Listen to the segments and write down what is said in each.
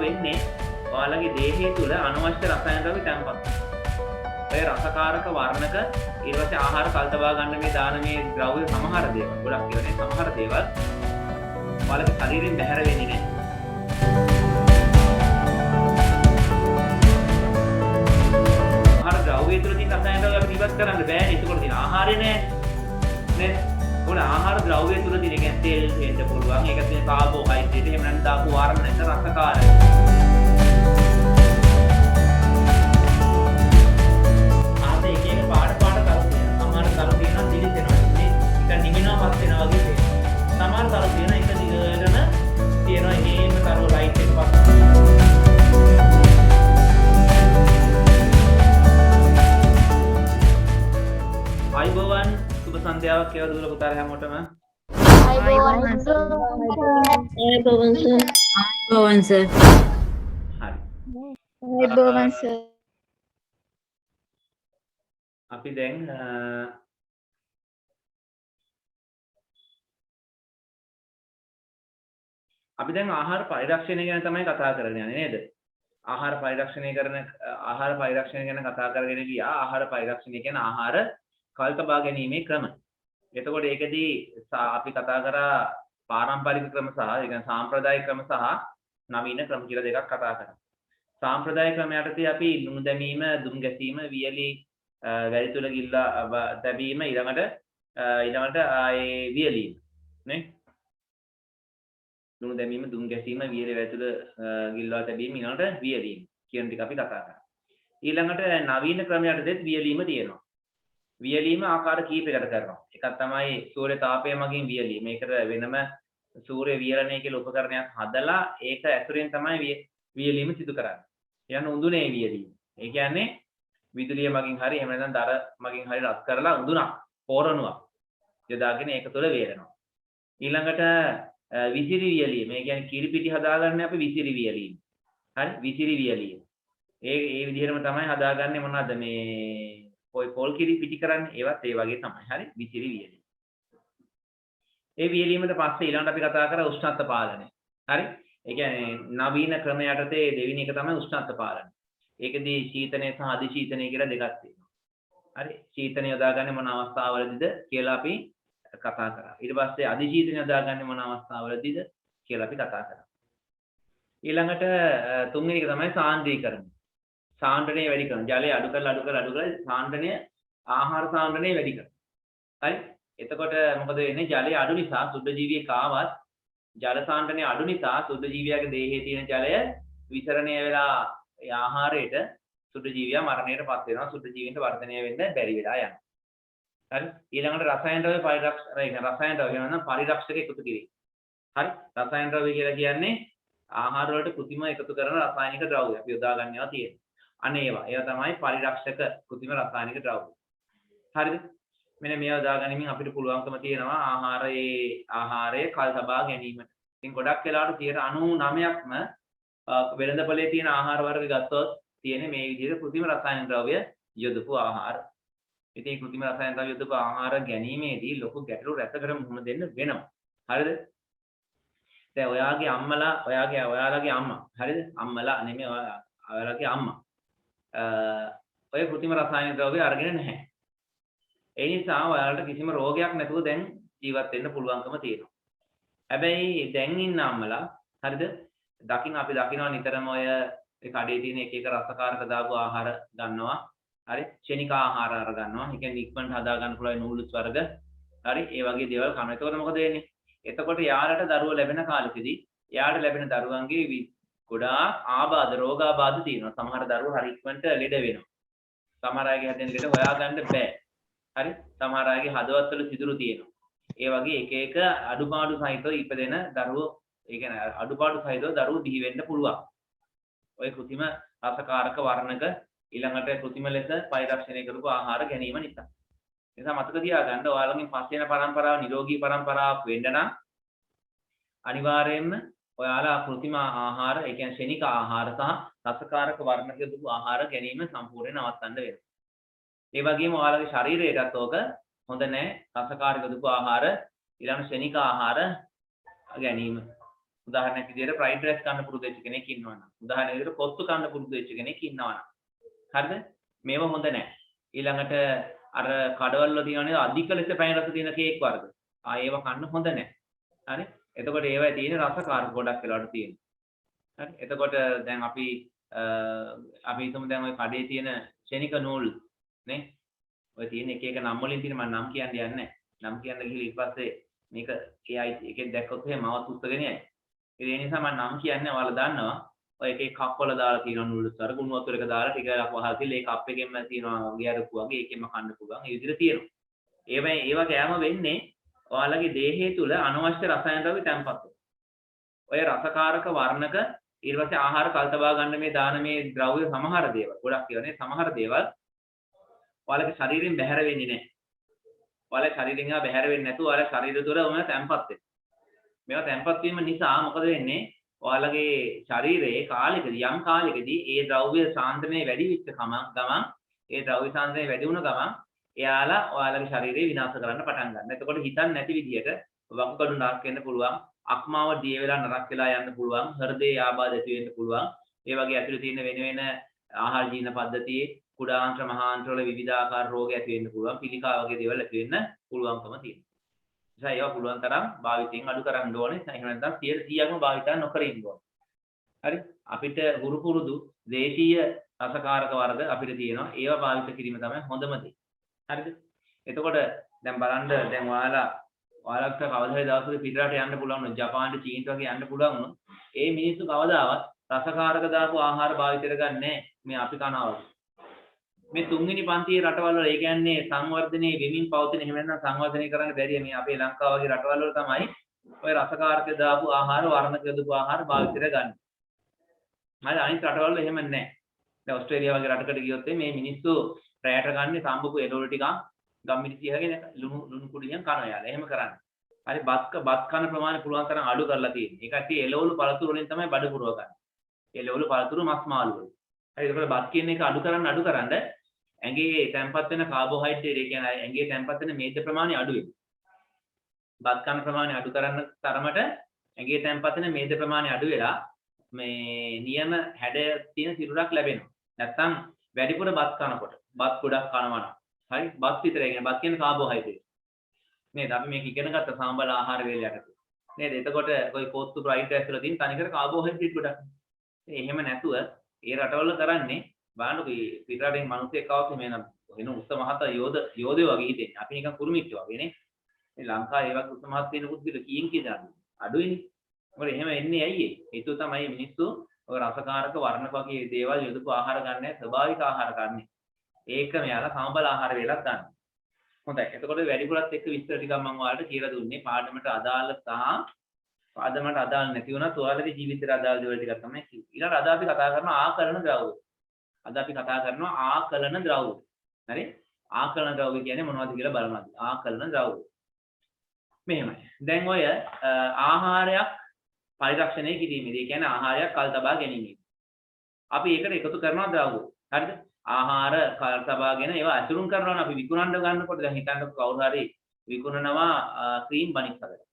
වෙන්නේ ඔයාලගේ දේහය තුල අනවශ්‍ය රසායන ද්‍රව්‍ය තැන්පත් වෙනවා. ඔය රසකාරක වර්ණක ඊට පස්සේ ආහාර කල්තබා ගන්න මේ දාන මේ ද්‍රව්‍ය සමහර දේවල් ගොඩක් කියන්නේ සමහර දේවල් ඔයාලගේ ශරීරයෙන් බැහැර වෙන්නේ නැහැ. ආහාර ද්‍රව්‍ය තුල තියෙන රසායන ද්‍රව්‍ය අපිට ඉවත් කරන්න බෑනේ. ඒකවල තියෙන ආහාරේ නෑ. නේද? ඔය ආහාර ද්‍රව්‍ය තුල තියෙන කියන්නේ තෙල් වෙන්න පුළුවන්. ඒක තියෙන කාබෝහයිඩ්‍රේට් එහෙම නැත්නම් දාපු වර්ණක රසකාරක. සමහර තර තියෙන එක දිගටම තියෙනවා එහෙම තර ලයිට් එක පස්සේ අයිබෝවන් සුබ සන්ධ්‍යාවක් කියලා දුර පුතාර හැමෝටම අයිබෝවන් සර් හරි අයිබෝවන් සර් අපි දැන් ආහාර පරිරක්ෂණය ගැන තමයි කතා කරගෙන යන්නේ නේද? ආහාර පරිරක්ෂණය ගැන කතා කරගෙන ගියා. ආහාර පරිරක්ෂණය කියන්නේ ආහාර කල්තබා ගැනීමේ ක්‍රම. එතකොට ඒකදී අපි කතා කරා පාරම්පරික ක්‍රම සහ ඒ කියන්නේ සාම්ප්‍රදායික ක්‍රම සහ නවීන ක්‍රම කියලා දෙකක් කතා කරා. සාම්ප්‍රදායික ක්‍රම යටතේ අපි ලුණු දැමීම, දුම් ගැසීම, වියලි වැලි තුල ගිල්ලා දැමීම ඊළඟට ආයේ වියලීම නේ? ලුණු දැමීම, දුම් ගැසීම, වියලි වැලි තුල ගිල්ලා තැබීම ඊළඟට වියලීම කියන ටික අපි කතා කරා. ඊළඟට නවීන ක්‍රම යටතේත් වියලීම තියෙනවා. වියලීම ආකාර කීපයකට කරනවා. එකක් තමයි සූර්ය තාපය මගින් වියලීම. මේකට වෙනම සූර්ය වියලනය කියලා උපකරණයක් හදලා ඒක ඇසුරෙන් තමයි වියලීම සිදු කරන්නේ. යන උඳුනේ වියලීම. ඒ කියන්නේ විදුලිය මගින් හරි එහෙම නැත්නම් දර මගින් හරි රත් කරලා උඳුනක් පෝරණුවක් යොදාගෙන ඒක තුළ වේලනවා. ඊළඟට විසිරි වියලීම. ඒ කියන්නේ කිරි පිටි හදාගන්නේ අපි විසිරි වියලීම. හරි විසිරි වියලීම. ඒ විදිහටම තමයි හදාගන්නේ මොනවද මේ පොල් කිරි පිටි කරන්නේ ඒවත් ඒ වගේ තමයි. හරි විසිරි වියලීම. ඒ වියලීමට පස්සේ ඊළඟට අපි කතා කරා උෂ්ණත්ව පාලනය. හරි? ඒ කියන්නේ නවීන ක්‍රම යටතේ දෙවෙනි එක තමයි උෂ්ණත්ව පාලනය. ඒකදී ශීතනය සහ අධිශීතනය කියලා දෙකක් තියෙනවා. හරි? ශීතනය යොදාගන්නේ මොන අවස්ථාවලදීද කියලා අපි කතා කරා. ඊට පස්සේ අධිශීතනය යොදාගන්නේ මොන අවස්ථාවලදීද කියලා අපි කතා කරා. ඊළඟට තුන්වෙනි එක තමයි සාන්ද්‍රීකරණය. සාන්ද්‍රණය වැඩි කරන. ජලය අඩු කරලා සාන්ද්‍රණය ආහාර සාන්ද්‍රණය වැඩි කරනවා. හරි? එතකොට මොකද වෙන්නේ? ජලය අඩු නිසා සුද්ධජීවියෙක් ආවත් ජල සාන්ද්‍රණය අඩු නිසා සුද්ධජීවියාගේ දේහයේ තියෙන ජලය විසරණය වෙලා ඒ ආහාරයට සුද්ධජීවියා මරණයටපත් වෙනවා. සුද්ධජීවීන්ට වර්ධනය වෙන්න බැරි වෙලා යනවා. හරි? ඊළඟට රසායන ද්‍රව්‍ය පරිරක්ෂක එකතු කිරීම. හරි? රසායන ද්‍රව්‍ය කියලා කියන්නේ ආහාර වලට කෘතිම එකතු කරන රසායනික ද්‍රව්‍ය අපි යොදා ගන්නවා තියෙනවා. අන්න ඒවා තමයි පරිරක්ෂක කෘතිම රසායනික ද්‍රව්‍ය. හරිද? මෙන්න මේවා දාගැනීමෙන් අපිට පුළුවන්කම තියෙනවා ආහාරයේ කල් තබා ගැනීමට. ඉතින් ගොඩක් වෙලාවට 99%ක්ම වෙළඳපොලේ තියෙන ආහාර වර්ග ගත්තොත් තියෙන්නේ මේ විදිහට කෘතිම රසායන ද්‍රව්‍ය යොදපු ආහාර. ඉතින් කෘතිම රසායන ද්‍රව්‍ය යොදපු ආහාර ගැනීමේදී ලොකු ගැටලු රැසකට මුහුණ දෙන්න වෙනවා. හරිද? දැන් ඔයාලගේ අම්මා හරිද? අම්මලා නෙමෙයි ඔයාලගේ අම්මා. ඔය කෘතිම රසායන ද්‍රව්‍ය අරගෙන නැහැ. ඒ නිසා ඔයාලට කිසිම රෝගයක් නැතුව දැන් ජීවත් වෙන්න පුළුවන්කම තියෙනවා. හැබැයි දැන් ඉන්න අම්මලා හරිද? අපි දකිනවා නිතරම ඔය කඩේ තියෙන එක එක රසකාරක දාපු ආහාර ගන්නවා. හරි? ක්ෂණික ආහාර අර ගන්නවා. ඒ කියන්නේ ඉක්මනට හදා ගන්න පුළුවන් නූඩල්ස් වර්ග. හරි? ඒ වගේ දේවල් කනවා. එතකොට මොකද වෙන්නේ? එතකොට යාළට දරුවෝ ලැබෙන කාලෙකදී යාළට ලැබෙන දරුවන්ගේ ගොඩාක් රෝගාබාධ තියෙනවා. සමහර දරුවෝ හරි ඉක්මනට ලෙඩ වෙනවා. සමහර අයගේ හැදෙන ලෙඩ හොයාගන්න බෑ. හරි? සමහර අයගේ හදවත්වල සිදුරු තියෙනවා. ඒ වගේ එක එක අඩුපාඩු සහිතව ඉපදෙන දරුවෝ, ඒ කියන්නේ අඩුපාඩු සහිතව දරුවෝ බිහි වෙන්න පුළුවන්. ඔය කෘතිම රසකාරක වර්ණක ඊළඟට කෘතිම ලෙස පරිරක්ෂණය කරපු ආහාර ගැනීම නිසා. ඒ නිසා මතක තියාගන්න ඔයාලගෙන් පස්සේ යන පරම්පරාව නිරෝගී පරම්පරාවක් වෙන්න නම් අනිවාර්යයෙන්ම ඔයාලා කෘතිම ආහාර, ඒ කියන්නේ ක්ෂණික ආහාර සහ රසකාරක වර්ණක යොදපු ආහාර ගැනීම සම්පූර්ණයෙන් නවත්තන්න වෙනවා. ඒ වගේම ඔයාලගේ ශරීරයටත් ඕක හොඳ නැහැ. රසකාරක යොදපු ආහාර ඊළඟ ක්ෂණික ආහාර ගැනීම. උදාහරණයක් විදිහට ෆ්‍රයිඩ් රයිස් කන්න පුරුදු වෙච්ච කෙනෙක් ඉන්නවා නම් උදාහරණයක් විදිහට කොත්තු කන්න පුරුදු වෙච්ච කෙනෙක් ඉන්නවා නම් හරිද මේව හොඳ නැහැ ඊළඟට අර කඩවල වල තියෙන අධික ලෙස පැණි රස තියෙන කේක් වර්ග ඒව කන්න හොඳ නැහැ හරි එතකොට ඒවයි තියෙන රසකාරක ගොඩක් වෙලාවට තියෙනවා හරි එතකොට දැන් අපි හිතමු දැන් ওই කඩේ තියෙන ක්ෂණික නූල් නේ ඔය තියෙන එක එක නම් වලින් තියෙන මම නම් කියන්න යන්නේ නැහැ නම් කියන්න ගිහලා ඊට පස්සේ මේක එකෙන් දැක්කොත් එහෙම මවත් උස්සගෙන යයි ඒ නිසා මම නම් කියන්නේ ඔයාලා දන්නවා ඔය එක එක කප් වල දාලා තියෙන නූල් ස්තර ගුණ වතුර එක දාලා ටික වහල් තියලා ඒ කප් එකෙන්ම තියෙනවා ගියරපු වගේ ඒකෙන්ම කන්න පුළුවන් ඒ විදිහට තියෙනවා ඒවා කෑම වෙන්නේ ඔයාලගේ දේහය තුල අනවශ්‍ය රසායන ද්‍රව්‍ය තැන්පත් වෙනවා ඔය රසකාරක වර්ණක ඊට පස්සේ ආහාර කල්තබා ගන්න මේ දාන මේ ද්‍රව්‍ය සමහර දේවල් ගොඩක් ඒවානේ සමහර දේවල් ඔයාලගේ ශරීරයෙන් බැහැර වෙන්නේ නැහැ ඔයාලගේ ශරීරයෙන් බැහැර වෙන්නේ නැතුව ඔයාලගේ ශරීරය තුළ ඔම තැන්පත් වෙනවා මේවා තැන්පත් වීම නිසා මොකද වෙන්නේ ඔයාලගේ ශරීරයේ යම් කාලයකදී ඒ ද්‍රව්‍ය සාන්ද්‍රණය වැඩි වෙච්ච ගමන් ඒ ද්‍රව්‍ය සාන්ද්‍රණය වැඩි වුණ ගමන් එයාලා ඔයාලගේ ශරීරය විනාශ කරන්න පටන් ගන්නවා. එතකොට හිතන්නේ නැති විදිහට වකුගඩු නරක් වෙන්න පුළුවන්, අක්මාව දිය වෙලා නරක් වෙලා යන්න පුළුවන්, හෘදේ ආබාධ ඇති වෙන්න පුළුවන්. ඒ වගේ ඇතුළේ තියෙන වෙන ආහාර ජීර්ණ පද්ධතියේ කුඩාන්ත්‍ර මහාන්ත්‍ර වල විවිධාකාර රෝග ඇති වෙන්න පුළුවන්, පිළිකා වගේ දේවල් ඇති වෙන්න පුළුවන්කම තියෙනවා. නිසා ඒවා පුළුවන් තරම් භාවිතයෙන් අඩු කරන්න ඕනේ. එහෙම නැත්නම් 100%ක්ම භාවිත නොකර ඉන්න ඕනේ. හරි? අපිට ගුරු පුරුදු දේශීය රසකාරක වර්ග අපිට තියෙනවා. ඒවා භාවිත කිරීම තමයි හොඳම දේ. හරිද? එතකොට දැන් බලන්න දැන් ඔයාලට කවදා හරි දවසක පිටරට යන්න පුළුවන් නම් ජපානට චීනට වගේ යන්න පුළුවන් නම් ඒ මිනිස්සු කවදාවත් රසකාරක දාපු ආහාර භාවිතයට ගන්නෑ මේ අපි කනවා. මේ තුන්වෙනි පන්තියේ රටවල් වල ඒ කියන්නේ සංවර්ධනයේ වෙමින් පවතින එහෙම නැත්නම් සංවර්ධනය කරන්න බැරිය මේ අපේ ලංකාව වගේ රටවල් වල තමයි ඔය රසකාරක දාපු ආහාර වර්ණක යොදපු ආහාර භාවිතයට ගන්න. මම අනිත් රටවල් වල එහෙම නැහැ. දැන් ඕස්ට්‍රේලියාව වගේ රටකට ගියොත් මේ මිනිස්සු රැයට ගන්න සම්බුකු එළවලු ටිකක් ගම්මිරි තියගෙන ලුණු කුඩියෙන් කනවා යාලා. එහෙම කරන්නේ. හරි බත් කන ප්‍රමාණය පුළුවන් තරම් අඩු කරලා තියෙනවා. ඒ කට්ටිය එළවලු පළතුරු වලින් තමයි බඩ පුරව ගන්න. එළවලු පළතුරු මස් මාළු වලින්. හරි ඒකවල බත් කියන එක අඩු කරන්න ඇඟේ තැන්පත් වෙන කාබෝහයිඩ්‍රේට් ඒ කියන්නේ ඇඟේ තැන්පත් වෙන මේද ප්‍රමාණය අඩු වෙනවා. බත් කන ප්‍රමාණය අඩු කරන්න තරමට ඇඟේ තැන්පත් වෙන මේද ප්‍රමාණය අඩු වෙලා මේ නියම හැඩ තියෙන සිරුරක් ලැබෙනවා. නැත්තම් වැඩිපුර බත් කනකොට බත් ගොඩක් කනවා නම් හරි බත් විතරයි කියන්නේ බත් කියන්නේ කාබෝහයිඩ්‍රේට්. නේද? අපි මේක ඉගෙන ගත්ත සාම්බල ආහාර වේලයකට. නේද? එතකොට ඔය කොත්තු ෆ්‍රයිඩ් රයිස් වල තියෙන තනිකර කාබෝහයිඩ්‍රේට් ගොඩක්. එහෙම නැතුව ඒ රටවල කරන්නේ බලන්නකො පිටරටින් මිනිස්සෙක් ආවොත් මේ නම් වෙන උස්ස මහත යෝධයෝ වගේ හිටින්නේ. අපි නිකන් කුරුමිට්ටෝ වගේ නේ. මේ ලංකාවේ ඒ වගේ උස්ස මහත් වෙන පුද්ගල කීයෙන් කීයද අඩුයිනේ. මොකද එහෙම එන්නේ ඇයි ඒ? ඒතු තමයි මිනිස්සු ඔය රසකාරක වර්ණක වගේ දේවල් යොදපු ආහාර ගන්නෑ ස්වභාවික ආහාර ගන්නෑ. ඒක මෙයාලා සාම්බල ආහාර වේලක් ගන්න. හොඳයි. එතකොට වැඩිපුරත් එක්ක විස්තර ටිකක් මම ඔයාලට කියලා දුන්නේ පාඩමට අදාළ සහ පාඩමට අදාළ නැති වුණත් ඔයාලගේ ජීවිතේට අදාළ දේවල් ටිකක් තමයි කිව්වේ. ඊළඟට අද අපි කතා කරනවා ආකලන ද්‍රව්‍ය. අද අපි කතා කරනවා ආකලන ද්‍රව්‍ය. හරි? ආකලන ද්‍රව්‍ය කියන්නේ මොනවද කියලා බලමු. ආකලන ද්‍රව්‍ය. මෙහෙමයි. දැන් ඔය ආහාරයක් පරිරක්ෂණය කිරීමේදී ඒ කියන්නේ ආහාරයක් කල් තබා ගැනීමේදී අපි ඒකට එකතු කරනවා ද්‍රව්‍ය. හරිද? ආහාර කල් තබාගෙන ඒවා අතුරුම් කරනවා අපි විකුණන්න ගන්නකොට දැන් හිතන්න කවුරු හරි විකුණනවා ක්‍රීම් බනිස් හදලා.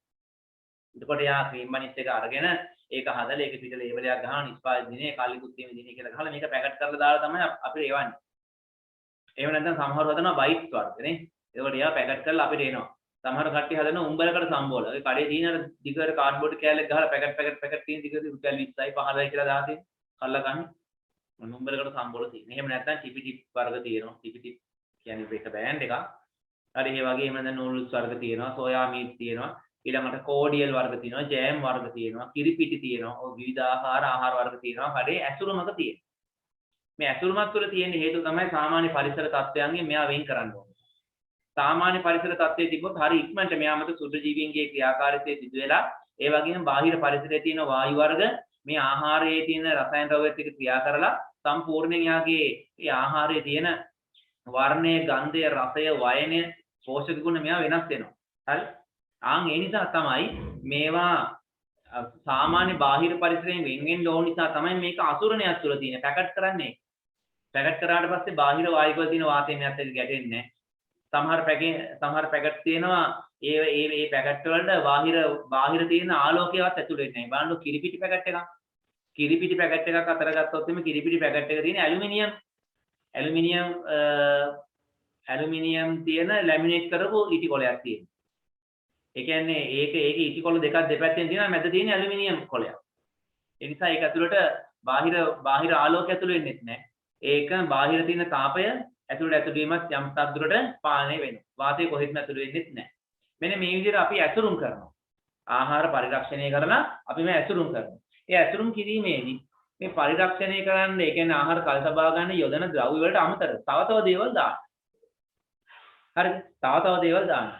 එතකොට යා ක්‍රීම් බනිස් එක අරගෙන ඒක හදලා ඒක පිට ලේබලයක් ගහනවා නිෂ්පාදන දිනේ කාලිකුත් තියෙන දිනේ කියලා ගහලා මේක පැකට් කරලා දාලා තමයි අපිට එවන්නේ. එහෙම නැත්නම් සමහරව හදනවා බයිට්ස් වර්ගනේ. එතකොට යා පැකට් කරලා අපිට එනවා. සමහර කට්ටිය හදනවා උඹලකට සම්බෝල. ඒ කඩේ තියෙන දිගට කාඩ්බෝඩ් කෑල්ලක් ගහලා පැකට් තියෙන දිගට රුපියල් 20යි 15යි කියලා දාලා තියෙන. කල්ලා ගන්න. උඹලකට සම්බෝල තියෙන. එහෙම නැත්නම් ටිපි ටිප් වර්ග තියෙනවා. ටිපි ටිප් කියන්නේ ඒක බෑන්ඩ් එකක්. හරි ඒ වගේම දැන් නූඩල්ස් වර්ග තියෙනවා. සෝයා මීට් තියෙනවා. ඊළඟට කෝඩියල් වර්ග තියෙනවා, ජෑම් වර්ග තියෙනවා, කිරිපිටි තියෙනවා, ඔය විවිධාකාර ආහාර වර්ග තියෙනවා. හරි ඇසුරුමක තියෙනවා. මේ ඇසුරුමක් තුළ තියෙන හේතුව තමයි සාමාන්‍ය පරිසර තත්ත්වයන්ගෙන් මෙයා වෙන් කරන්න ඕනේ. සාමාන්‍ය පරිසර තත්ත්වයේ තිබ්බොත් හරි ඉක්මනට මෙයා මත සුද්ධ ජීවීන්ගේ ක්‍රියාකාරීත්වය සිදු වෙලා ඒ වගේම බාහිර පරිසරයේ තියෙන වායු වර්ග මේ ආහාරයේ තියෙන රසායන ද්‍රව්‍යත් එක්ක ක්‍රියා කරලා සම්පූර්ණයෙන් යාගේ ඒ ආහාරයේ තියෙන වර්ණය, ගන්ධය, රසය, වයනය, පෝෂක ගුණ මේවා වෙනස් වෙනවා. හරි? ඒ නිසා තමයි මේවා සාමාන්‍ය බාහිර පරිසරයෙන් වෙන් වෙන්න ඕන නිසා තමයි මේක අසුරණයක් තුළ තියෙන පැකට් කරන්නේ. පැකට් කරාට පස්සේ බාහිර වායු වල තියෙන වාතයන්යත් එක්ක ගැටෙන්නේ නැහැ. සමහර පැකට් තියෙනවා ඒ පැකට් වලට බාහිර තියෙන ආලෝකයවත් ඇතුළේ නැහැ. බලන්න කිරිපිටි පැකට් එකක්. කිරිපිටි පැකට් එකක් අතර ගත්තොත් එimhe කිරිපිටි පැකට් එක තියෙන ඇලුමිනියම් තියෙන ලැමිනේට් කරපු ඉටි කොලයක් තියෙනවා. ඒ කියන්නේ ඒක ඉටි කොළ දෙකක් දෙපැත්තෙන් තියෙනවා මැද තියෙන ඇලුමිනියම් කොලයක්. ඒ නිසා ඒක ඇතුළට බාහිර ආලෝකය ඇතුළේ වෙන්නේ නැහැ. ඒක බාහිර තියෙන තාපය ඇතුළට වීමත් යම් තත්දුරට පාලනය වෙනවා. වාතය කොහෙත්ම ඇතුළු වෙන්නේ නැහැ. මෙන්න මේ විදිහට අපි ඇසුරුම් කරනවා. ආහාර පරිරක්ෂණය කරලා අපි මේ ඇසුරුම් කරනවා. ඒ ඇසුරුම් කිරීමේදී මේ පරිරක්ෂණය කරන්න ඒ කියන්නේ ආහාර කල්සබා ගන්න යොදන ද්‍රව්‍ය වලට අමතරව තව දේවල් දාන්න. හරිද? තව දේවල් දාන්න.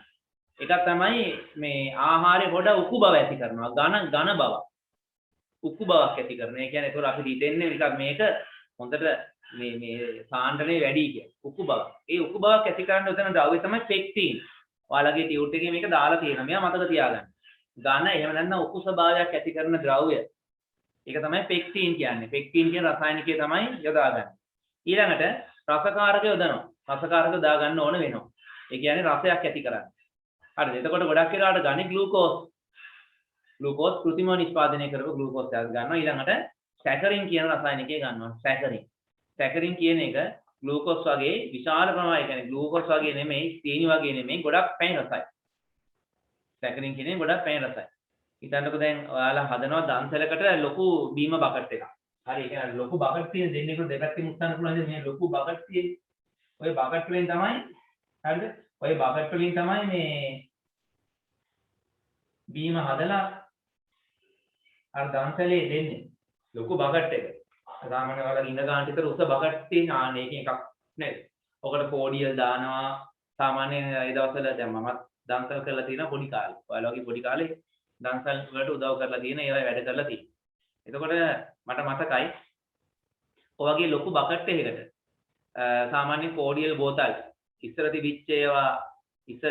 එකක් තමයි මේ ආහාරය පොඩ උකු බව ඇති කරනවා. ඝන බව. උකු බවක් ඇති කරන. ඒ කියන්නේ ඒතකොට අපි හිතෙන්නේ නිකන් මේක හොඳට මේ සාන්ද්‍රණය වැඩි කියලා. උකු බව. ඒ උකු බවක් ඇති කරන්න උතන ද්‍රව්‍ය තමයි පෙක්ටින්. ඔයාලගේ ටියුට් එකේ මේක දාලා තියෙනවා. මෙයා මතක තියාගන්න. ඝන එහෙම නැත්නම් උකු ස්වභාවයක් ඇති කරන ද්‍රව්‍ය. ඒක තමයි පෙක්ටින් කියන්නේ. පෙක්ටින් කියන රසායනිකය තමයි යොදාගන්නේ. ඊළඟට රසකාරක යොදනවා. රසකාරක දා ගන්න ඕන වෙනවා. ඒ කියන්නේ රසයක් ඇති කරන්නේ. හරිද? එතකොට ගොඩක් වෙලාවට ගන්නේ ග්ලූකෝස් කෘත්‍රිමව නිෂ්පාදනය කරපු ග්ලූකෝස් එකක් ගන්නවා. ඊළඟට සැකරින් කියන රසායනිකය ගන්නවා. සැකරින් කියන එක ග්ලූකෝස් වගේ විශාල ප්‍රමාණයක් කියන්නේ ග්ලූකෝස් වගේ නෙමෙයි, සීනි වගේ නෙමෙයි, ගොඩක් පැණි රසයි. සැකරින් කියන්නේ ගොඩක් පැණි රසයි. හිතන්නකෝ දැන් ඔයාලා හදනවා දන්සලකට ලොකු බීම බකට් එකක්. හරි ඒ කියන්නේ ලොකු බකට් තියෙන දෙන්නෙකුට දෙපැත්තෙන් උස්සන්න පුළුවන් මේ ලොකු බකට් තියෙන්නේ. ওই බකට් වලින් තමයි හරිද? ওই බකට් වලින් තමයි මේ බීම හදලා අර දන්සලේ දෙන්නේ. ලොකු බකට් එක. සාමාන්‍ය ඔයාලා ඉන්න ගානට විතර උස බකට් තියෙන ආනේක එකක් නේද? ඔකට කෝඩියල් දානවා. සාමාන්‍ය ඒ දවස්වල දැන් මමත් දන්සල් කරලා තියෙනවා පොඩි කාලේ. ඔයාලා වගේ පොඩි කාලේ දන්සල් වලට උදව් කරලා තියෙන ඒවා වැඩ කරලා තියෙනවා. එතකොට මට මතකයි ඔය වගේ ලොකු බකට් එකකට සාමාන්‍ය කෝඩියල් බෝතල් ඉස්සර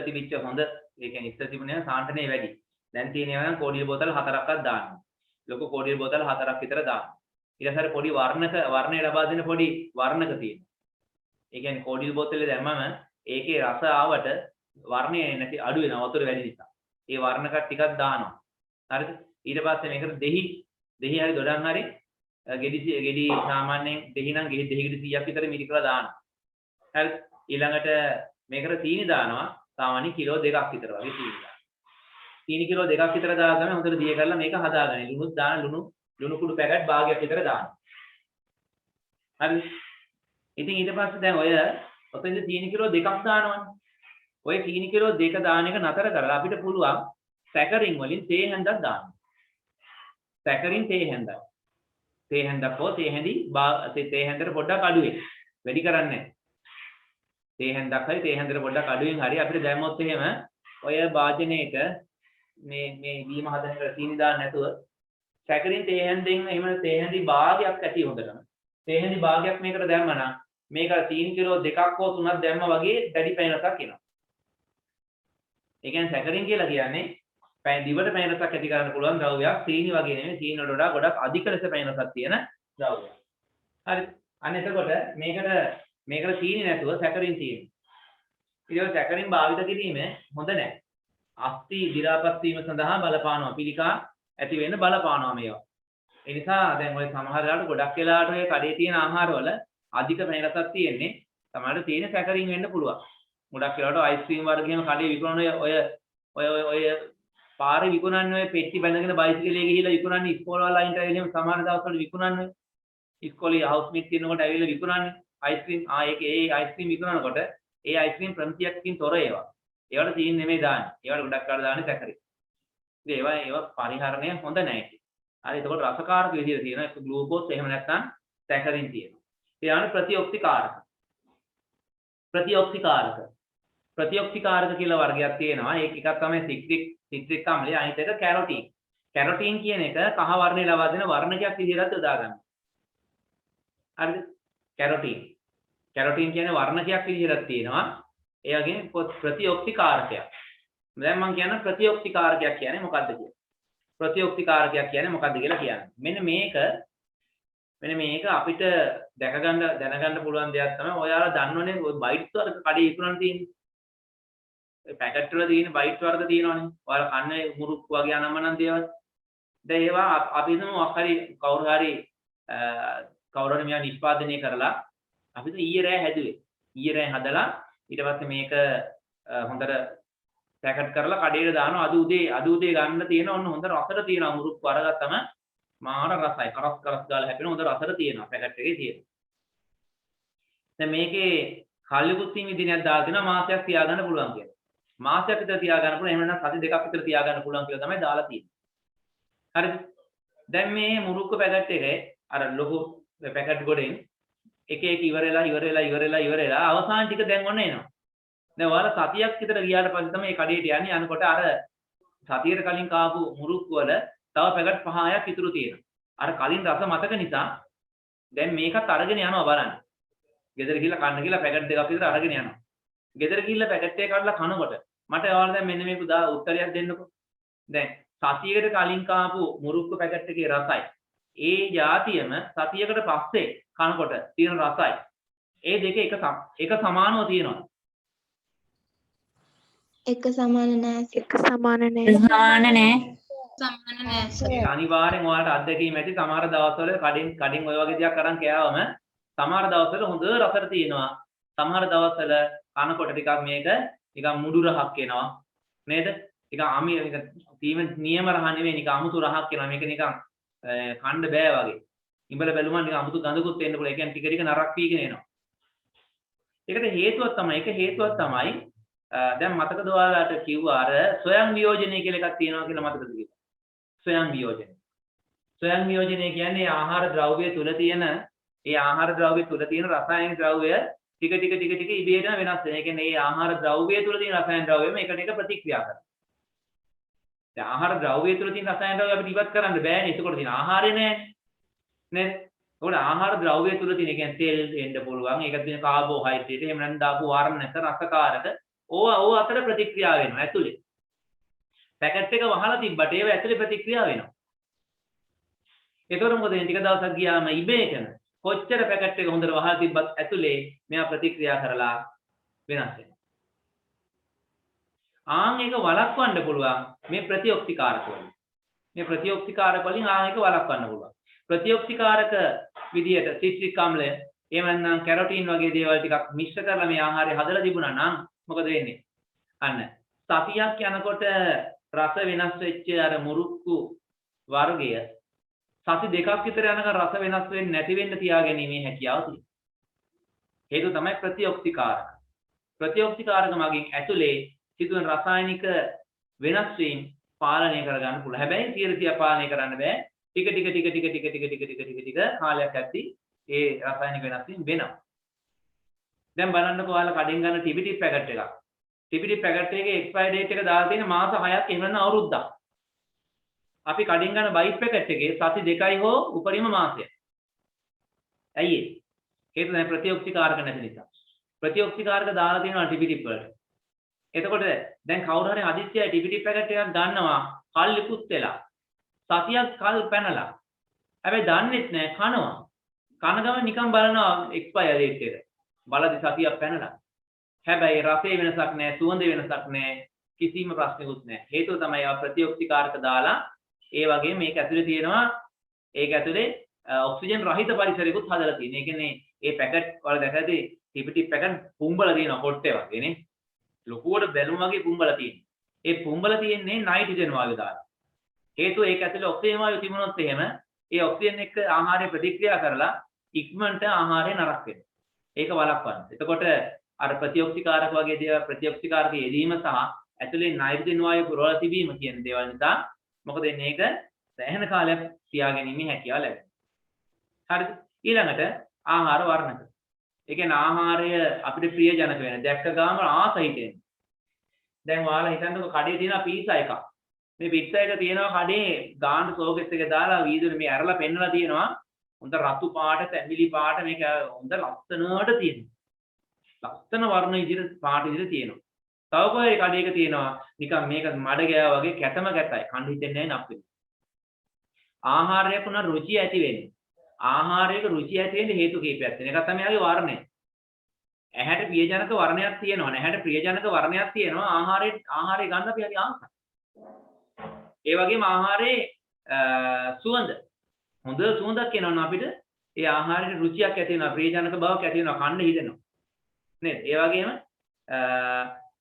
තිබිච්ච හොඳ ඒ කියන්නේ ඉස්සර තිබුණේ සාන්ටනේ වැඩි. දැන් තියෙන ඒවා නම් කෝඩියල් බෝතල් 4ක්වත් දානවා. ලොකු කෝඩියල් බෝතල් 4ක් විතර දානවා. ඊළඟට පොඩි වර්ණය ලබා දෙන පොඩි වර්ණක තියෙනවා. ඒ කියන්නේ කෝඩියල් බෝතලේ දැම්මම ඒකේ රස ආවට වර්ණය නැති අඩු වෙනවා වතුර වැඩි නිසා. ඒ වර්ණක ටිකක් දානවා. හරිද? ඊට පස්සේ මේකට දෙහි හරි දොඩම් හරි ගෙඩි සාමාන්‍යයෙන් දෙහි නම් ගෙඩි 100ක් විතර මිරිකලා දානවා. හරිද? ඊළඟට මේකට සීනි දානවා සාමාන්‍යයෙන් කිලෝ 2ක් විතර වගේ සීනි දානවා. සීනි කිලෝ 2ක් විතර දාගෙන හොඳට දිය කරලා මේක හදාගන්න. ලුණුත් දාන ලුණු කුඩු පැකට් භාගයක් විතර දානවා. හරිද? ඉතින් ඊට පස්සේ දැන් ඔතෙන්ද සීනි කිලෝ 2ක් දානවනේ. ඔය සීනි කිලෝ 2 දාන එක නතර කරලා අපිට පුළුවන් සැකරින් වලින් තේ හැන්දක් දාන්න. සැකරින් තේ හැන්දක්. තේ හැන්දක් හෝ තේ හැන්දට පොඩ්ඩක් අඩුවෙන්. වැඩි කරන්නේ නැහැ. තේ හැන්දක් හරි තේ හැන්දට පොඩ්ඩක් අඩුවෙන් හරි අපිට දැම්මොත් එහෙම ඔය වාදනයේක මේ බීම හදන එක සීනි දාන්න නැතුව සැකරින් තේ හැන්දෙන් එහෙම තේ හැන්දි භාගයක් ඇති හොඳටම. තේ හැන්දි භාගයක් මේකට දැම්මනම් මේක සීනි කිලෝ 2ක් හෝ 3ක් දැම්මා වගේ දැඩි පැණි රසක් එනවා. ඒ කියන්නේ සැකරින් කියලා කියන්නේ දිවට පැණි රසක් ඇති කරන්න පුළුවන් ද්‍රව්‍යයක්. සීනි වගේ නෙමෙයි. සීනි වලට වඩා ගොඩක් අධික ලෙස පැණි රසක් තියෙන ද්‍රව්‍යයක්. හරි. අන්න එතකොට මේකට සීනි නැතුව සැකරින් තියෙනවා. ඊට පස්සේ සැකරින් භාවිත කිරීම හොඳ නැහැ. අස්ථි දි รา පත් වීම සඳහා බලපානවා. පිළිකා ඇති වෙන්න බලපානවා මේවා. ඒ නිසා දැන් ඔය සමහර වෙලාවට ගොඩක් වෙලාවට ඔය කඩේ තියෙන ආහාරවල අධික පැණි රසක් තියෙන්නේ තමයි තියෙන සැකරින් වෙන්න පුළුවන්. ගොඩක් වෙලාවට අයිස්ක්‍රීම් වර්ගයම කඩේ විකුණන ඔය පාරේ විකුණන්නේ ඔය පෙට්ටි බැඳගෙන බයිසිකලේ ගිහිල්ලා විකුණන්නේ ඉස්කෝල වල අයින්ට ඇවිල්ලා සමහර දවස්වල විකුණන්නේ ඉස්කෝලේ හවුස් මීට් තියෙනකොට ඇවිල්ලා විකුණන්නේ අයිස්ක්‍රීම් ඒ අයිස්ක්‍රීම් විකුණනකොට ඒ අයිස්ක්‍රීම් ප්‍රමිතියකින් තොර ඒවා. ඒවට සීන් නෙමෙයි දාන්නේ. ඒවට ගොඩක් කාල දාන්නේ සැකරින්. ඉතින් ඒවා පරිහරණය හොඳ නැහැ. හරි එතකොට රසකාරක විදිහට තියෙනවා ඒක ග්ලූකෝස් එහෙම නැත්නම් සැකරින් තියෙනවා. ඊළඟට ප්‍රතිඔක්සිකාරක කියලා වර්ගයක් තියෙනවා. ඒක එකක් තමයි සිට්‍රික් අම්ලය අනිත් එක කැරොටින්. කැරොටින් කියන එක කහ වර්ණය ලබා දෙන වර්ණකයක් විදිහට යොදා ගන්නවා. හරිද? කැරොටින් කියන්නේ වර්ණකයක් විදිහට තියෙනවා. ඒ වගේම ප්‍රතිඔක්සිකාරකයක්. දැන් මම කියන ප්‍රතිඔක්සිකාරකයක් කියන්නේ මොකක්ද කියලා. ප්‍රතිඔක්සිකාරකයක් කියන්නේ මොකක්ද කියලා කියන්නේ. මෙන්න මේක අපිට දැනගන්න පුළුවන් දෙයක් තමයි ඔයාලා දන්නවනේ ඔය බයිට්ස් වර්ග කඩේ විකුණන තියෙන්නේ. පැකට් වල තියෙන බයිට් වර්ග තියෙනවනේ. ඔයාලා කන්නේ මුරුක්කු වගේ අනම්මනම් දේවල්. දැන් ඒවා අපි හිතමු අක්කරි කවුරු හරි මේවා නිෂ්පාදනය කරලා අපි ඊයේ රෑ හැදුවේ. ඊයේ රෑ හදලා ඊට පස්සේ මේක හොඳට පැකට් කරලා කඩේට දානවා. අද උදේ ගන්න තියෙන ඔන්න හොඳ රසට තියෙනවා මුරුක්කු අරගත්තම මාර රසයි. කරස් ගාලා හැපෙන හොඳ රසට තියෙනවා පැකට් එකේ තියෙනවා. දැන් මේකේ කල්ලිකුත් විදිහක් දාලා තියෙනවා මාසයක් තියාගන්න පුළුවන් කියලා. මාසයක් විතර තියාගන්න පුළුවන්. එහෙම නැත්නම් සති දෙකක් විතර තියාගන්න පුළුවන් කියලා තමයි දාලා තියෙන්නේ. හරිද? දැන් මේ මුරුක්කු පැකට් එකේ අර ලොකු පැකට් ගොඩෙන් එක එක ඉවරලා අවසාන ටික දැන් ඔන්න එනවා. දැන් ඔයාලා සතියක් විතර ගියාට පස්සේ තමයි මේ කඩේට යන්නේ. අනකොට අර සතියට කලින් කාපු මුරුක්කු වල තව පැකට් 5ක් ඉතුරු තියෙනවා. අර කලින් රස මතක නිසා දැන් මේකත් අරගෙන යනවා බලන්න. ගෙදර ගිහලා කන්න කියලා පැකට් දෙකක් විතර අරගෙන යනවා. ගෙදර ගිහලා පැකට් එක කඩලා කනකොට මට ඔයාලා දැන් මෙන්න මේක උත්තරයක් දෙන්නකෝ. දැන් සතියකට කලින් කාපු මුරුක්කු පැකට් එකේ රසයි ඒ જાතියම සතියකට පස්සේ කනකොට තියෙන රසයි ඒ දෙක එක සමානව තියෙනවා. එක සමාන නෑ. එක සමාන නෑ. ඒක අනිවාර්යෙන් ඔයාලට අත්දැකීම් ඇති. සමහර දවස්වල කඩින් ඔය වගේ දෙයක් අරන් කෑවම සමහර දවස්වල හොඳ රසට තියෙනවා. සමහර දවස්වල කනකොට ටිකක් මේක නිකන් මුඩු රහක් එනවා. නේද? නිකන් අමි නියම රහ නෙවෙයි නිකන් අමුතු රහක් එනවා. මේක නිකන් කන්න බෑ වගේ. ඉඹල බැලුමම නිකන් අමුතු ගඳකුත් එන්න පුළුවන්. ඒ කියන්නේ ටික ටික නරක් වීගෙන එනවා. ඒකට හේතුවක් තමයි දැන් මතකද ඔයාලට කිව්වා අර ස්වයං වියෝජනය කියලා එකක් තියෙනවා කියලා මතකද කියලා? ස්වයං වියෝජනය කියන්නේ ආහාර ද්‍රව්‍ය තුල තියෙන රසායනික ද්‍රව්‍ය ටික ටික ඉබේටම වෙනස් වෙනවා. ඒ කියන්නේ මේ ආහාර ද්‍රව්‍ය තුල තියෙන රසායනික ද්‍රව්‍යම එකට එක ප්‍රතික්‍රියා කරනවා. දැන් ආහාර ද්‍රව්‍ය තුල තියෙන රසායනික ද්‍රව්‍ය අපිට ඉවත් කරන්න බෑනේ. ඒකකොට තියෙන ආහාරේ නෑනේ. නේද? ඒකට ආහාර ද්‍රව්‍ය තුල තියෙන කියන්නේ තෙල් එන්න පුළුවන්. ඒකට තියෙන කාබෝහයිඩ්‍රේට් එහෙම නැත්නම් දාපු වර්ණක රසකාරක ඕවා අතර ප්‍රතික්‍රියා වෙනවා ඇතුලේ. පැකට් එක වහලා තිබ්බට ඒව ඇතුලේ ප්‍රතික්‍රියා වෙනවා. ඒතකොට මොකද ටික දවසක් ගියාම ඉබේටම කොච්චර පැකට් එක හොඳට වහලා තිබ්බත් ඇතුලේ මේවා ප්‍රතික්‍රියා කරලා වෙනස් වෙනවා. ඒක වළක්වන්න පුළුවන් මේ ප්‍රතිඔක්තිකාරක වලින්. මේ ප්‍රතිඔක්තිකාරක වලින් ඒක වළක්වන්න පුළුවන්. ප්‍රතිඔක්තිකාරක විදියට සිට්‍රික් අම්ලය එහෙම නැත්නම් කැරොටින් වගේ දේවල් ටිකක් මිශ්‍ර කරලා මේ ආහාරය හදලා තිබුණා නම් මොකද වෙන්නේ? අන්න සතියක් යනකොට රස වෙනස් වෙච්ච අර මුරුක්කු වර්ගය සති දෙකක් විතර යනකම් රස වෙනස් වෙන්නේ නැති වෙන්න තියාගැනීමේ හැකියාව තියෙනවා. හේතුව තමයි ප්‍රතිඔක්තිකාරක. ප්‍රතිඔක්තිකාරක මගින් ඇතුලේ සිදුවන රසායනික වෙනස් වීම පාලනය කරගන්න පුළුවන්. හැබැයි 100% පාලනය කරන්න බෑ. ටික ටික කාලයක් ඇද්දි ඒ රසායනික වෙනස් වීම වෙනවා. දැන් බලන්නකෝ ඔයාලා කඩෙන් ගන්න ටිපිටි පැකට් එකක්. ටිපිටි පැකට් එකේ එක්ස්පයර් ඩේට් එක දාලා තියෙන මාස 6ක් එහෙම නැත්නම් අවුරුද්දක්. අපි කඩෙන් ගන්න බයිට් පැකට් එකේ සති 2යි හෝ උපරිම මාසයක්. ඇයි ඒ? හේතුව දැන් ප්‍රතිඔක්තිකාරක නැති නිසා. ප්‍රතිඔක්තිකාරක දාලා තියෙනවා ටිපිටි වලට. එතකොට දැන් කවුරු හරි හදිස්සියයි ටිපිටි පැකට් එකක් ගන්නවා කල්ලිකුත් වෙලා. සතියක් කල් පැනලා. හැබැයි දන්නෙත් නෑ කනවා. කන ගමන් නිකන් බලනවා එක්ස්පයර් ඩේට් එක. බලදි සතියක් පැනලා. හැබැයි රසයේ වෙනසක් නැහැ, සුවඳ වෙනසක් නැහැ, කිසිම ප්‍රශ්නකුත් නැහැ. හේතුව තමයි ආ ප්‍රතිඔක්තිකාරක දාලා ඒ වගේ මේක ඇතුලේ තියෙනවා ඒක ඇතුලේ ඔක්සිජන් රහිත පරිසරයකුත් හදලා තියෙනවා. ඒ කියන්නේ මේ පැකට් වල දැකලාදී ටිපිටි පැකට් පුම්බලා තියෙනවා කොට්ටේ වගේ නේ. ලොකුවට බැලුම් වගේ පුම්බලා තියෙනවා. ඒ පුම්බලා තියෙන්නේ නයිට්‍රජන් වායුව දාලා. හේතුව ඒක ඇතුලේ ඔක්සිජන් වායුව තිබුණොත් එහෙම ඒ ඔක්සිජන් එක්ක ආහාරය ප්‍රතික්‍රියා කරලා ඉක්මනට ආහාරය නරක වෙනවා. ඒක වළක්වන්න. එතකොට අර ප්‍රතිඔක්තිකාරක වගේ දේවල් ප්‍රතිඔක්තිකාරක යෙදීම සහ ඇතුලේ නයිට්‍රජන් වායුව පුරවලා තිබීම කියන දේවල් නිසා මොකද වෙන්නේ? ඒක සෑහෙන කාලයක් තියාගැනීමේ හැකියාව ලැබෙනවා. හරිද? ඊළඟට ආහාර වර්ණක. ඒ කියන්නේ ආහාරය අපිට ප්‍රියජනක වෙන. දැක්ක ගාම ආස හිතෙන. දැන් ඔයාලා හිතන්නකෝ කඩේ තියෙන පීසා එකක්. මේ පිට්සා එක තියෙනවා කඩේ ගාන සෝකෙස් එක දාලා වීදුරු මේ ඇරලා පෙන්නලා තියෙනවා. හොඳ රතු පාට, තැඹිලි පාට මේක හොඳ ලස්සනට තියෙනවා. ලස්සන වර්ණ ඉදිරියට පාට ඉදිරියට තියෙනවා. තව කොහේ කඩේක තියෙනවා නිකන් මේක මඩ ගෑවා වගේ කැතම කැතයි. කන්න හිතෙන්නේ නැහැ නප්පෙන්නේ. ආහාරයක උන රුචිය ඇති වෙන්නේ. ආහාරයක රුචිය ඇති වෙන්න හේතු කීපයක් තියෙනවා. එකක් තමයි යාගේ වර්ණය. ඇහැට ප්‍රියජනක වර්ණයක් තියෙනවා. නැහැට ප්‍රියජනක වර්ණයක් තියෙනවා. ආහාරය ගන්න අපි හරි ආසයි. ඒ වගේම ආහාරයේ සුවඳ හොඳ සුවඳක් එනවා අපිට. ඒ ආහාරයේ රුචියක් ඇති වෙනවා. ප්‍රියජනක බවක් ඇති වෙනවා. කන්න හිතෙනවා. නේද? ඒ වගේම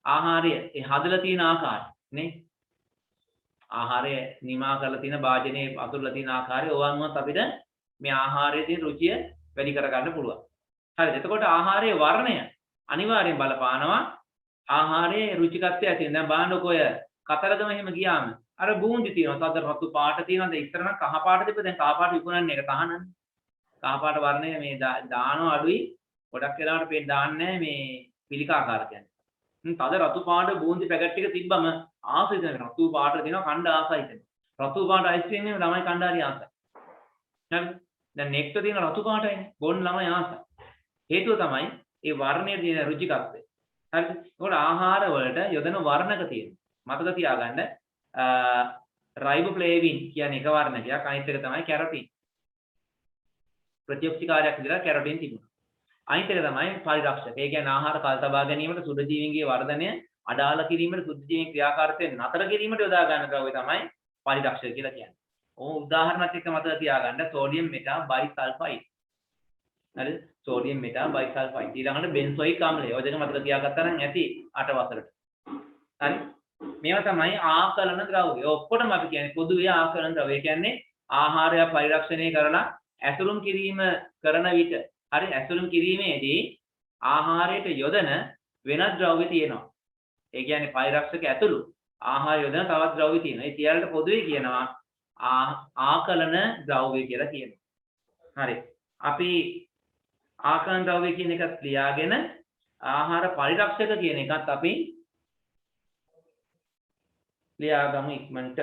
ආහාරය ඒ හදලා තියෙන ආකාරය නේ. ආහාරය නිමා කරලා තියෙන භාජනයේ අතුරලා තියෙන ආකාරය ඕවන්වත් අපිට මේ ආහාරයේ තියෙන රුචිය වැඩි කරගන්න පුළුවන්. හරිද? එතකොට ආහාරයේ වර්ණය අනිවාර්යෙන් බලපානවා ආහාරයේ රුචිකත්වය ඇති වෙන. දැන් බලන්නකො ඔය කතරගම එහෙම ගියාම අර බූන්දි තියෙනවා. තද රතු පාට තියෙනවා. දැන් ඉස්සර නම් කහ පාට තිබ්බ. දැන් කහ පාට විකුණන්නේ එක තහනන්නේ. කහ පාට වර්ණය මේ දානවා අඩුයි. ගොඩක් වෙලාවට පේන්න දාන්නේ මේ පිළිකාකාර කියන්නේ. තද රතු පාට බූන්දි පැකට් ටික තිබ්බම ආසයි දැන් රතු පාට දෙනවා කණ්ඩ ආසයි දැන්. රතු පාට අයිස්ක්‍රීම් එක ළමයි කණ්ඩාරි ආසයි. හරිද? දැන් නෙක්ට තියෙන රතු පාටයිනේ. බොන්න ළමයි ආසයි. හේතුව තමයි ඒ වර්ණයේ තියෙන රුචිකත්වය. හරිද? ඒකට ආහාර වලට යොදන වර්ණක තියෙනවා. මතක තියාගන්න රයිබෝෆ්ලේවින් කියන්නේ එක වර්ණකයක්. අනිත් එක තමයි කැරොටින්. ප්‍රතිඋපකාරයක් විදිහට කැරොටින් තිබුණා. අනිත් එක තමයි පරිරක්ෂක. ඒ කියන්නේ ආහාර කල් තබා ගැනීමට සුද්ධ ජීවීන්ගේ වර්ධනය අඩාල කිරීමට සුද්ධ ජීවීන් ක්‍රියාකාරීත්වය නතර කිරීමට යොදා ගන්න ද්‍රව්‍ය තමයි පරිරක්ෂක කියලා කියන්නේ. ඕ උදාහරණයක් එක්ක මතක තියාගන්න සෝඩියම් මෙටා බයිසල්ෆයිඩ්. හරිද? Sodium Meta බයිසල්ෆයිඩ්. ඊළඟට බෙන්සොයික් ආම්ලය. ඔය දෙක මතක තියාගත්තා නම් ඇති 8 වසරට. හරි? මේවා තමයි ආකලන ද්‍රව්‍ය. ඔක්කොටම අපි කියන්නේ පොදුවේ ආකලන ද්‍රව්‍ය. ඒ කියන්නේ ආහාරය පරිරක්ෂණය කරලා ඇසුරුම් කිරීම කරන විට හරි ඇසුරුම් කිරීමේදී ආහාරයට යොදන වෙනත් ද්‍රව්‍ය තියෙනවා. ඒ කියන්නේ පරිරක්ෂක ඇතුළු ආහාර යොදන තවත් ද්‍රව්‍ය තියෙනවා. ඒ සියල්ලට පොදුවේ කියනවා ආකලන ද්‍රව්‍ය කියලා කියනවා. හරි. අපි ආකලන ද්‍රව්‍ය කියන එකත් ලියාගෙන ආහාර පරිරක්ෂක කියන එකත් අපි ලියාගමු ඉක්මනට.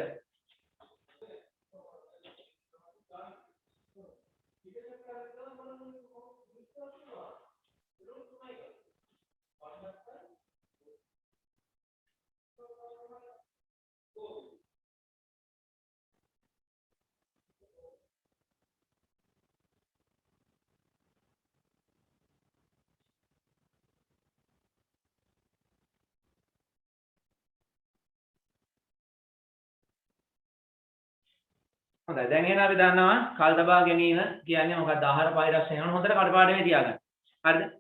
හොඳයි දැන් එහෙනම් අපි දන්නවා කල් තබා ගැනීම කියන්නේ මොකක්ද ආහාර පරිරක්ෂණය කරන හොඳට කටපාඩමේ තියාගන්න. හරිද?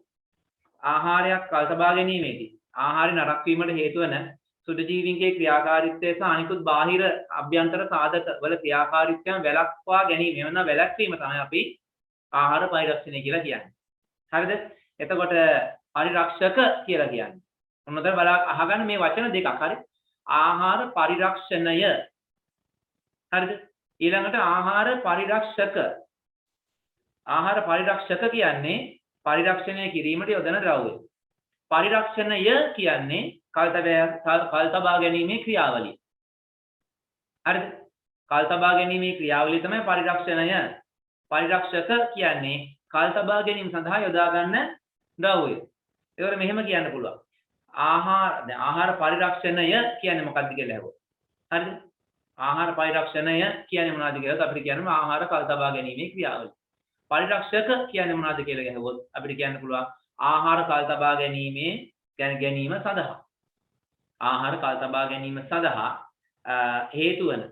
ආහාරයක් කල් තබා ගැනීමේදී ආහාරය නරක වීමට හේතු වන සුද්ධ ජීවීන්ගේ ක්‍රියාකාරීත්වය සහ අනිකුත් බාහිර අභ්‍යන්තර සාධක වල ක්‍රියාකාරීත්වයන් වැළක්වා ගැනීම එවන වැළැක්වීම තමයි අපි ආහාර පරිරක්ෂණය කියලා කියන්නේ. හරිද? එතකොට පරිරක්ෂක කියලා කියන්නේ. මොනවද බලන්න අහගන්න මේ වචන දෙකක්. හරි? ආහාර පරිරක්ෂණය. හරිද? ඊළඟට ආහාර පරිරක්ෂක. ආහාර පරිරක්ෂක කියන්නේ පරිරක්ෂණය කිරීමට යොදන ද්‍රව්‍ය. පරිරක්ෂණය කියන්නේ කල් තබා ගැනීමේ ක්‍රියාවලිය. හරිද? කල් තබා ගැනීමේ ක්‍රියාවලිය තමයි පරිරක්ෂණය. පරිරක්ෂක කියන්නේ කල් තබා ගැනීම සඳහා යොදා ගන්න ද්‍රව්‍ය. ඒකට මෙහෙම කියන්න පුළුවන්. ආහාර පරිරක්ෂණය කියන්නේ මොකක්ද කියලා අහුවොත්. හරිද? ආහාර පරිරක්ෂණය කියන්නේ මොනවද කියලා අපිට කියන්න ආහාර කල් තබා ගැනීමේ ක්‍රියාවලිය. පරිරක්ෂක කියන්නේ මොනවද කියලා අහුවොත් අපිට කියන්න පුළුවන් ආහාර කල් තබා ගැනීම සඳහා. ආහාර කල් තබා ගැනීම සඳහා හේතු වන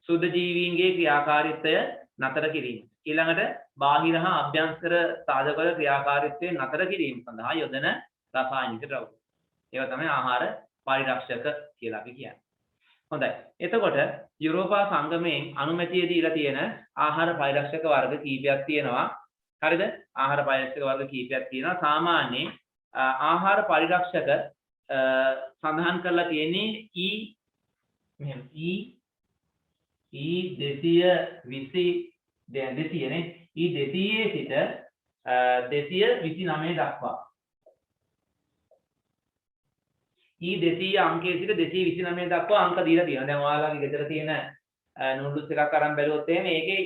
සුද්ධ ජීවීන්ගේ ක්‍රියාකාරීත්වය නතර කිරීම. ඊළඟට බාහිර හා අභ්‍යන්තර සාධකවල ක්‍රියාකාරීත්වය නතර කිරීම සඳහා යොදන රසායනික ද්‍රව්‍ය. ඒවා තමයි ආහාර පරිරක්ෂක කියලා අපි කියන්නේ. හොඳයි. එතකොට යුරෝපා සංගමයෙන් අනුමැතිය දීලා තියෙන ආහාර පරිරක්ෂක වර්ග කීපයක් තියෙනවා. හරිද? ආහාර පරිරක්ෂක වර්ග කීපයක් තියෙනවා. සාමාන්‍යයෙන් ආහාර පරිරක්ෂක සඳහන් කරලා තියෙන්නේ මෙහෙම E220 නේ. E200 සිට 229 දක්වා. E200 අංකයේ සිට 229 දක්වා අංක දීලා තියෙනවා. දැන් ඔයාලගේ ගෙදර තියෙන නූඩල්ස් එකක් අරන් බැලුවොත් එහෙම ඒකේ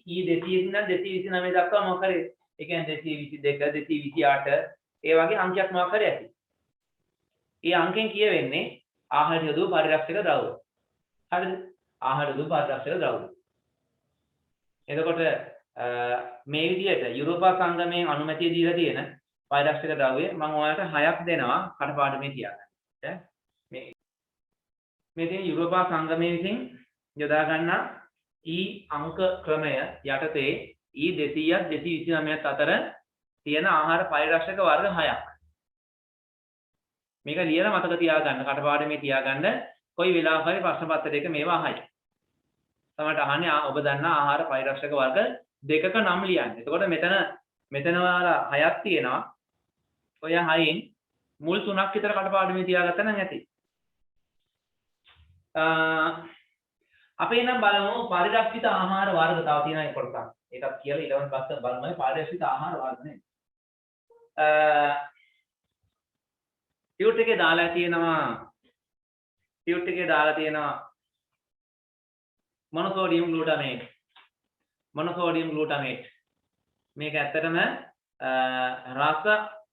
E200 ඉඳන් 229 දක්වා මොකක් හරි ඒ කියන්නේ 222 228 ඒ වගේ අංකයක් මොකක් හරි ඇති. ඒ අංකෙන් කියවෙන්නේ ආහාර යොදව පරිරක්ෂක ද්‍රව්‍ය. හරිද? ආහාර යොදව පරිරක්ෂක ද්‍රව්‍ය. එතකොට මේ විදිහට යුරෝපා සංගමයෙන් අනුමැතිය දීලා තියෙන පරිරක්ෂක ද්‍රව්‍ය මම ඔයාලට 6ක් දෙනවා කටපාඩමේ තියාගන්න. මේ තියෙන යුරෝපා සංගමයේ විසින් යොදා ගන්නා අංක ක්‍රමය යටතේ E200ත් 229ත් අතර තියෙන ආහාර පරිරක්ෂක වර්ග 6ක්. මේක ලියලා මතක තියාගන්න කටපාඩමේ තියාගන්න කොයි වෙලාවක හරි ප්‍රශ්න පත්‍රයක මේවා අහයි. තමයි අහන්නේ ඔබ දන්නා ආහාර පරිරක්ෂක වර්ග දෙකක නම් ලියන්න. එතකොට මෙතන ඔයාලා 6ක් තියෙනවා. ඔය 6න් මුල් 3ක් විතර කටපාඩමේ තියාගත්තා නම් ඇති. අපි එනම් බලමු පරිරක්ෂිත ආහාර වර්ග තව තියෙනවා එක කොටසක්. ඒකත් කියලා ඊළඟ පස්සේ බලමු පරිරක්ෂිත ආහාර වර්ග නේ. ටියුට් එකේ දාලා තියෙනවා මොනෝසෝඩියම් ග්ලූටමේට්. මේක ඇත්තටම රස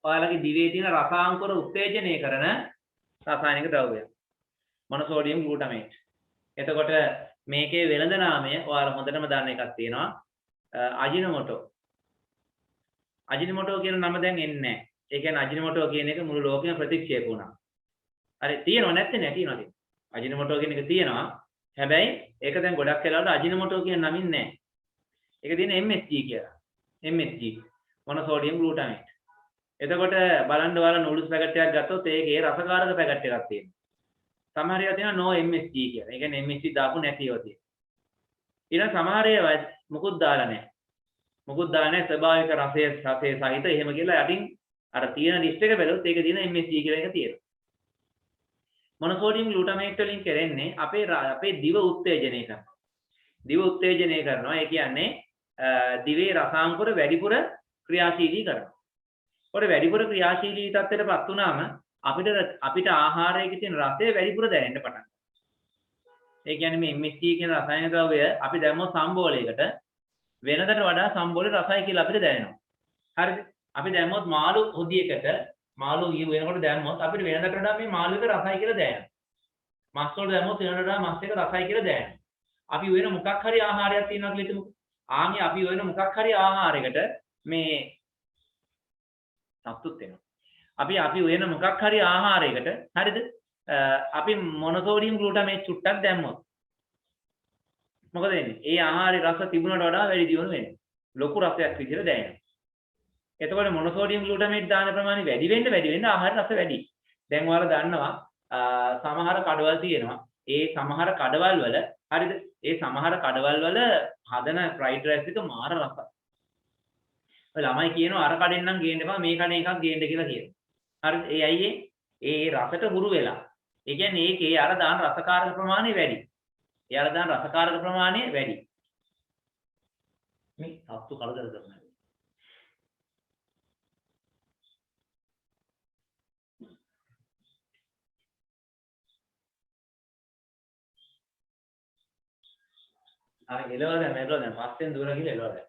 ඔයාලගේ දිවේ තියෙන රසාංකුර උත්තේජනය කරන රසායනික ද්‍රව්‍යයක්. මොනෝසෝඩියම් ග්ලූටමේට්. එතකොට මේකේ වෙළඳ නාමය ඔයාලා හොඳටම දන්න එකක් තියෙනවා. අජිනමෝටෝ කියන නම දැන් එන්නේ නැහැ. ඒ කියන්නේ අජිනමෝටෝ කියන එක මුළු ලෝකෙම ප්‍රතික්ෂේප වුණා. හරි තියෙනව නැත්නම් නැතිනවා තියෙනවා. අජිනමෝටෝ කියන එක තියෙනවා. හැබැයි ඒක දැන් ගොඩක් වෙලාවට අජිනමෝටෝ කියන නමින් නැහැ. ඒක තියෙන MSG කියලා. MSG මොනෝසෝඩියම් glutamate. එතකොට බලන්න ඔයාලා නූඩල්ස් පැකට් එකක් ගත්තොත් ඒකේ රසකාරක පැකට් එකක් තියෙනවා. සමහර ඒවා තියෙනවා no MSG කියලා. ඒ කියන්නේ MSG දාපු නැති ඒවා තියෙනවා. ඊළඟ සමහර ඒවා මුකුත් දාලා නැහැ. ස්වභාවික රසය සහිත එහෙම කියලා යටින් අර තියෙන ලිස්ට් එක බැලුවොත් ඒකේ තියෙන MSG කියලා එක තියෙනවා. මොනෝසෝඩියම් ග්ලූටමේට් වලින් කරන්නේ අපේ දිව උත්තේජනය කරනවා. ඒ කියන්නේ දිවේ රසාංකුර වැඩිපුර ක්‍රියාශීලී කරනවා. ඔය වැඩිපුර ක්‍රියාශීලී තත්ත්වයටපත් වුණාම අපිට ආහාරයේ තියෙන රසය වැඩිපුර දැනෙන්න පටන් ගන්නවා. ඒ කියන්නේ මේ MSG කියන රසායනික ද්‍රව්‍ය අපි දැම්මොත් සම්බෝලයකට වෙනකට වඩා සම්බෝලේ රසයි කියලා අපිට දැනෙනවා. හරිද? අපි දැම්මොත් මාළු හොදියකට මාළු වෙනකොට දැම්මොත් අපිට වෙනකට වඩා මේ මාළු එක රසයි කියලා දැනෙනවා. මස් වල දැම්මොත් වෙනකට වඩා මස් එක රසයි කියලා දැනෙනවා. අපි වෙන මොකක් හරි ආහාරයක් තියෙනවා කියලා හිතමු. ආන්ගේ අපි වෙන මොකක් හරි ආහාරයකට මේ සතුටුත් වෙනවා. අපි වෙන මොකක් හරි ආහාරයකට හරිද? අපි මොනෝසෝඩියම් ග්ලූටමේට් චුට්ටක් දැම්මොත් මොකද වෙන්නේ? ඒ ආහාරයේ රස තිබුණට වඩා වැඩි දියුණු වෙනවා. ලොකු රසයක් විදිහට දැනෙනවා. එතකොට මොනෝසෝඩියම් ග්ලූටමේට් දාන ප්‍රමාණය වැඩි වෙන්න ආහාර රස වැඩි. දැන් ඔයාලා දන්නවා සමහර කඩවල් තියෙනවා. ඒ සමහර කඩවල් වල හරිද? ඒ සමහර කඩවල් වල හදන ෆ්‍රයිඩ් රයිස් එක මාර රසයි. ඔය ළමයි කියනවා අර කඩෙන් නම් ගේන්න එපා මේ කඩේ එකක් ගේන්න කියලා කියනවා. හරිද? ඒ අයියේ ඒ රසට හුරු වෙලා. ඒ කියන්නේ ඒකේ අර දාන රසකාරක ප්‍රමාණය වැඩි. මේ සත්තු කලදර කරනවා. එළවලා පස්සෙන් දුර ගිහලා එළවලා.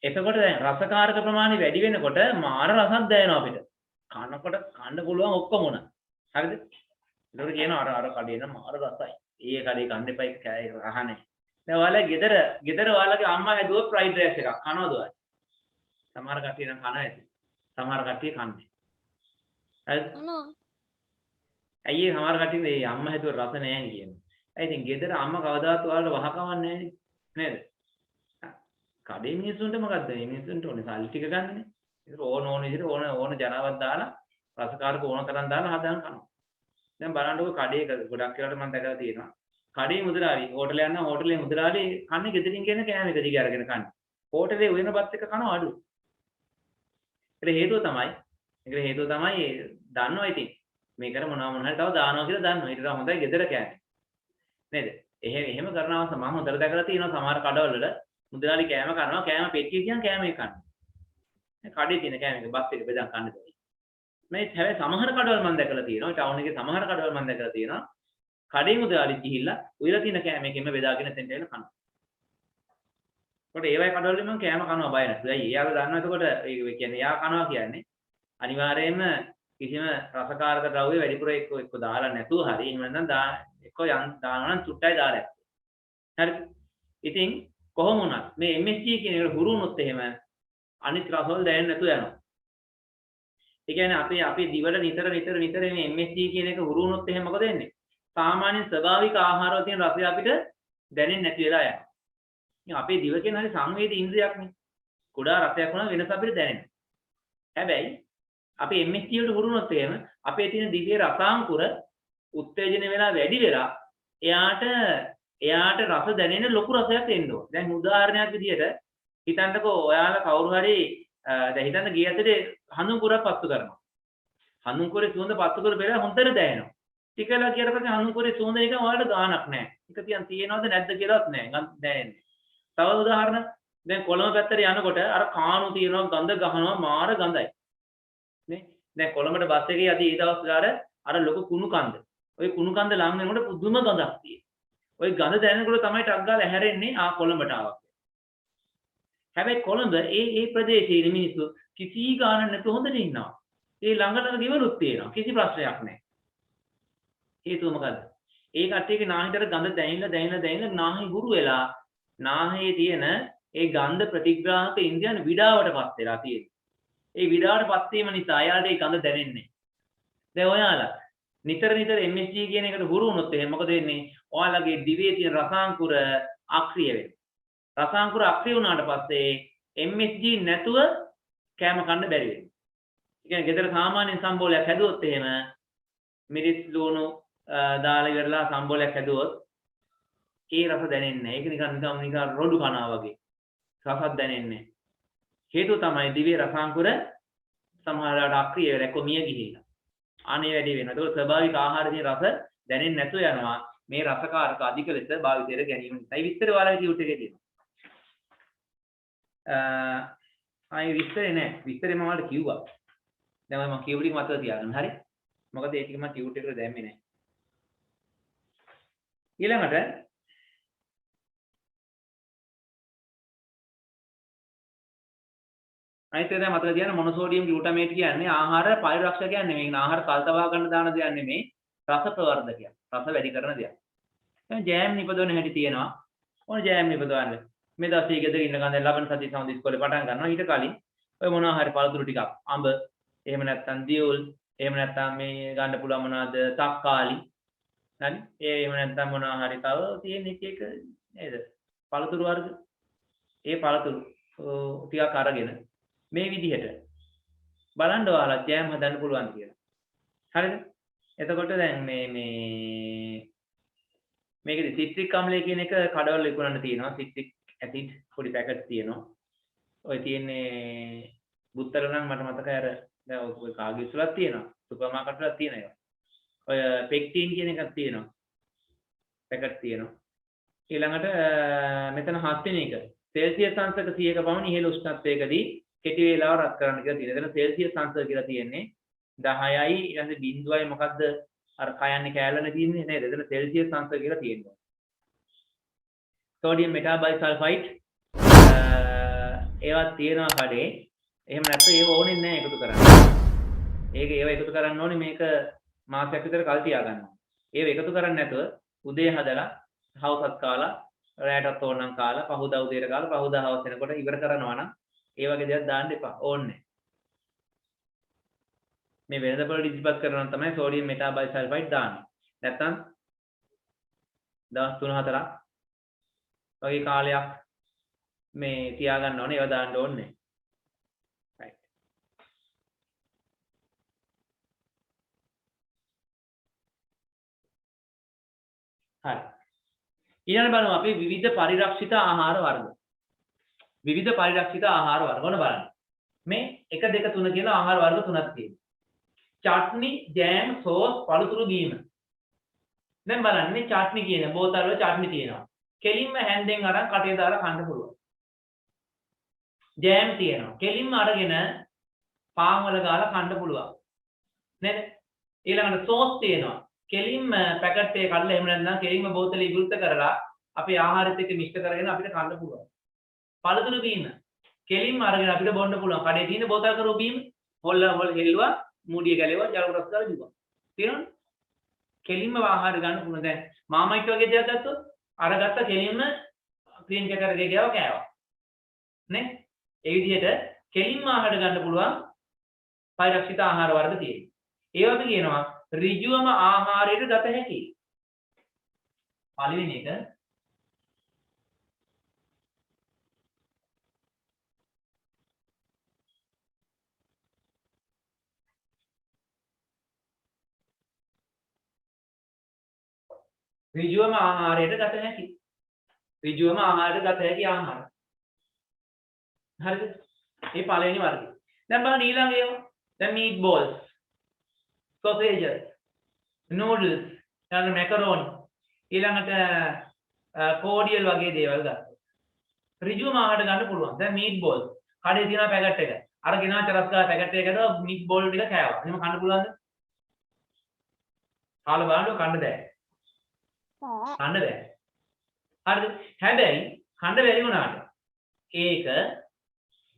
එතකොට දැන් රසකාරක ප්‍රමාණය වැඩි වෙනකොට මාර රසක් දැනෙනවා අපිට. කන්න පුළුවන් ඔක්කොම උන. හරිද? ඒකට කියනවා අර කඩේ නම් මාර රසයි. ඒ කඩේ කන්න එපා ඒක කෑ රහනේ. දැන් ඔයාලා ගෙදර ඔයාලගේ අම්මා හැදුවොත් ෆ්‍රයිඩ් රයිස් එකක් කනවද ඔයාලා? සමහර කට්ටිය නම් කනවා ඇති. සමහර කට්ටිය කන්නේ. හරිද? ඇයි ඒ සමහර කට්ටිය මේ අම්මා හැදුව රස නැහැ කියන්නේ. ඒ ඉතින් ගෙදර අම්මා කවදාවත් ඔයාලට වහකවන්නේ නැහැ නේද? කඩේ මිනිස්සුන්ට මොකද්ද? මේ මිනිස්සුන්ට ඕනේ සල්ලි ටික ගන්නනේ. ඒක ඕන විදිහට ඕන ජනාවක් දාලා රසකාරක ඕන තරම් දාලා හදාගෙන කනවා. දැන් බලන්නකො කඩේ ගොඩක් වෙලාවට මම දැකලා තියෙනවා. කඩේ මුදලාලි හෝටලේ යනවා හෝටලේ මුදලාලි කන්නේ ගෙදරින් ගෙන කෑම එක දිග අරගෙන කන්නේ. හෝටලේ උයන බත් එක කනවා අඩු. ඒකට හේතුව තමයි දන්නවා ඉතින්. මේකට මොන හරි තව දානවා කියලා දන්නවා. ඊට වඩා හොඳයි ගෙදර කෑම. නේද? එහෙම කරන අවස්ථා මම හොඳට දැකලා තියෙනවා සමහර කඩවල වල මුදලාලි කෑම කනවා කෑම පෙට්ටිය කියන කෑම එක කනවා. කඩේ තියෙන කෑම එක බත් එක බෙදන් කන්න දෙයි. මේ හැබැයි සමහර කඩවල මම දැකලා තියෙනවා ටවුන් එකේ සමහර කඩවල මම දැකලා තියෙනවා කඩේ මුදලාලි ගිහිල්ලා උයලා තියෙන කෑම එකෙම බෙදාගෙන තෙන්ට එන කනවා. ඒකට ඒ වගේ කඩවල මම කෑම කනවා බය නැහැ. ඒයි එයාලා දන්නවා එතකොට ඒ කියන්නේ එයා කනවා කියන්නේ අනිවාර්යයෙන්ම කිසිම රසකාරක ද්‍රව්‍ය වැඩිපුර එක්ක දාලා නැතුව හරි එහෙම නැත්නම් එක්ක දානවා නම් චුට්ටයි දාලා. හරි. ඉතින් කොහොම වුණත් මේ MSG කියන එක හුරු වුණොත් එහෙම අනිත් රසවල දැනෙන්නේ නැතුව යනවා. ඒ කියන්නේ අපේ දිවට නිතර මේ MSG කියන එක හුරු වුණොත් එහෙනම් මොකද වෙන්නේ? සාමාන්‍ය ස්වභාවික ආහාරවල තියෙන රසය අපිට දැනෙන්නේ නැති වෙලා යනවා. ඉතින් අපේ දිව කියන හරි සංවේදී ඉන්ද්‍රියක් නේ. කුඩා රසයක් වුණා වෙනස අපිට දැනෙනවා. හැබැයි අපි MSG වලට හුරු වුණොත් එහෙම අපේ තියෙන දිවේ රසාංකුර උත්තේජන වෙලා වැඩි වෙලා එයාට රස දැනෙන ලොකු රසයක් එන්න ඕන. දැන් උදාහරණයක් විදිහට හිතන්නකෝ ඔයාලා කවුරු හරි දැන් හිතන්න ගිය ඇතුලේ හඳුන් කුරක් පත්තු කරනවා. හඳුන් කුරේ සුවඳ පත්තු කර බැලුවා හොඳට දැනෙනවා. ටිකලා කියලා පස්සේ හඳුන් කුරේ සුවඳ එක ඔයාලට ගාණක් නැහැ. එක තියනවද නැද්ද කියලාත් නැහැ. දැනෙන්නේ. තව උදාහරණ දැන් කොළඹ පැත්තට යනකොට අර කාණු තියෙනවා ගඳ ගහනවා මාර ගඳයි. නේ? දැන් කොළඹට බස් එකේ යදී ඒ දවස්වල අර ලොකු කුණු කන්ද. ওই කුණු කන්ද ලං වෙනකොට පුදුම ගඳක් තියෙනවා. ওই ගඳ දැනෙනකොට තමයි ටක් ගාලා ඇහැරෙන්නේ කොළඹට ආවා. හැබැයි කොළඹ ඒ ප්‍රදේශයේ ඉන්න මිනිස්සු කිසි ගානක් නැතුව හොඳට ඉන්නවා. ඒ ළඟ ගෙවලුත් තියෙනවා. කිසි ප්‍රශ්නයක් නැහැ. හේතුව මොකද්ද? ඒ කට්ටියගේ නාහිතර ගඳ දැනෙන්න නාහි හුරු වෙලා නාහයේ තියෙන ඒ ගන්ධ ප්‍රතිග්‍රාහක ඉන්ද්‍රියන් විඩාවටපත් වෙලා තියෙනවා. ඒ විඩාවටපත් වීම නිසා එයාට ඒ ගඳ දැනෙන්නේ. දැන් ඔයාලා නිතර MSG කියන එකට හුරු වුණොත් එහෙනම් මොකද වෙන්නේ? ඔයාලගේ දිවේ තියෙන රසාංකුර අක්‍රිය වෙනවා. රසාංකුර අක්‍රිය වුණාට පස්සේ MSG නැතුව කෑම කන්න බැරි වෙනවා. ඒ කියන්නේ ගෙදර සාමාන්‍ය සම්බෝලයක් හැදුවොත් එහෙම මිරිස් ලුණු දාලා ඉවරලා සම්බෝලයක් හැදුවොත් ඒ රස දැනෙන්නේ නැහැ. ඒක නිකන් රොඩු කනවා වගේ. රසක් දැනෙන්නේ නැහැ. හේතුව තමයි දිවේ රසාංකුර සමහර වෙලාවට අක්‍රිය වෙලා කොමිය ගිහිල්ලා. අනේ වැඩි වෙනවා. ඒක ස්වභාවික ආහාරයේ රස දැනෙන්නේ නැතුව යනවා. මේ රසකාරක අධික ලෙස භාවිතයට ගැනීම නිසා. ඒ විස්තර වල කියුට එකේ තියෙනවා. ආයි විස්තරේ නෑ. විස්තරේ මම ඔයාලට කිව්වා. දැන් මම කියපු ටික මතක තියාගන්න. හරි? මොකද ඒ ටික මම ටියුට් එකට දැම්මේ නෑ. ඊළඟට අනිත් එක දැන් මතක තියාගන්න මොනෝසෝඩියම් ග්ලූටමේට් කියන්නේ ආහාර පරිරක්ෂකයක් නෙමෙයි. ආහාර කල්තවා ගන්න දාන දෙයක් නෙමෙයි. රස ප්‍රවර්ධකයක්. රස වැඩි කරන දෙයක්. දැන් ජෑම් නිපදවන හැටි තියෙනවා. ඕන ජෑම් නිපදවන්න. මේ දවසේ ගෙදර ඉන්න ගඳ ලබන සතිය සමග ඉස්කෝලේ පටන් ගන්නවා. ඊට කලින් ඔය මොනවා හරි පළතුරු ටිකක් අඹ එහෙම නැත්නම් දියුල් එහෙම නැත්නම් මේ ගන්න පුළුවන් මොනවාද තක්කාලි හරි එහෙම නැත්නම් මොනවා හරි තව තියෙන එක නේද පළතුරු වර්ග ඒ පළතුරු ටිකක් අරගෙන මේ විදිහට බලන්න ඔයාලා ජෑම් හදන්න පුළුවන් කියලා. හරිද? එතකොට දැන් මේකේ සිට්‍රික් අම්ලය කියන එක කඩවල විකුණන්න තියෙනවා. සිට්‍රික් ඇසිඩ් පොඩි පැකට් තියෙනවා. ඔය තියෙන්නේ බුත්තර නම් මට මතකයි අර දැන් ඔය කාගේ ඉස්සරහක් තියෙනවා. සුපර් මාකට් වල තියෙන ඒවා. ඔය පෙක්ටින් කියන එකක් තියෙනවා. පැකට් තියෙනවා. ඊළඟට මෙතන 7 වෙනි එක සෙල්සියස් අංශක 100ක පමණ ඉහළ උෂ්ණත්වයකදී කෙටි වේලාව රත් කරන්න කියලා තියෙනවා. එතන සෙල්සියස් අංශක කියලා තියෙන්නේ 10යි ඊළඟ බිඳුවයි මොකද්ද අර කයන්නේ කැලණේ තියෙන්නේ නේද? එතන සෙල්සියස් අංශක කියලා තියෙනවා. සෝඩියම් මෙටාබයිසල්ෆයිඩ් ඒවත් තියෙනවා කඩේ. එහෙම නැත්නම් ඒව ඕනේ නැහැ එකතු කරන්න. ඒව එකතු කරන්න ඕනේ මේක මාසයක් විතර කල් තියා ගන්නවා. ඒව එකතු කරන්නේ නැතුව උදේ හදලා හවසත් කාලා රැයටත් ඕනනම් කාලා පහුදා උදේට කාලා පහුදා හවස වෙනකොට ඉවර කරනවා නම් ඒ වගේ දේවල් දාන්න එපා. ඕනේ. මේ වෙනදපොළ ඉදිරිපත් කරනවා නම් තමයි සෝඩියම් මෙටාබයිසල්ෆයිඩ් දාන්නේ. නැත්නම් දවස් 3-4ක් වගේ කාලයක් මේ තියාගන්න ඕනේ. ඒවා දාන්න ඕනේ. right. හරි. ඊළඟ බලමු අපි විවිධ පරිරක්ෂිත ආහාර වර්ග. විවිධ පරිරක්ෂිත ආහාර වර්ග මොන බලන්න. මේ 1 2 3 කියලා ආහාර වර්ග තුනක් තියෙනවා. චට්නි, ජෑම්, සෝස්, පළතුරු බීම. දැන් බලන්න මේ චට්නි කියන බෝතල් වල චට්නි තියෙනවා. කෙලින්ම හැන්දෙන් අරන් කටේ දාලා කන්න පුළුවන්. ජෑම් තියෙනවා. කෙලින්ම අරගෙන පාන් වල ගාලා කන්න පුළුවන්. නේද? ඊළඟට සෝස් තියෙනවා. කෙලින්ම පැකට් එකේ කඩලා එහෙම නැත්නම් කෙලින්ම බෝතලේ විවෘත කරලා අපේ ආහාරෙත් එක්ක මිශ්‍ර කරගෙන අපිට කන්න පුළුවන්. පළතුරු බීම කෙලින්ම අරගෙන අපිට බොන්න පුළුවන්. කඩේ තියෙන බෝතල් කරෝ බීම හොල් හෙල්ලුවා, මූඩිය ගැලෙවුවා, ජල රස දාලා බිව්වා. තේරෙනවද? කෙලින්ම ආහාර ගන්න පුළුවන්. දැන් මාමයිට් වගේ දෙයක් ගත්තොත් අරගත්ත කෙලින්ම ක්‍රීම් කැකර් එකේ ගාව කෑවා. නේ? ඒ විදිහට කෙලින්ම ආහාර ගන්න පුළුවන් පරිරක්ෂිත ආහාර වර්ග තියෙනවා. ඒවා අපි කියනවා ඍජුවම ආහාරයට ගත හැකි. පළවෙනි එක ඍජුවම ආහාරයට ගත හැකි. ඍජුවම ආහාරයට ගත හැකි ආහාර. හරිද? මේ පළවෙනි වර්ගය. දැන් බලන්න ඊළඟ ඒවා. දැන් meat balls, sausages, noodles, ඊළඟ macaroni, ඊළඟට cordial වගේ දේවල් ගත්තා. ඍජුවම ආහාරයට ගන්න පුළුවන්. දැන් meat balls. කඩේ තියෙන පැකට් එක. අර ගෙනා චරස් ගාලා පැකට් එක ගත්තා meat ball ටික කෑවා. එහෙම කන්න පුළුවන්ද? කාලා බලන්න කන්න බෑ. කන්න බෑ. හරිද? හැබැයි කන්න බැරි වුණාට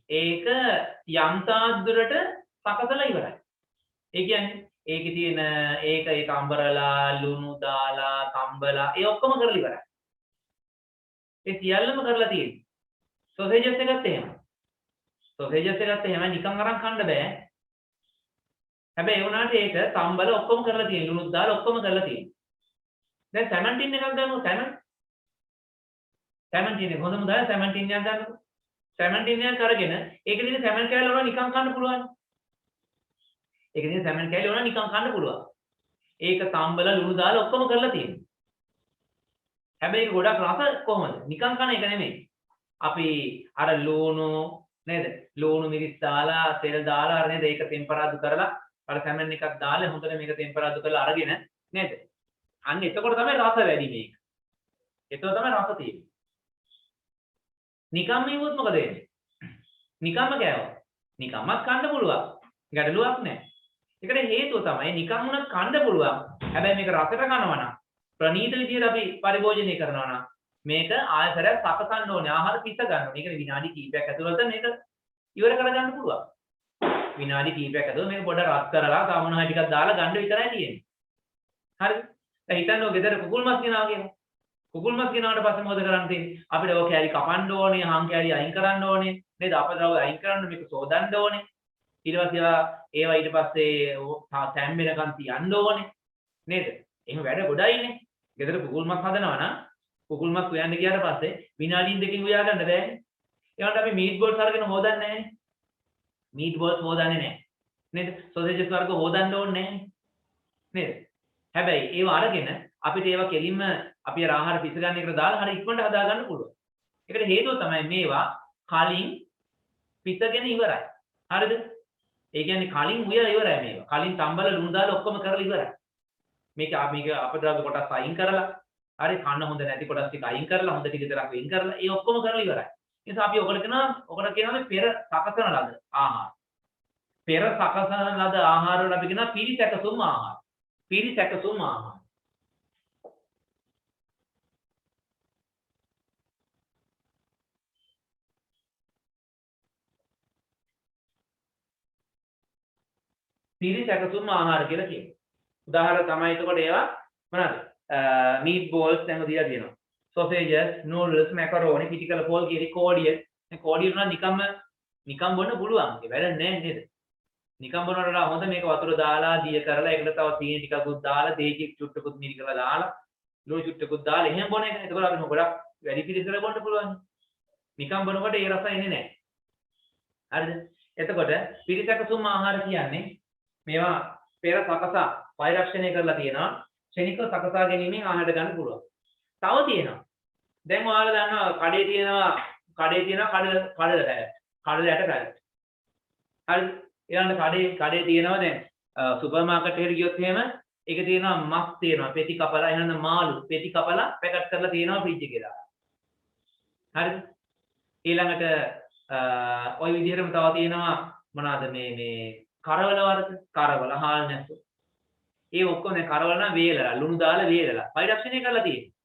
ඒක යම් තාක් දුරට සකසලා ඉවරයි. ඒ කියන්නේ ඒකේ තියෙන ඒක අඹරලා ලුණු දාලා තම්බලා ඒ ඔක්කොම කරලා ඉවරයි. ඒ සියල්ලම කරලා තියෙන්නේ. සොසේජස් එකත් එහෙම. සොසේජස් එකත් එහෙම නිකන් අරන් කන්න බෑ. හැබැයි ඒ වුණාට ඒක තම්බල ඔක්කොම කරලා තියෙන්නේ. ලුණු දාලා ඔක්කොම කරලා තියෙන්නේ. දැන් සැමන් ටින් එකක් ගමු සැමන් ටින් එක හොඳම දාලා සැමන් ටින් එකක් ගන්නකො. සැමන් ටින් එකක් අරගෙන ඒකේ තියෙන සැමන් කෑල්ල වල නිකන් කන්න පුළුවන්. ඒකේ තියෙන සැමන් කෑල්ල වල නිකන් කන්න පුළුවන්. ඒක තම්බලා ලුණු දාලා ඔක්කොම කරලා තියෙනවා. හැබැයි ඒක ගොඩක් රස කොහොමද? නිකන් කන එක නෙමෙයි. අපි අර ලුණු නේද? ලුණු මිරිස් දාලා තෙල් දාලා නේද? ඒක ටෙම්පරාදු කරලා අර සැමන් එකක් දාලා හොඳට මේක ටෙම්පරාදු කරලා අරගෙන නේද? අන්න එතකොට තමයි රස වැඩි මේක. එතකොට තමයි රස තියෙන්නේ. නිකම්ම ඉවොත් මොකද වෙන්නේ? නිකම්ම කෑවොත්. නිකම්මත් කන්න පුළුවන්. ගැටලුවක් නැහැ. ඒකට හේතුව තමයි නිකම් උනත් කන්න පුළුවන්. හැබැයි මේක රසට කනවා නම් ප්‍රණීත විදියට අපි පරිභෝජනය කරනවා නම් මේක ආයතරයක් සකසන්න ඕනේ. ආහාර පිස ගන්න ඕනේ. මේක විනාඩි කිහිපයක් ඇතුළත මේක ඉවර කරගන්න පුළුවන්. විනාඩි කිහිපයක් ඇතුළත මේක පොඩ රත් කරලා සාමනහයි ටිකක් දාලා ගන්න විතරයි තියෙන්නේ. හරිද? දැන් හිතන්න ඔය ගෙදර කුකුල් මස් ගෙනාවා කියලා. කුකුල් මස් ගෙනාවට පස්සේ මොකද කරන්න තියෙන්නේ? අපිට ඔය කෑලි කපන්න ඕනේ, හම් කෑලි අයින් කරන්න ඕනේ. නේද? අපද්‍රව්‍ය අයින් කරන්න මේක සෝදන්න ඕනේ. ඊට පස්සේ ඒවා ඊට පස්සේ තැම්බෙනකන් තියන්න ඕනේ. නේද? එහෙම වැඩ ගොඩයිනේ. ගෙදර කුකුල් මස් හදනවා නම් කුකුල් මස් උයන්න ගියාට පස්සේ විනාඩි දෙකකින් උයා ගන්න බෑනේ. ඒකට අපි මීට් බෝල්ස් අරගෙන හොදන්නේ නැහැනේ. මීට් බෝල්ස් හොදන්නේ නැහැ. නේද? සොසේජස් වර්ග හොදන්න ඕනේ නැහැ. නේද? හැබැයි ඒව අරගෙන අපිට ඒවා කෙලින්ම අපි ආහාර පිස ගන්න එකට දාලා හරි ඉක්මනට හදා ගන්න පුළුවන්. ඒකට හේතුව තමයි මේවා කලින් පිසගෙන ඉවරයි. හරිද? ඒ කියන්නේ කලින් උයලා ඉවරයි මේවා. කලින් තම්බල ලුණු දාලා ඔක්කොම කරලා ඉවරයි. මේක අපද්‍රව්‍ය කොටස් අයින් කරලා හරි කන්න හොඳ නැති කොටස් ටික අයින් කරලා හොඳ ටික විතරක් වෙන් කරලා ඒ ඔක්කොම කරලා ඉවරයි. ඒ නිසා අපි ඔකට කියනවා පෙර සකසන ලද ආහාර. පෙර සකසන ලද ආහාර වල අපි කියනවා පිරිසැකසුම් ආහාර. පිරිසැකසුම් ආහාර. පිරිසැකසුම් ආහාර කියලා කියනවා. උදාහරණ තමයි එතකොට ඒවා මොනවාද? meat balls දැන් දීලා තියෙනවා. sausages, noodles, macaroni, critical pole කියන cordial. මේ cordial උනා නිකම් බොන්න පුළුවන්. ඒක වැඩ නැහැ නේද? නිකම් බොනවට වඩා හොඳ මේක වතුර දාලා දිය කරලා ඒකට තව සීනි ටිකකුත් දාලා දේචි චුට්ටකුත් මිරිකලා දාලා ලුණු චුට්ටකුත් දාලා එහෙම බොන එක. එතකොට අපි ගොඩක් වැඩි පිළිසර බොන්න පුළුවන්. නිකම් බොනකොට ඒ රස එන්නේ නැහැ. හරිද? එතකොට පිරිසැකසුම් ආහාර කියන්නේ මේවා පෙර සකසා පරිරක්ෂණය කරලා තියෙනවා. ක්ෂණිකව සකසා ගැනීමෙන් ආහාර ගන්න පුළුවන්. තව තියෙනවා. දැන් ඔයාලා දන්නවා කඩේ තියෙනවා කඩල යට පැලට්. හරිද? ඊළඟට කඩේ තියෙනවා දැන් සුපර් මාකට් එකට ගියොත් එහෙම ඒකේ තියෙනවා මස් තියෙනවා පෙති කපලා එහෙනම් මාළු පෙති කපලා පැකට් කරලා තියෙනවා ෆ්‍රිජ් එකේ දාලා. හරිද? ඊළඟට ওই විදිහටම තව තියෙනවා මොනවාද මේ කරවල වර්ග කරවල හාල් නැස්සු. ඒ ඔක්කොම දැන් කරවල නම් වේලලා ලුණු දාලා වේලලා පරිරක්ෂණය කරලා තියෙනවා.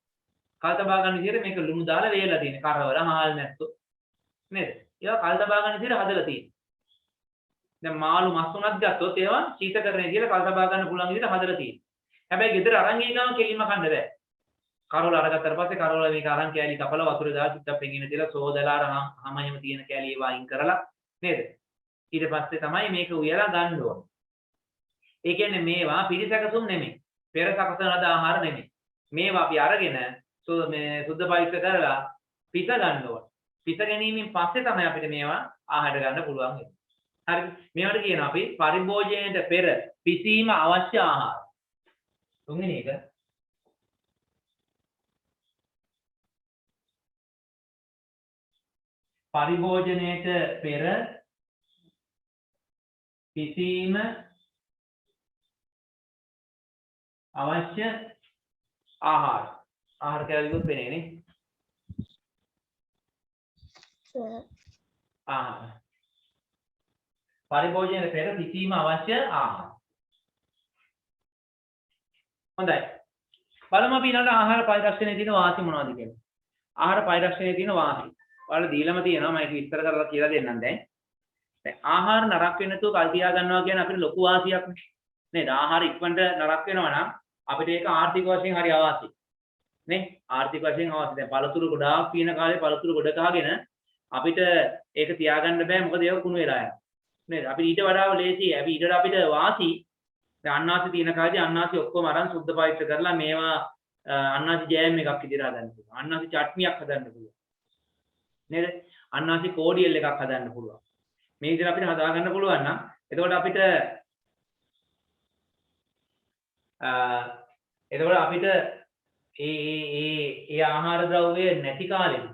කල්තබා ගන්න විදිහට මේක ලුණු දාලා වේලලා තියෙන කරවල හාල් නැස්සු. නේද? ඒවා කල්තබා ගන්න විදිහට හදලා තියෙනවා. දැන් මාළු මස් උනත් ගත්තොත් ඒවා ශීතකරණය කියලා කල්තබා ගන්න පුළුවන් විදිහට හදලා තියෙනවා. හැබැයි ගෙදර අරන් ගියාම කෙලින්ම කන්න බෑ. කරවල අරගත්තාට පස්සේ කරවල මේක අරන් කෑලි කපලා වතුර දාලා චුට්ටක් පෙඟින තියලා සෝදලා අර හැම එහෙම තියෙන කෑලි ඒවා අයින් කරලා නේද? ඊට පස්සේ තමයි මේක උයලා ගන්න ඕන. ඒ කියන්නේ මේවා පිරිසකසුම් නෙමෙයි. පෙර සකසන ලද ආහාර නෙමෙයි. මේවා අපි අරගෙන මේ සුද්ධ පවිත්‍ර කරලා පිස ගන්න ඕන. පිස ගැනීමෙන් පස්සේ තමයි අපිට මේවා ආහාර ගන්න පුළුවන් වෙන්නේ. හරි. මේවට කියනවා අපි පරිභෝජනයට පෙර පිසීම අවශ්‍ය ආහාර. තුන්වෙනි එක පරිභෝජනයට පෙර පිසීම අවශ්‍ය ආහාර. ආහාර කියලා විගොත් වෙන්නේ නේ. ආහාර. පරිභෝජනයට පෙර පිසීම අවශ්‍ය ආහාර. හොඳයි. බලමු අපි ඊළඟ ආහාර පරිරක්ෂණයේ තියෙන වාසි මොනවද කියලා. ආහාර පරිරක්ෂණයේ තියෙන වාසි. ඔයාලා දීලම තියෙනවා මම ඒක විස්තර කරලා කියලා දෙන්නම් දැන්. දැන් ආහාර නරක වෙන්නේ නැතුව කල් තියා ගන්නවා කියන්නේ අපිට ලොකු වාසියක් නේද? ආහාර ඉක්මනට නරක වෙනවා නම් අපිට ඒක ආර්ථික වශයෙන් හරි අවාසි. නේ? ආර්ථික වශයෙන් අවාසි. දැන් පළතුරු ගොඩාක් තියෙන කාලේ පළතුරු ගොඩ කහගෙන අපිට ඒක තියාගන්න බෑ මොකද ඒක කුණු වෙලා යනවා. නේද? අපිට ඊට වඩා ලේසි. අපිට වාසි දැන් අන්නාසි තියෙන කාලේ අන්නාසි ඔක්කොම අරන් සුද්ධ පවිත්‍ර කරලා මේවා අන්නාසි ජෑම් එකක් ඉදිරිය හදන්න පුළුවන්. අන්නාසි චට්නියක් හදන්න පුළුවන්. නේද? අන්නාසි කෝඩියල් එකක් හදන්න පුළුවන්. මේ විදිහට අපිට හදා ගන්න පුළුවන් නම් එතකොට අපිට ඒ ආහාර ද්‍රව්‍ය නැති කාලෙම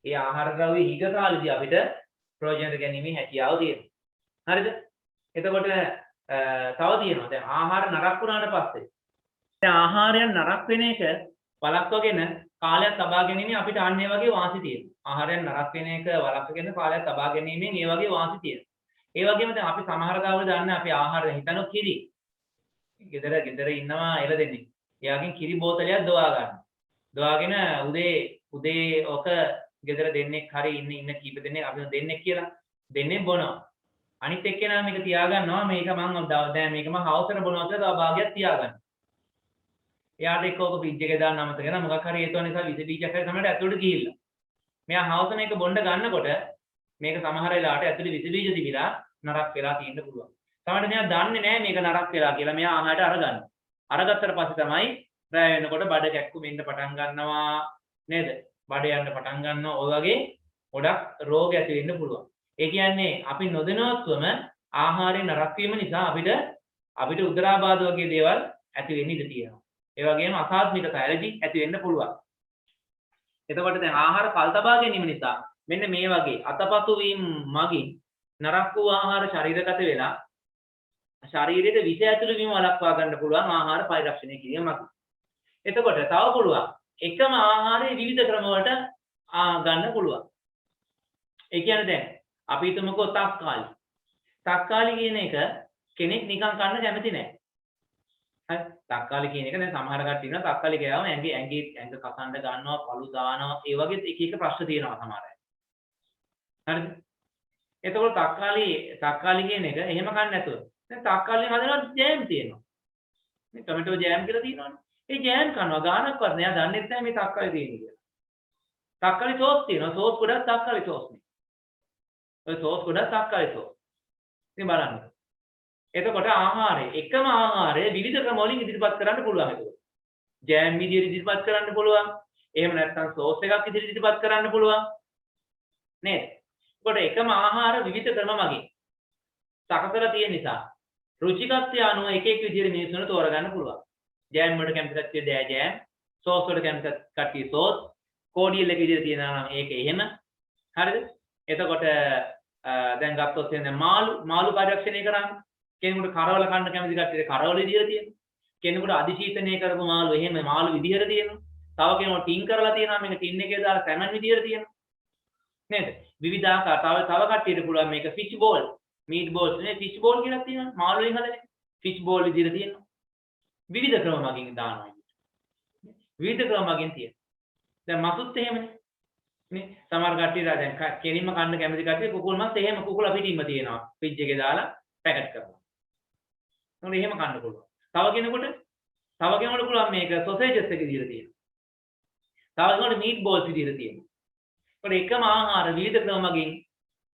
ඒ ආහාර ද්‍රව්‍ය හිග කාලෙදී අපිට ප්‍රයෝජනට ගැනීමේ හැකියාව තියෙනවා. හරිද? එතකොට තව තියෙනවා දැන් ආහාර නරක වුණාට පස්සේ දැන් ආහාරයන් නරක වෙන එක වළක්වගෙන කාලයක් තබා ගැනීම අපිට අන්න ඒ වගේ වාසි තියෙනවා. ආහාරයන් නරක වෙන එක වළක්වගෙන කාලයක් තබා ගැනීමෙන් ඒ වගේ වාසි තියෙනවා. ඒ වගේම දැන් අපි සමහර දවල් දන්න අපි ආහාර හිතන කිරි. ගෙදර ඉන්නවා එළදෙන්නේ. එයාගෙන් කිරි බෝතලයක් දොවා ගන්න. දොවාගෙන උදේ ඔක ගෙදර දෙන්නෙක් හරි ඉන්න කීප දෙනෙක් අපි දෙන්නෙක් කියලා දෙන්නේ බොනවා. අනිත් එක්කෙනා මේක තියාගන්නවා මේක මම දැන් මේක මම හවසට බොනවා කියලා තව භාගයක් තියාගන්න. එයාට එක්ක ඔක ෆ්‍රිජ් එකේ දාන්න අමතක කරනවා මොකක් හරි හේතුව නිසා විස බීජයක් හරි තමයි ඇතුළට ගිහිල්ලා. මෙයා හවස මේක බොන්න ගන්නකොට මේක සමහර වෙලාවට ඇතුළේ විස බීජ තිබිලා නරක වෙලා තියෙන්න පුළුවන්. සමහරවිට මෙයා දන්නේ නැහැ මේක නරක වෙලා කියලා. මෙයා ආහාරයට අරගන්නවා. අරගත්තට පස්සේ තමයි රැ වෙනකොට බඩ කැක්කුම් එන්න පටන් ගන්නවා නේද? බඩ යන්න පටන් ගන්නවා. ඔය වගේ ගොඩක් රෝග ඇති වෙන්න පුළුවන්. ඒ කියන්නේ අපි නොදැනුවත්වම ආහාරය නරක වීම නිසා අපිට උදරාබාධ වගේ දේවල් ඇති වෙන්න ඉඩ තියෙනවා. ඒ වගේම අසාත්මික ඇලර්ජි ඇති වෙන්න පුළුවන්. එතකොට දැන් ආහාර කල් තබා ගැනීම නිසා මෙන්න මේ වගේ අතපසු වීම මගින් නරක වූ ආහාර ශරීරගත වෙලා ශරීරයට විෂ ඇතුළු වීම වළක්වා ගන්න පුළුවන් ආහාර පරිරක්ෂණය කිරීම මගින්. එතකොට තව පුළුවන් එකම ආහාරයේ විවිධ ක්‍රම වලට ගන්න පුළුවන්. ඒ කියන්නේ දැන් අපි හිතමුකෝ තක්කාලි. තක්කාලි කියන එක කෙනෙක් නිකන් කන්න කැමති නැහැ. හරි තක්කාලි කියන එක දැන් සමහර කට්ටිය ඉන්නවා තක්කාලි ගෑවම ඇඟ කසන්න ගන්නවා පළු දානවා ඒ වගේ එක ප්‍රශ්න තියෙනවා සමහර අය. හරිද? එතකොට තක්කාලි කියන එක එහෙම කන්න නැතුව දැන් තක්කාලියෙන් හදනවා ජෑම් තියෙනවා. මේ ටොමැටෝ ජෑම් කියලා තියෙනවනේ. ඒ ජෑම් කනවා ගානක්වත් නෑ දන්නේ නැහැ මේ තක්කාලි තියෙන්නේ කියලා. තක්කාලි සෝස් තියෙනවා. සෝස් ගොඩක් තක්කාලි සෝස් නේ. ඔය සෝස් ගොඩක් තක්කාලි සෝස්. ඉතින් බලන්න. එතකොට එකම ආහාරය විවිධ ක්‍රම වලින් ඉදිරිපත් කරන්න පුළුවන් ඒක. ජෑම් විදියට ඉදිරිපත් කරන්න පුළුවන්. එහෙම නැත්නම් සෝස් එකක් විදියට ඉදිරිපත් කරන්න පුළුවන්. නේද? ඒකට එකම ආහාර විවිධ ක්‍රම මගින් සකසලා තියෙන නිසා රුචිකත්වය අනුව එක විදියට මිනිස්සුන්ට තෝරගන්න පුළුවන්. ජෑම් වලට කැමති කට්ටිය දෑ ජෑම්, සෝස් වලට කැමති කට්ටිය සෝස්, කෝඩියල් එක විදියට තියෙනවා නම් ඒක එහෙම. හරිද? එතකොට දැන් ගත්තොත් එහෙනම් මාළු පරිරක්ෂණය කරන්න කෙනෙකුට කරවල කන්න කැමති කට්ටියට කරවල විදියට තියෙනවා. කෙනෙකුට අධිශීතනය කරපු මාළු එහෙම මාළු විදියට තියෙනවා. තව කෙනෙකුට ටින් කරලා තියෙනවා මේක ටින් එකේ දාලා සැමන් විදියට තියෙනවා. නේද? විවිධාකාර තව කට්ටියට පුළුවන් මේක ෆිෂ් බෝල්, මීට් බෝල්ස් නේ ෆිෂ් බෝල් කියලා තියෙනවා. මාළු වලින් හදන ෆිෂ් බෝල් විදියට තියෙනවා. විවිධ ක්‍රම මගින් දානවා. විවිධ ක්‍රම මගින් තියෙනවා. දැන් මසුත් එහෙමනේ. නේ සමහර කට්ටිය දැන් කෙලින්ම කන්න කැමති කට්ටිය කුකුල් මස් එහෙම කුකුල පිටින්ම තියෙනවා. ෆ්‍රිජ් එකේ දාලා පැකට් කරනවා. මොකද එහෙම කන්න පුළුවන්. තව කෙනෙකුට පුළුවන් මේක සොසේජස් එක විදියට තියෙනවා. තව කෙනෙකුට මීට් බෝල්ස් විදියට තියෙනවා. ඒකට එකම ආහාර විවිධ ක්‍රම මගින්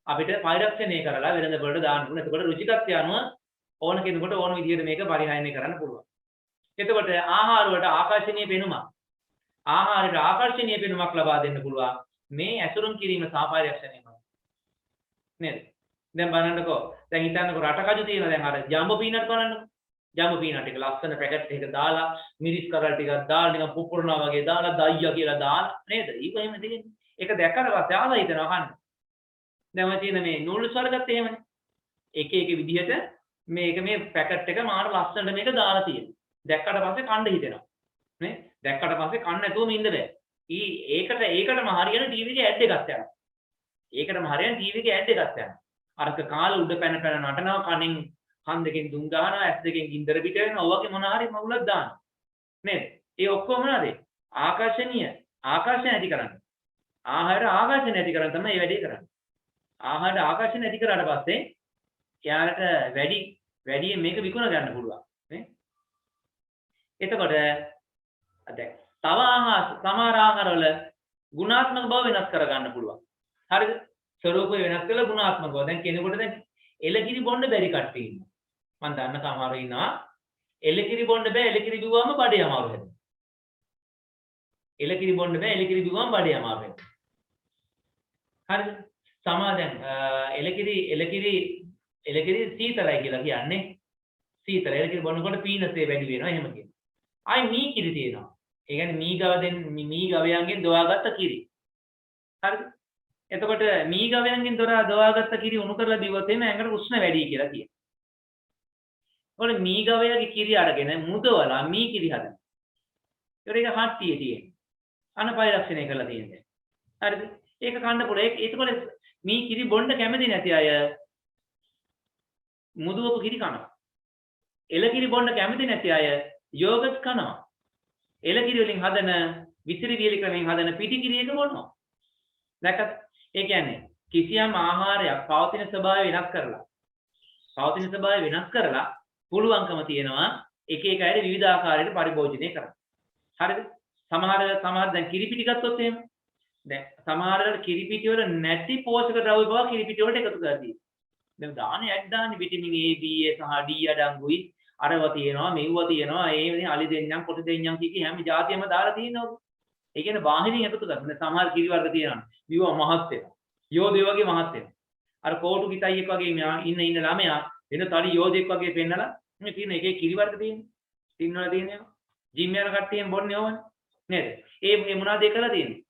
අපිට පරිරක්ෂණය කරලා වෙළඳ පොළට දාන්න පුළුවන්. එතකොට රුචිකත්වය අනුව ඕන කෙනෙකුට ඕන විදිහට මේක පරිහරණය කරන්න පුළුවන්. එතකොට ආහාර වලට ආකර්ෂණීය පෙනුමක් ආහාරයට ආකර්ෂණීය පෙනුමක් ලබා දෙන්න පුළුවන් මේ ඇසුරුම් කිරීම සහ පරිරක්ෂණය නේද? දැන් බලන්නකෝ. දැන් හිතන්නකෝ රටකජු තියෙනවා. දැන් අර ජම්බෝ පීනට් බලන්නකෝ. ජම්බෝ පීනට් එක ලස්සන පැකට් එකක දාලා මිරිස් කරල් ටිකක් දාලා නිකන් පුපුරනවා වගේ දාලා දයියා කියලා දාලා නේද? ඊක එහෙම දෙන්නේ. ඒක දැක්කට පස්සේ ආවා හිතනවා කන්න. දැන් ඔය තියෙන මේ නූල් ස්වර්ගත් එහෙමනේ. එක එක විදිහට මේක මේ පැකට් එක මාර ලස්සනට මේක දාලා තියෙනවා. දැක්කට පස්සේ කන්න හිතෙනවා. නේ? දැක්කට පස්සේ කන්න නැතුවම ඉන්න බෑ. ඒකටම හරියන ටීවී එකේ ඇඩ් එකක් යනවා. ඒකටම හරියන ටීවී එකේ ඇඩ් එකක් යනවා. අරක කාල උඩ පැන නටනවා කණෙන් කන් දෙකෙන් දුම් ගහනවා ඇස් දෙකෙන් ගින්දර පිට වෙනවා ඔයගේ මොන හරි මගුලක් දානවා. නේද? ඒ ඔක්කොම මොනවාද? ආකර්ෂණ ඇති කරන්නේ. ආහාර ආකර්ෂණ ඇති කරන් තමයි මේ වැඩේ කරන්නේ. ආහාර ආකර්ෂණ ඇති කරාට පස්සේ එයාලට වැඩි මේක විකුණ ගන්න පුළුවන් නේ. එතකොට දැන් සමහර ආහාරවල ගුණාත්මක බව වෙනස් කර ගන්න පුළුවන්. හරිද? ස්වරූපය වෙනස් කළා ගුණාත්මක බව. දැන් කෙනෙකුට දැන් එලකිරි බොන්න බැරි කට්ටිය ඉන්නවා. මම දන්න සමහරව ඉන්නවා. එලකිරි බොන්න බෑ එලකිරි බිව්වම බඩේ අමාරු වෙනවා. එලකිරි බොන්න බෑ එලකිරි බිව්වම බඩේ අමාරු වෙනවා. හරිද? සමාදන් එලකිරි සීතලයි කියලා කියන්නේ. සීතල එලකිරි බොනකොට පීනසේ වැඩි වෙනවා එහෙම කියනවා. ආයි මී කිරි තියෙනවා. ඒ කියන්නේ මී ගවයන්ගෙන් දොවාගත්ත කිරි. හරිද? එතකොට මී ගවයන්ගෙන් දොවාගත්ත කිරි උණු කරලා බිව්වොත් එimhe ඇඟට උෂ්ණ වැඩි කියලා කියනවා. ඒකට මී ගවයාගේ කිරි අරගෙන මුදවලා මී කිරි හදනවා. ඒක හට්ටියේ තියෙන. අනපරිරක්ෂණය කරලා තියෙන්නේ. හරිද? ඒක කන්න පුළුවන්. ඒකවල මී කිරි බොන්න කැමති නැති අය මුදවපු කිරි කනවා. එල කිරි බොන්න කැමති නැති අය යෝගට් කනවා. එල කිරි වලින් හදන විසිරි වියලි ක්‍රමෙන් හදන පිටි කිරි එක බොනවා. දැක්කත්? ඒ කියන්නේ කිසියම් ආහාරයක් පවතින ස්වභාවය වෙනස් කරලා පුළුවන්කම තියෙනවා එක එක අයට විවිධ ආකාරයකට පරිභෝජනය කරන්න. හරිද? සමහර දැන් කිරි පිටි ගත්තොත් එහෙම දැන් සමහර කිරිපිටි වල නැති පෝෂක ද්‍රව්‍ය බව කිරිපිටි වලට එකතු කරලා තියෙනවා. දැන් දාන්නේ විටමින් A, B, සහ D අඩංගුයි. අරව තියෙනවා, මෙව්ව තියෙනවා, ඒ වෙනේ අලි දෙන්නම්, කොට දෙන්නම් කිය හැම જાතියෙම දාලා තියෙනවා. ඒ කියන්නේ බාහිරින් එකතු කරලා. සමහර කිරි වර්ග තියෙනවා. විව මහත් වෙනවා. යෝධය වගේ මහත් වෙනවා. අර කෝටු කිතයියෙක් වගේ ඉන්න ළමයා වෙන තනි යෝධයෙක් වගේ පෙන්නලා මේ තියෙන එකේ කිරි වර්ග තියෙනවා. තින්නවල තියෙනවා. ජිම් යන කට්ටියෙන් බොන්නේ ඕවනේ. නේද? ඒ මොනවද ඒ කරලා තියෙන්නේ?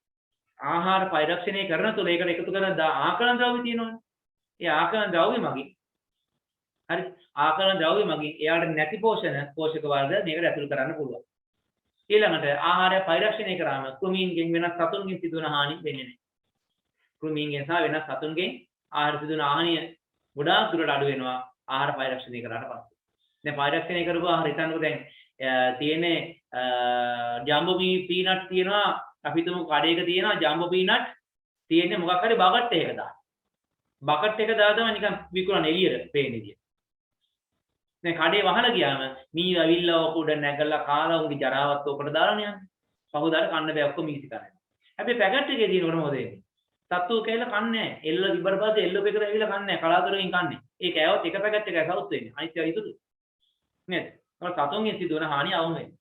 ආහාර පරිරක්ෂණය කරන තුල ඒකට එකතු කරන ආකලන ද්‍රව්‍ය තියෙනවනේ. ඒ ආකලන ද්‍රව්‍ය මගින් හරි ආකලන ද්‍රව්‍ය මගින් එයාට නැති පෝෂක වර්ග මේකට ඇතුල් කරන්න පුළුවන්. ඊළඟට ආහාරය පරිරක්ෂණය කරාම කෘමීන්ගෙන් වෙනස් සතුන්ගෙන් සිදුවන හානි වෙන්නේ නැහැ. කෘමීන්ගෙන් සහ වෙනස් සතුන්ගෙන් ආහාර සිදුවන හානිය ගොඩාක් දුරට අඩු වෙනවා ආහාර පරිරක්ෂණය කරාට පස්සේ. දැන් පරිරක්ෂණය කරපුවා ආහාර හිතන්නකෝ දැන් තියෙන්නේ ජම්බෝ පීනට් තියෙනවා අපි තුමු කඩේක තියෙනවා ජම්බෝ පීනට් තියෙන්නේ මොකක් හරි බකට් එකක දාන්න. බකට් එක දාලා තමයි නිකන් විකුණන එළියට පේන විදිය. දැන් කඩේ වහලා ගියාම මී ඇවිල්ලා ඔක උඩ නැගලා කාලා උන්ගේ ජරාවත් ඔකට දාලානේ යන්නේ. පහුදාට කන්න බෑ ඔක්කොම මීසි කරන්නේ. හැබැයි පැකට් එකේ තියෙනකොට මොකද වෙන්නේ? සත්තු කැල්ල කන්නේ නැහැ. එල්ල තිබ්බට පස්සේ එල්ල පෙකර ඇවිල්ලා කන්නේ නැහැ. කලාතුරකින් කන්නේ. ඒක ඇවොත් එක පැකට් එකයි සවුත් වෙන්නේ. අනිත් ඒවා ඉතුරු. නේද? ඒක සතුන්ගෙන් සිදුවන හානිය අවුල් වෙන්නේ.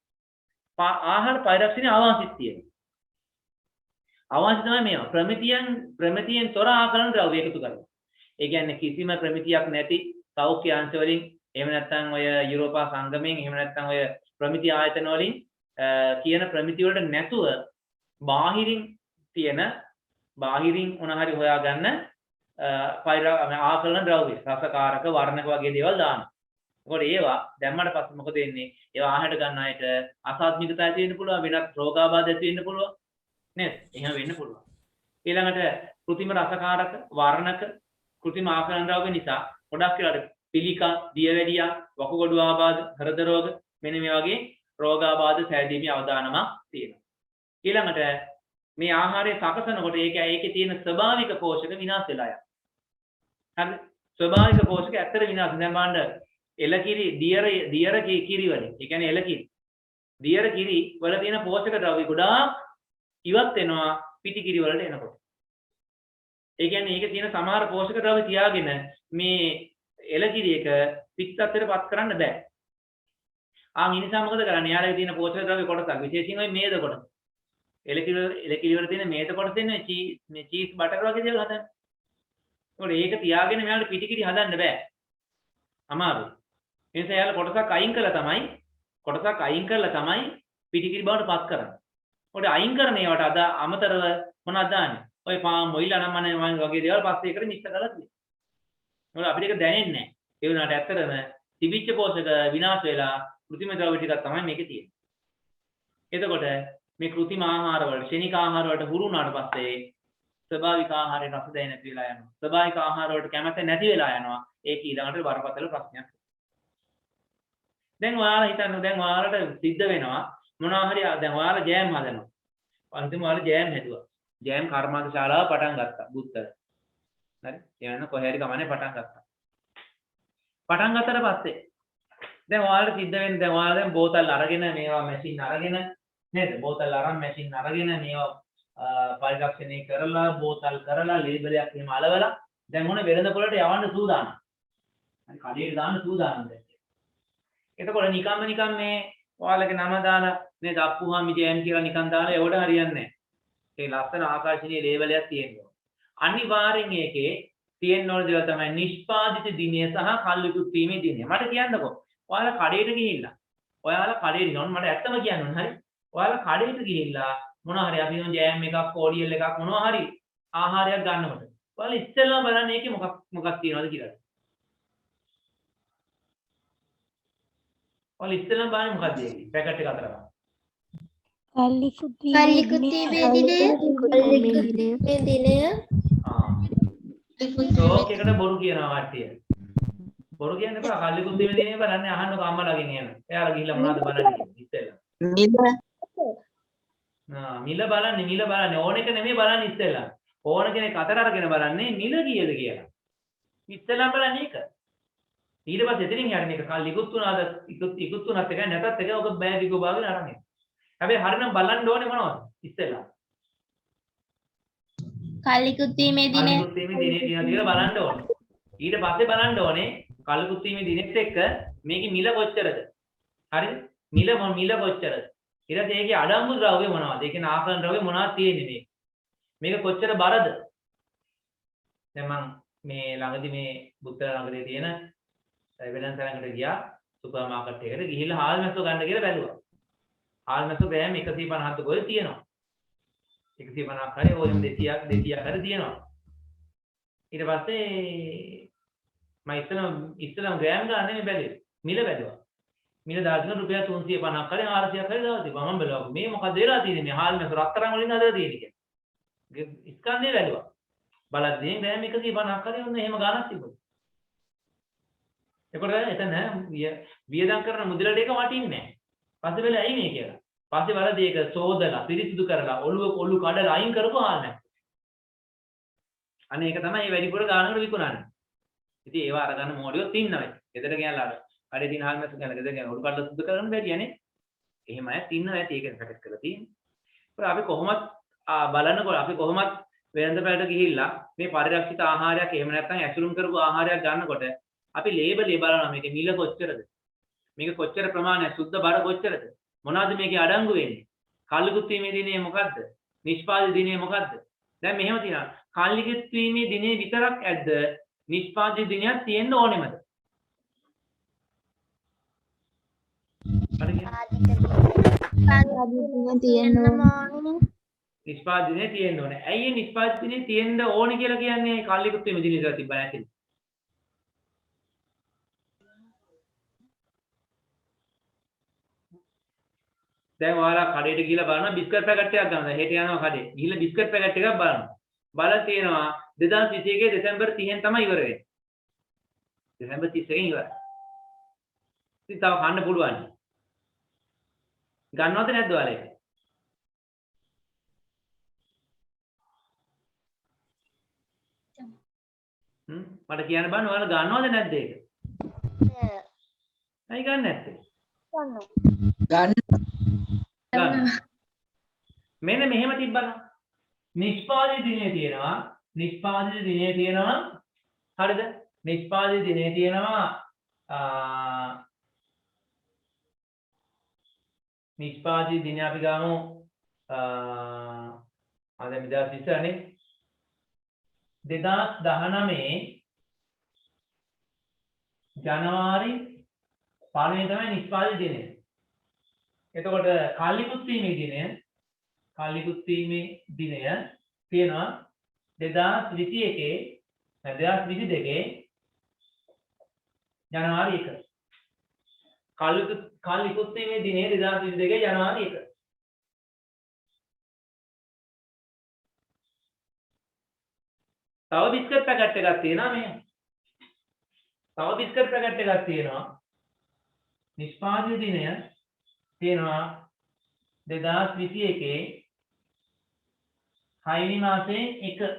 ආහාර පරිරක්ෂණය අවාසිත තියෙනවා. අවාසිත තමයි මේවා. ප්‍රමිතියෙන් තොර ආකලන ද්‍රව්‍ය එකතු කරනවා. ඒ කියන්නේ කිසිම ප්‍රමිතියක් නැති සෞඛ්‍ය අංශ වලින් එහෙම නැත්නම් ඔය යුරෝපා සංගමයෙන් එහෙම නැත්නම් ඔය ප්‍රමිති ආයතන වලින් කියන ප්‍රමිති වලට නැතුව බාහිරින් මොන හරි හොයාගන්න ආකලන ද්‍රව්‍ය රසකාරක වර්ණක වගේ දේවල් දානවා. ඒකට ඒවා දැම්මට පස්සේ මොකද වෙන්නේ? ඒවා ආහාර ගන්න අයට අසාත්මිකතා ඇති වෙන්න පුළුවන්, වෙනත් රෝගාබාධ ඇති වෙන්න පුළුවන්. නේද? එහෙම වෙන්න පුළුවන්. ඊළඟට કૃතිම රසකාරක වර්ණක કૃතිම ආකලන ද්‍රව්‍ය නිසා ගොඩක් වෙලාවට පිළිකා, දියවැඩියා, වකුගඩු ආබාධ, හෘද රෝග මෙන්න මේ වගේ රෝගාබාධ සෑදීමේ අවදානමක් තියෙනවා. ඊළඟට මේ ආහාරය සකසනකොට ඒකේ තියෙන ස්වභාවික පෝෂක විනාශ වෙලා යනවා. හරිද? ස්වභාවික පෝෂක ඇත්තට විනාශ දැන් බලන්න එලකිරි දියර කිරි වලින් ඒ කියන්නේ එලකිරි දියර කිරි වල තියෙන පෝෂක ද්‍රව්‍ය ගොඩාක් ඉවත් වෙනවා පිටි කිරි වලට එනකොට. ඒ කියන්නේ ඒකේ තියෙන සමහර පෝෂක ද්‍රව්‍ය තියාගෙන මේ එලකිරි එක පිත්තත්තරපත් කරන්න බෑ. ආන් ඒ නිසා මොකද කරන්නේ? යාලගේ තියෙන පෝෂක ද්‍රව්‍ය කොටසක් විශේෂයෙන් ওই මේද කොටස. එලකිරි වල තියෙන මේද කොටස තියෙන මේ චීස් බටර් වගේ දේවල් හදන්න. ඒකට ඒක තියාගෙන මෙයාලට පිටිකිරි හදන්න බෑ. අමාරුයි. ඒ නිසා යාල කොටසක් අයින් කළා තමයි පිටිකිරි බවට පත් කරන්නේ. ඔය අයින් කරන ඒවාට අද අමතරව මොනවද දාන්නේ? ඔය පාම් ඔයිල් අනම්මනේ වගේ දේවල් පස්සේ එකට මික්ස් කරලා තියෙනවා. මොකද අපිට ඒක දැනෙන්නේ නැහැ. ඒ වුණාට ඇත්තටම තිබිච්ච පෝෂක විනාශ වෙලා කෘත්‍රිම ද්‍රව්‍ය ටිකක් තමයි මේකේ තියෙන්නේ. එතකොට මේ කෘත්‍රිම ආහාර වල ශනික ආහාර වලට හුරු වුණාට පස්සේ ස්වභාවික ආහාරේ රස දැනෙ නැති වෙලා යනවා. ස්වභාවික ආහාර වලට කැමැත්ත නැති වෙලා යනවා. ඒක ඊළඟට බරපතල ප්‍රශ්නයක්. දැන් ඔයාලා හිතන්න දැන් ඔයාලට සිද්ධ වෙනවා මොනවා හරි දැන් ඔයාලා ජෑම් හදනවා. අන්තිම ඔයාලා ජෑම් හැදුවා. ජෑම් කර්මාන්ත ශාලාව පටන් ගත්තා බුත්තර. හරි? එයන්න කොහේ හරි ගමනේ පටන් ගත්තා. පටන් ගත්තට පස්සේ දැන් ඔයාලට සිද්ධ වෙන්නේ දැන් ඔයාලා දැන් බෝතල් අරගෙන මේවා මැෂින් අරගෙන නේද? බෝතල් අරන් මැෂින් අරගෙන මේවා පරිරක්ෂණය කරලා බෝතල් කරලා ලේබලයක් එහෙම අලවලා දැන් මොන වෙළඳ පොළට යවන්න සූදානම්. හරි කඩේට දාන්න සූදානම් දැන්. එතකොට නිකම්ම මේ ඔයාලගේ නම දාලා නේද අප්පුහාමි ජෑම් කියලා නිකන් දාලා ඒවට හරියන්නේ නැහැ. ඒ ලස්සන ආකර්ෂණීය ලේබලයක් තියෙනවා. අනිවාර්යෙන් ඒකේ තියෙන ඕන දේවල් තමයි නිෂ්පාදිත දිනය සහ කල්ලිකුත් වීමේ දිනය. මට කියන්නකෝ. ඔයාලා කඩේට ගිහිල්ලා. ඔයාලා කඩේට ගිහින් මට ඇත්තම කියන්න ඕන හරි. ඔයාලා කඩේට ගිහිල්ලා මොනවා හරි අපි හිතමු ජෑම් එකක් කෝඩියල් එකක් මොනවා හරි ආහාරයක් ගන්නකොට. ඔයාලා ඉස්සෙල්ලාම බලන්නේ ඒකේ මොකක් තියෙනවද කියලා. ඔයාලා ඉස්සෙල්ලාම බලන්නේ මොකක්ද ඒකේ? පැකට් එක අතර ගන්න. කල්ලිකුත්ීමේ දිනය ෂෝක් එකට බොරු කියනවා කට්ටිය. බොරු කියන්න එපා. කල්ලිකුත්ීමේ දිනේ බලන්නේ අහන්නකෝ අම්මලාගෙන් එහෙම. එයාලා ගිහිල්ලා මොනවද බලන්නේ ඉස්සෙල්ලා. මිල බලන්නේ ඕන එක නෙමෙයි බලන්නේ ඉස්සෙල්ලා. ඕන කෙනෙක් අතර අරගෙන බලන්නේ මිල කීයද කියලා. ඉස්සෙල්ලා බලන්නේ ඒක. ඊට පස්සේ එතනින් යන්නේ මේක කල්ලිකුත් උනාද ඉකුත් උනත් එකයි නැතත් එකයි ඔක බෑ විකෝ බාගෙන අරන්. හැබැයි හරිනම් බලන්න ඕනේ මොනවද ඉස්සෙල්ලා. කල්ලිකුත්ීමේ දිනය කියලා බලන්න ඕනේ. ඊට පස්සේ බලන්න ඕනේ කල්ලිකුත්ීමේ දිනෙත් එක්ක මේකේ මිල කොච්චරද? හරිද? මිල කොච්චරද? ඊට පස්සේ ඒකේ අඩංගු ද්‍රව්‍ය මොනවද? ඒකේ නාකරන ද්‍රව්‍ය මොනවද තියෙන්නේ මේක කොච්චර බරද? දැන් මම මේ ළඟදී මේ බුත්තර ළඟදී තියෙන වෙනත් තැනකට ගියා සුපර් මාකට් එකකට ගිහිල්ලා හාල් මැස්සෝ ගන්න කියලා බැලුවා. හාල් මැස්සෝ ග්‍රෑම් 150ක් ගොල් තියෙනවා. 150ක් හරි ඕනෙම 200ක් හරි තියෙනවා. ඊට පස්සේ මම ඉස්සෙල්ලාම ග්‍රෑම් ගන්න නෙමෙයි බැලුවේ. මිල බැලුවා. මිල දාගෙන රුපියල් 350ක් හරි 400ක් හරි දාලා තිබ්බා. මම බැලුවා මේ මොකද වෙලා තියෙන්නේ මේ හාල් මැස්සෝ රත්තරන් වලින් හදලා තියෙන්නේ කියලා. ඉස්කන්ධේ බැලුවා. බලද්දී ග්‍රෑම් 150ක් හරි ඔන්න එහෙම ගානක් තිබුණා. ඒකට එතන වියදම් කරන මුදලට ඒක වටින්නේ නැහැ. පස්සේ වෙල ඇයි මේ කියලා. පස්සේ වලදී ඒක සෝදලා පිරිසිදු කරලා ඔළුව කඩලා අයින් කරපු හාල් නැහැ. අනේ ඒක තමයි මේ වැඩිපුර ගානකට විකුණන්නේ. ඉතින් ඒව අරගන්න මොඩියොත් ඉන්නවා. ගෙදර ගියලා කඩේ තියෙන හාල් මැස්ස ගන්න ගෙදර ගියන ඔළුව කඩලා සුද්ධ කරගන්න බැරියනේ. එහෙම අයත් ඉන්නවා ඇති ඒක පැකට් කරලා තියෙන්නේ. ඒත් අපි කොහොමත් බලනකොට අපි කොහොමත් වෙළඳ පැලට ගිහිල්ලා මේ පරිරක්ෂිත ආහාරයක් එහෙම නැත්නම් ඇසුරුම් කරපු ආහාරයක් ගන්නකොට අපි ලේබලේ බලනවා මේකේ මිල කොච්චරද? මේක කොච්චර ප්‍රමාණයක් සුද්ධ බර කොච්චරද? මොනවද මේකේ අඩංගු වෙන්නේ? කල්ලිකුත්ීමේ දිනේ මොකද්ද? නිෂ්පාදිත දිනේ මොකද්ද? දැන් මෙහෙම තියෙනවා. කල්ලිකුත්ීමේ දිනේ විතරක් ඇද්ද? නිෂ්පාදිත දිනයක් තියෙන්න ඕනෙමද? නිෂ්පාදිත දිනේ තියෙන්න ඕනේ. ඇයි මේ නිෂ්පාදිත දිනේ තියෙන්න ඕනේ කියලා කියන්නේ කල්ලිකුත්ීමේ දිනේ ඉඳලා තිබ්බ නැතිද? දැන් ඔයාලා කඩේට ගිහලා බලනවා බිස්කට් පැකට් එකක් ගන්නවා. හෙට යනවා කඩේ. ගිහලා බිස්කට් පැකට් එකක් බලනවා. බලලා තියෙනවා 2021 දෙසැම්බර් 30න් තමයි ඉවර වෙන්නේ. දෙසැම්බර් 31 ඉවරයි. ඉතින් තව කන්න පුළුවන්. ගන්නවද නැද්ද ඔයාලා ඒක? මට කියන්න බෑ ඔයාලා ගන්නවද නැද්ද ඒක? නෑ. ඇයි ගන්න නැත්තේ? ගන්න. මෙන්න මෙහෙම තිබ්බනම් නිෂ්පාදිත දිනේ තියෙනවා නිෂ්පාදිත දිනේ තියෙනවා. හරිද? නිෂ්පාදිත දිනේ තියෙනවා නිෂ්පාදිත දිනේ අපි ගමු අද 2020 නේ 2019 ජනවාරි 5 තමයි නිෂ්පාදිත දිනය. එතකොට කාලිකුත් වීමේ දිනය තියෙනවා 2021 2022 ජනවාරි 1. කාලිකුත් වීමේ දිනය 2022 ජනවාරි 1. තව බිස්කට් පැකට් එකක් තියෙනවා මේ. තව බිස්කට් පැකට් එකක් තියෙනවා. නිෂ්පාදිත දිනය තියෙනවා 2021 6 මාසේ 1.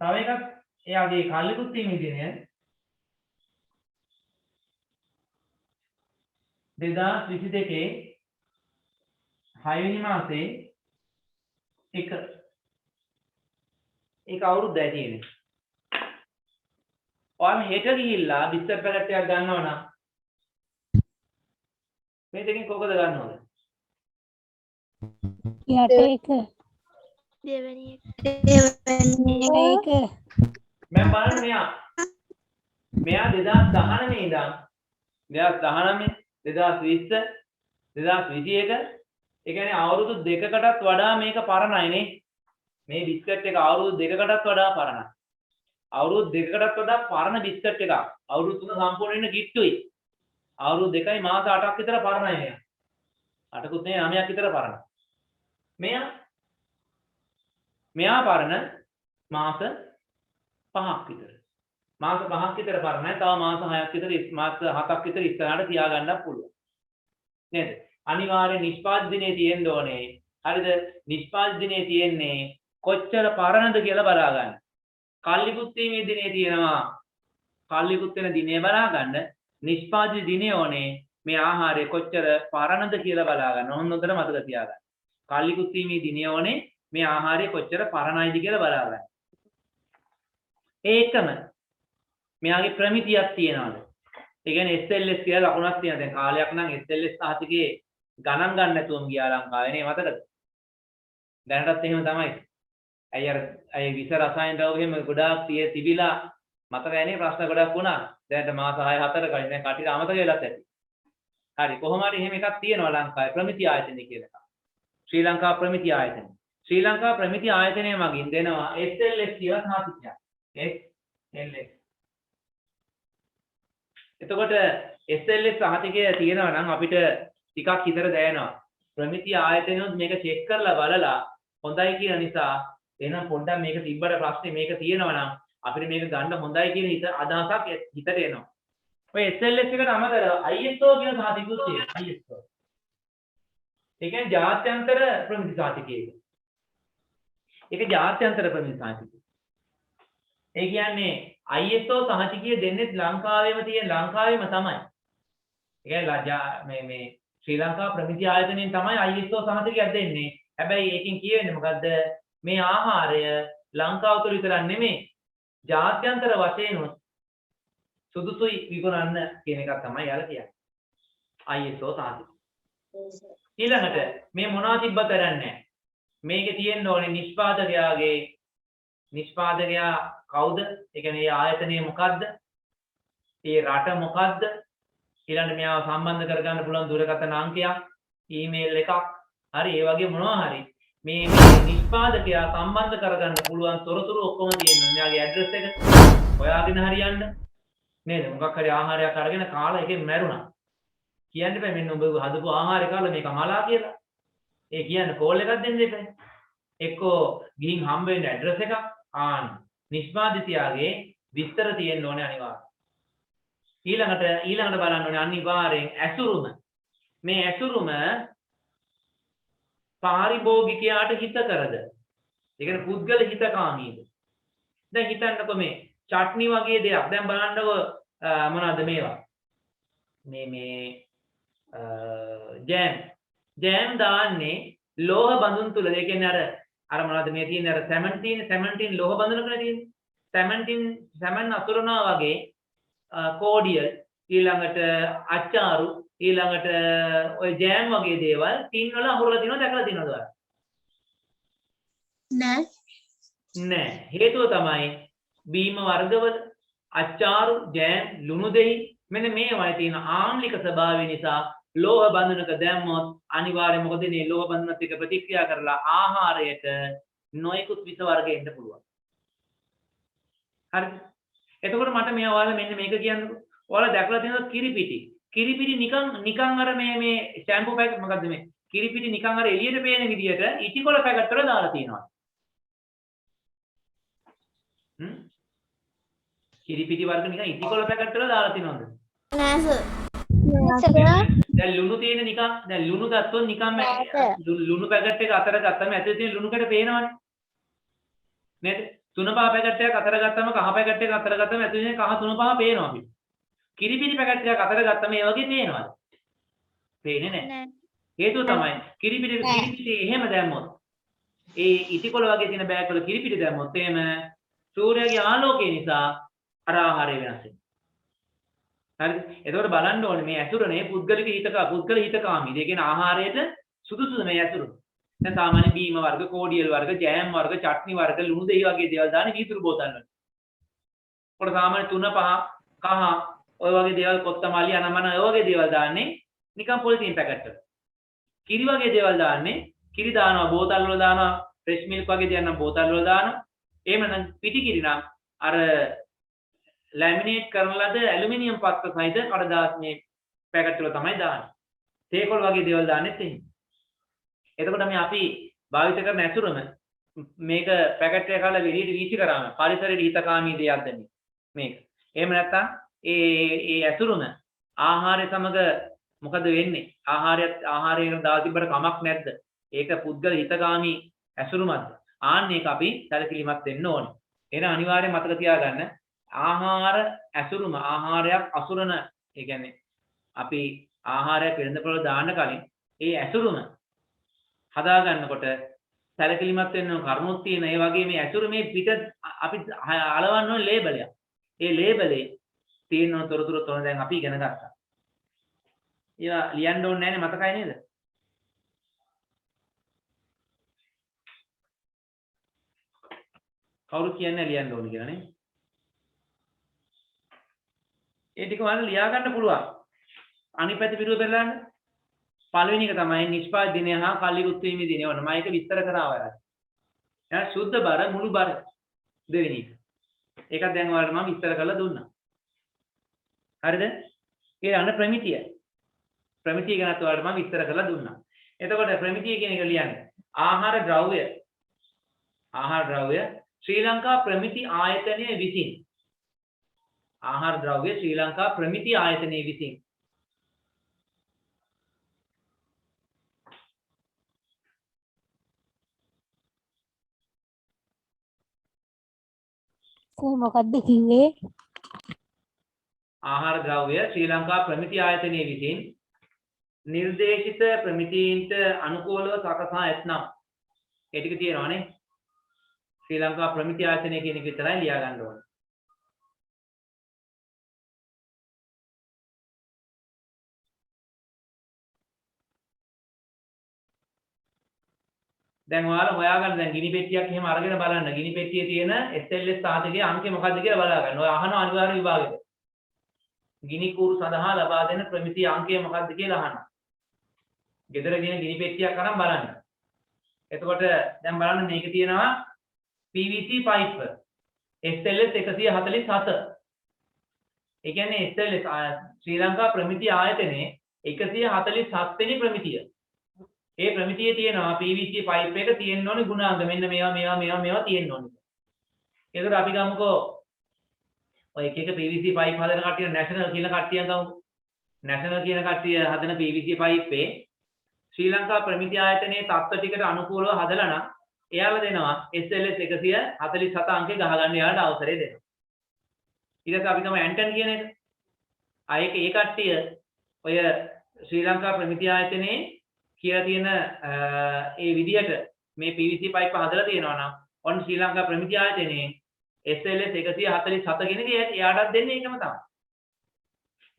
තව එකක් එයාගේ කාලිකුත් වීමේ දිනය 2022 6 මාසේ 1. ඒක අවුරුද්දයි තියෙන්නේ. ඔයාම හෙට ගිහිල්ලා බිස්කට් පැකට් එකක් ගන්නවා නම් මේ දෙකෙන් කොකද ගන්නවද? යට එක දෙවැනි එක. එක මම බලන්න මෙයා 2019 ඉඳන් 2019 2020 2021 ඒ කියන්නේ අවුරුදු දෙකකටත් වඩා මේක පරණයි නේ. මේ බිස්කට් එක අවුරුදු දෙකකටත් වඩා පරණයි. අවුරුදු දෙකකටත් වඩා පරණ බිස්කට් එකක්. අවුරුදු 3 සම්පූර්ණ වෙන කිට්ටුයි. අවුරුදු 2යි මාස 8ක් විතර පරණයි මෙයා. 8කුත් නෙවෙයි 9ක් විතර පරණයි. මෙයා පරණ මාස 5ක් විතර. මාස 5ක් විතර පරණයි. තව මාස 6ක් විතර මාස 7ක් විතර ඉස්සරහට තියාගන්නත් පුළුවන්. නේද? අනිවාර්යෙන් නිෂ්පාදිත දිනේ තියෙන්න ඕනේ. හරිද? නිෂ්පාදිත දිනේ තියෙන්නේ කොච්චර පරණද කියලා බලා ගන්න. කාලිකුත් වීමේ දිනේ තියෙනවා. කාලිකුත් වෙන දිනේ බලා ගන්න. නිෂ්පාදිත දිනේ ඕනේ මේ ආහාරය කොච්චර පරණද කියලා බලා ගන්න. හොඳට මතක තියාගන්න. කාලිකුත් වීමේ දිනේ ඕනේ මේ ආහාරය කොච්චර පරණයිද කියලා බලා ගන්න. ඒකම මෙයාගේ ප්‍රමිතියක් තියනවාද? ඒ කියන්නේ SLS කියලා ලකුණක් තියෙනවා. දැන් කාලයක් නම් SLS සහතිකේ ගණන් ගන්න නැතුවම ගියා ලංකාවේ නේ මතකද? දැනටත් එහෙම තමයි. අය විස රසායන ද්‍රව්‍ය එහෙම ගොඩාක් තිබිලා මතකයි නේ ප්‍රශ්න ගොඩක් වුණා. දැනට මාස 6 4 කලින් දැන් කටියට අමතක වෙලත් ඇති. හරි කොහොම හරි එහෙම එකක් තියෙනවා ලංකාවේ ප්‍රමිති ආයතනය කියලා එකක්. ශ්‍රී ලංකා ප්‍රමිති ආයතනය. ශ්‍රී ලංකා ප්‍රමිති ආයතනය මගින් දෙනවා SLS කියලා සහතිකයක්. SLS. එතකොට SLS සහතිකය තියෙනවා නම් අපිට ටිකක් හිතට දැනෙනවා. ප්‍රමිති ආයතනයොත් මේක චෙක් කරලා බලලා හොඳයි කියන නිසා එහෙනම් පොඩ්ඩක් මේක තිබ්බට ප්‍රශ්නේ මේක තියෙනවා නම් අපිට මේක ගන්න හොඳයි කියන අදහසක් හිතට එනවා. ඔය SLS එකට අමතරව ISO කියන සහතිකුත් තියෙනවා. ISO. ඒ කියන්නේ ජාත්‍යන්තර ප්‍රමිති සහතිකය. ඒක ජාත්‍යන්තර ප්‍රමිති සහතිකය. ඒ කියන්නේ ISO සහතිකය දෙන්නේ ලංකාවේම තමයි. ඒ කියන්නේ මේ ශ්‍රී ලංකා ප්‍රමිති ආයතනයෙන් තමයි ISO සහතිකයක් දෙන්නේ. හැබැයි ඒකෙන් කියවෙන්නේ මොකද්ද? මේ ආහාරය ලංකාව තුළ විතරක් නෙමෙයි ජාත්‍යන්තර වශයෙන් සුදුසුයි විකුණන්න කියන එක තමයි යාලා කියන්නේ. ISO සහතිකය. ඊළඟට මේ මොනවා තිබ්බත් කරන්නේ මේකේ තියෙන්න ඕනේ නිෂ්පාදකයා කවුද? ඒ කියන්නේ මේ ආයතනය මොකද්ද? ඒ රට මොකද්ද? ඊළඟට මෙයාව සම්බන්ධ කරගන්න පුළුවන් දුරකථන අංකයක්, ඊමේල් එකක්, හරි ඒ වගේ මොනවා හරි මේ නිෂ්පාදකයා සම්බන්ධ කරගන්න පුළුවන් තොරතුරු ඔක්කොම තියෙනවා. මෙයාගේ ඇඩ්‍රස් එක හොයාගෙන හරියන්න නේද? මොකක් හරි ආහාරයක් අරගෙන කාලා එකෙන් මැරුණා. කියන්න බෑ මෙන්න ඔබ හදපු ආහාරය කාලා මේක මලා කියලා. ඒ කියන්නේ කෝල් එකක් දෙන්න එපා. එක්කෝ ගිහින් හම්බ වෙන්න ඇඩ්‍රස් එකක් නිෂ්පාදිතයාගේ විස්තර තියෙන්න ඕනේ අනිවාර්යයෙන්. ඊළඟට බලන්න ඕනේ අනිවාර්යෙන් ඇසුරුම. මේ ඇසුරුම පාරිභෝගිකයාට හිතකරද? ඒ කියන්නේ පුද්ගල හිතකාමීද? දැන් හිතන්නකෝ මේ චට්නි වගේ දෙයක්. දැන් බලන්නකෝ මොනවද මේවා? මේ ජෑම් දාන්නේ ලෝහ බඳුන් තුල. ඒ කියන්නේ අර අර මොනවද මේ තියෙන්නේ අර සැමන් ලෝහ බඳුනකනේ තියෙන්නේ සැමන් අසුරනවා වගේ කෝඩියල් ඊළඟට අච්චාරු ඊළඟට ඔය ජෑම් වගේ දේවල් ටින් වල අහුරලා තියෙනවා දැකලා තියෙනවද ඔයාලා? නෑ. හේතුව තමයි බීම වර්ගවල අච්චාරු ජෑම් ලුණු දෙහි මෙන්න මේවායි තියෙන ආම්ලික ස්වභාවය නිසා ලෝහ බඳුනක දැම්මොත් අනිවාර්යයෙන් මොකද මේ ලෝහ බඳුනත් එක්ක ප්‍රතික්‍රියා කරලා ආහාරයට නොයෙකුත් විස වර්ග එන්න පුළුවන්. හරිද? එතකොට මට මේ ඔයාලා මෙන්න මේක කියන්නකෝ. ඔයාලා දැකලා තියෙනවද කිරිපිටි නිකන් අර මේ ෂැම්පූ පැකට් මොකද්ද මේ කිරිපිටි නිකන් අර එළියට පේන විදියට ඉටිකොල පැකට් වල දාලා තියෙනවා. කිරිපිටි වර්ග නිකන් ඉටිකොල පැකට් වල දාලා තියෙනවද? නෑ සර්. දැන් ලුණු තියෙන නිකන් දැන් ලුණු ගත්තොත් නිකන් ලුණු පැකට් එක අතර ගත්තම ඇතුලේ තියෙන ලුණු කඩ පේනවනේ. නේද? තුන පහ පැකට් එකක් අතර ගත්තම කහ පැකට් එකක් අතර ගත්තම ඇතුලේ තියෙන කහ තුන පහ පේනවා අපිට. කිරිපිටි පැකට් එකක් අතර ගත්තම ඒ වගේ පේනවද? පේන්නේ නැහැ. හේතුව තමයි කිරිපිටි එහෙම දැම්මොත් ඒ ඉටිකොල වගේ තියෙන බෑග් වල කිරිපිටි දැම්මොත් එහෙම සූර්යයාගේ ආලෝකය නිසා අර ආහාරය වෙනස් වෙනවා. හරිද? එතකොට බලන්න ඕනේ මේ ඇසුරනේ පුද්ගල හිතකාමී. ඒ කියන්නේ ආහාරයට සුදුසුද මේ ඇසුර? දැන් සාමාන්‍ය බීම වර්ග, කෝඩියල් වර්ග, ජෑම් වර්ග, චට්නි වර්ග, ලුණු දෙහි වගේ දේවල් දාන්නේ වීදුරු බෝතල් වල. කොට සාමාන්‍ය 3 5 කහ ඔය වගේ දේවල් කොත්තමල්ලි අනමන ඔය වගේ දේවල් දාන්නේ නිකන් පොලිතින් පැකට් වල. කිරි වගේ දේවල් දාන්නේ කිරි දානවා බෝතල් වල දානවා ෆ්‍රෙෂ් මිල්ක් වගේ දේවල් නම් බෝතල් වල දානවා. එහෙම නැත්නම් පිටි කිරි නම් අර ලැමිනේට් කරන ලද ඇලුමිනියම් පත්‍ර සහිත කඩදාසි මේ පැකට් වල තමයි දාන්නේ. තේකොළ වගේ දේවල් දාන්නෙත් එහෙම. එතකොට මේ අපි භාවිත කරන ඇසුරම මේක පැකට් එක කාලා එළියට වීසි කරාම පරිසරයට හිතකාමී දෙයක්ද මේක. එහෙම නැත්නම් ඒ ඇසුරම ආහාරය සමග මොකද වෙන්නේ? ආහාරයකට දාලා තිබ්බට කමක් නැද්ද? ඒක පුද්ගල හිතකාමී ඇසුරුමක්ද? ආන්න ඒක අපි සැලකිලිමත් වෙන්න ඕනේ. එහෙනම් අනිවාර්යෙන් මතක තියාගන්න ආහාර ඇසුරුම ආහාරයක් අසුරන ඒ කියන්නේ අපි ආහාරයක් වෙළඳපොළ දාන්න කලින් ඒ ඇසුරුම හදා ගන්නකොට සැලකිලිමත් වෙන්න කරුණුත් තියෙන ඒ වගේ මේ ඇසුරු මේ පිට අපි අලවන්න ඕනේ ලේබල් එක. ඒ ලේබලේ තියෙන තොරතුරු තොන දැන් අපි ඉගෙන ගත්තා. ඒවා ලියන්න ඕනේ නැහැ නේ මතකයි නේද? කවුරු කියන්නේ ලියන්න ඕනේ කියලා නේ? ඒ ටික වල ලියා ගන්න පුළුවන්. අනිත් පැත්ත පිටුව පෙරලන්න. පළවෙනි එක තමයි නිෂ්පාද දිනය හා කල්ලිකුත් වීමේ දිනය. වුණා. මම ඒක විස්තර කරා ඔයාලට. එහෙනම් සුද්ධ බර මුළු බර දෙවෙනි එක. ඒකත් දැන් ඔයාලට මම විස්තර කරලා දුන්නා. හරිද? ඊළඟ ප්‍රමිතිය. ප්‍රමිතිය ගැනත් ඔයාලට මම විස්තර කරලා දුන්නා. එතකොට ප්‍රමිතිය කියන එක ලියන්න. ආහාර ද්‍රව්‍ය ශ්‍රී ලංකා ප්‍රමිති ආයතනයේ විසින් ආහාර ද්‍රව්‍ය ශ්‍රී ලංකා ප්‍රමිති ආයතනයේ විසින් මොකක්ද කිව්වේ? ආහාර ද්‍රව්‍ය ශ්‍රී ලංකා ප්‍රමිති ආයතනයේ විසින් නිර්දේශිත ප්‍රමිතීන්ට අනුකූලව සකසා ඇතනම් ඒ ටික තියෙනවානේ ශ්‍රී ලංකා ප්‍රමිති ආයතනය කියන එක විතරයි ලියා ගන්න ඕනේ. දැන් ඔයාලා හොයාගන්න දැන් ගිනි පෙට්ටියක් එහෙම අරගෙන බලන්න. ගිනි පෙට්ටියේ තියෙන SLS සාධකයේ අංකය මොකක්ද කියලා බලා ගන්න. ඔය අහන අනිවාර්ය විභාගෙට. ගිනි කූරු සඳහා ලබා දෙන ප්‍රමිති අංකය මොකක්ද කියලා අහන්න. ගෙදර ගින ගිනි පෙට්ටියක් අරන් බලන්න. එතකොට දැන් බලන්න මේකේ තියෙනවා PVC pipe SLS 147. ඒ කියන්නේ SLS ශ්‍රී ලංකා ප්‍රමිති ආයතනයේ 147 වෙනි ප්‍රමිතිය. ඒ ප්‍රමිතියේ තියෙනවා PVC pipe එක තියෙන්න ඕනේ ගුණාංග මෙන්න මේවා තියෙන්න ඕනේ. ඒකට අපි ගමුකෝ ඔය එක PVC pipe හදන කට්ටිය national කියන කට්ටියන් ගමු. national කියන කට්ටිය හදන PVC pipe ශ්‍රී ලංකා ප්‍රමිති ආයතනයේ තත්ත්ව ටිකට අනුකූලව හදලා නම් එයාලා දෙනවා SLS 147 අංකේ ගහගන්න එයාලට අවසරය දෙනවා. ඊට පස්සේ අපි තමයි ඇන්ටන් කියන එක. ආයෙක ඒ කට්ටිය ඔය ශ්‍රී ලංකා ප්‍රමිති ආයතනයේ කියලා තියෙන ඒ විදිහට මේ PVC pipe හදලා තියෙනවා නම් ඔන්න ශ්‍රී ලංකා ප්‍රමිති ආයතනයේ SLS 147 කෙනෙක්ගේ එයාටත් දෙන්නේ ඒකම තමයි.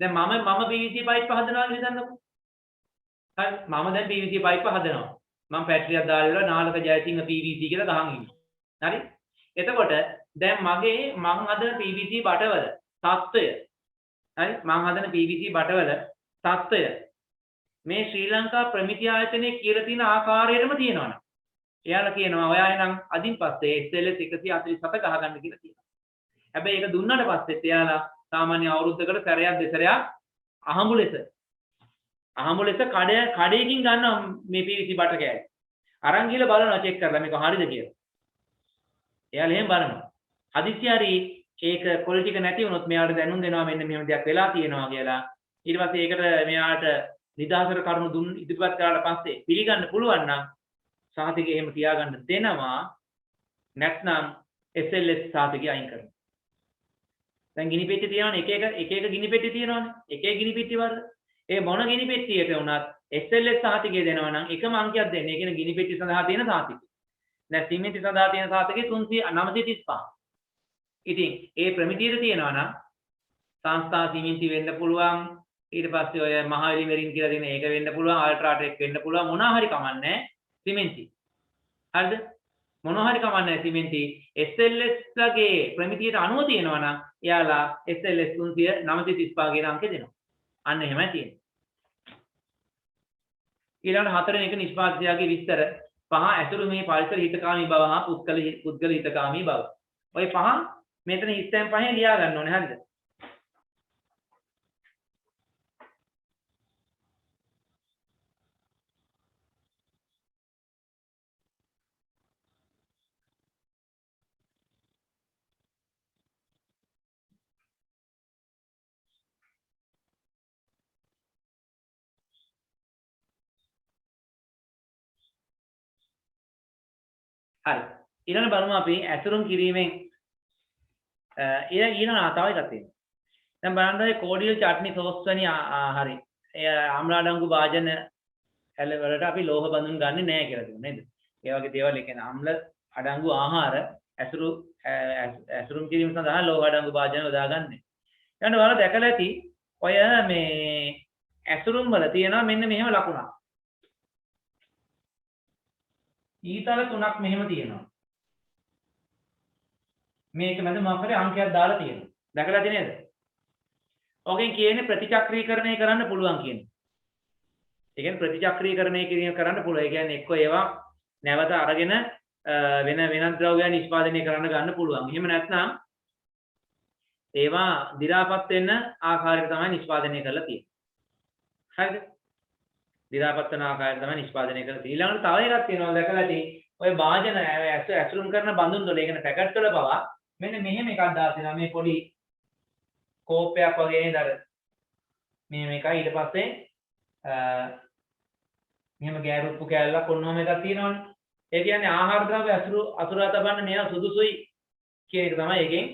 දැන් මම PVC pipe හදනවා කියලා හිතන්නකෝ. හරි මම දැන් PVC pipe හදනවා. මම ෆැක්ටරියක් දාලා ඉවරලා නාලක ජයසිංහ PVC කියලා ගහන් ඉන්නවා. හරි? එතකොට දැන් මම හදන PVC බටවල තත්ත්වය හරි මම හදන PVC බටවල තත්ත්වය මේ ශ්‍රී ලංකා ප්‍රමිති ආයතනයේ කියලා තියෙන ආකාරයටම තියෙනවනේ. එයාලා කියනවා ඔයා එනම් අදින් පස්සේ SLS 147 ගහගන්න කියලා කියනවා. හැබැයි ඒක දුන්නාට පස්සෙත් එයාලා සාමාන්‍ය අවුරුද්දකට සැරයක් දෙසරයක් අහඹු ලෙස කඩේකින් ගන්නවා මේ PVC බට කෑලි. අරන් ගිහලා බලනවා චෙක් කරලා මේක හරිද කියලා. එයාලා එහෙම බලනවා. හදිස්සි හරි ඒක ක්වොලිටි එක නැති වුණොත් මෙයාට දැනුම් දෙනවා මෙන්න මෙහෙම දෙයක් වෙලා තියෙනවා කියලා. ඊට පස්සේ ඒකට මෙයාට නිදහසට කරුණු දුන්න ඉදිරිපත් කරලා පස්සේ පිළිගන්න පුළුවන් නම් සාතිකය එහෙම තියාගන්න දෙනවා. නැත්නම් SLS සාතිකය අයින් කරනවා. දැන් ගිනි පෙට්ටිය තියෙනවනේ එක එක ගිනි පෙට්ටිය තියෙනවනේ. එක එක ගිනි පෙට්ටිය වර්ග. ඒ මොන ගිනි පෙට්ටියට වුණත් SLS සාතිකය දෙනවා නම් එකම අංකයක් දෙන්නේ. ඒ කියන්නේ ගිනි පෙට්ටිය සඳහා තියෙන සාතිකය. දැන් සිමෙන්ති සඳහා තියෙන සාතිකය 935. ඉතින් ඒ ප්‍රමිතියට තියෙනවා නම් සංස්ථා සිමෙන්ති වෙන්න පුළුවන්. ඊට පස්සේ ඔය මහවැලි මෙරින් කියලා දෙන ඒක වෙන්න පුළුවන්. අල්ට්‍රාටෙක් වෙන්න පුළුවන්. මොනවා හරි කමන්නේ සිමෙන්ති. හරිද? මොනවා හරි කමන්නේ සිමෙන්ති. SLS ලගේ ප්‍රමිතියට අනුව තියෙනවා නම් එයාලා SLS 935 කියන අංකය දෙනවා. අන්න එහෙමයි තියෙන්නේ. ඊළඟ හතරෙන් එක නිෂ්පාදකයාගේ විස්තර පහ ඇතුළු මේ පරිසර හිතකාමී බව හා පුද්ගල හිතකාමී බව. ඔය පහ මෙතන හිතෙන් පහෙන් ලියා ගන්න ඕනේ හරිද? හරි. ඊළඟ බලමු අපි ඇසුරුම් කිරීමෙන් ඊළඟ තව එකක් තියෙනවා. දැන් බලන්න ඔය කෝඩියල් චට්නි සෝස් වැනි හරි. අම්ලාඩංගු වාජන හැල වලට අපි ලෝහ බඳුන් ගන්නෙ නැහැ කියලා දුන්නා නේද? ඒ වගේ දේවල් ඒ කියන්නේ අම්ල අඩංගු ආහාර ඇසුරුම් කිරීම සඳහා ලෝහ අඩංගු වාජන යොදාගන්නේ. ඊළඟ ඔයාලා දැකලා ඇති ඔය මේ ඇසුරුම් වල තියෙනවා මෙන්න මෙහෙම ලකුණක්. ඊතල තුනක් මෙහෙම තියෙනවා. මේක මැද මොකක් හරි අංකයක් දාලා තියෙනවා. දැකලා තියෙ නේද? ඔකෙන් කියන්නේ ප්‍රතිචක්‍රීකරණය කරන්න පුළුවන් කියන්නේ. ඒ කියන්නේ ප්‍රතිචක්‍රීකරණය කරන්න පුළුවන්. ඒ කියන්නේ එක්ක ඒවා නැවත අරගෙන වෙනත් ද්‍රව්‍යයන් නිෂ්පාදනය කරන්න ගන්න පුළුවන්. එහෙම නැත්නම් ඒවා දි รา පත් වෙන්න ආකාරයකට තමයි නිෂ්පාදනය කරලා තියෙන්නේ. හරිද? දි รา පත් වෙන ආකාරයට තමයි නිෂ්පාදනය කරලා තියෙන්නේ. ඊළඟට තව එකක් තියෙනවා දැකලා ඇති. ඔය වාජන ඇසුරුම් කරන බඳුන් වල ඒ කියන්නේ පැකට් වල පවා මෙන්න මෙහෙම එකක් දාලා තියෙනවා. මේ පොඩි කෝපයක් වගේ නේද අර මෙහෙම එකයි ඊට පස්සේ මෙහෙම ගෑරුප්පු කෑල්ලක් ඔන්නෝම එකක් තියෙනවනේ. ඒ කියන්නේ ආහාර ද්‍රව්‍ය අසුරා තබන්න මේවා සුදුසුයි කියන එක තමයි එකෙන්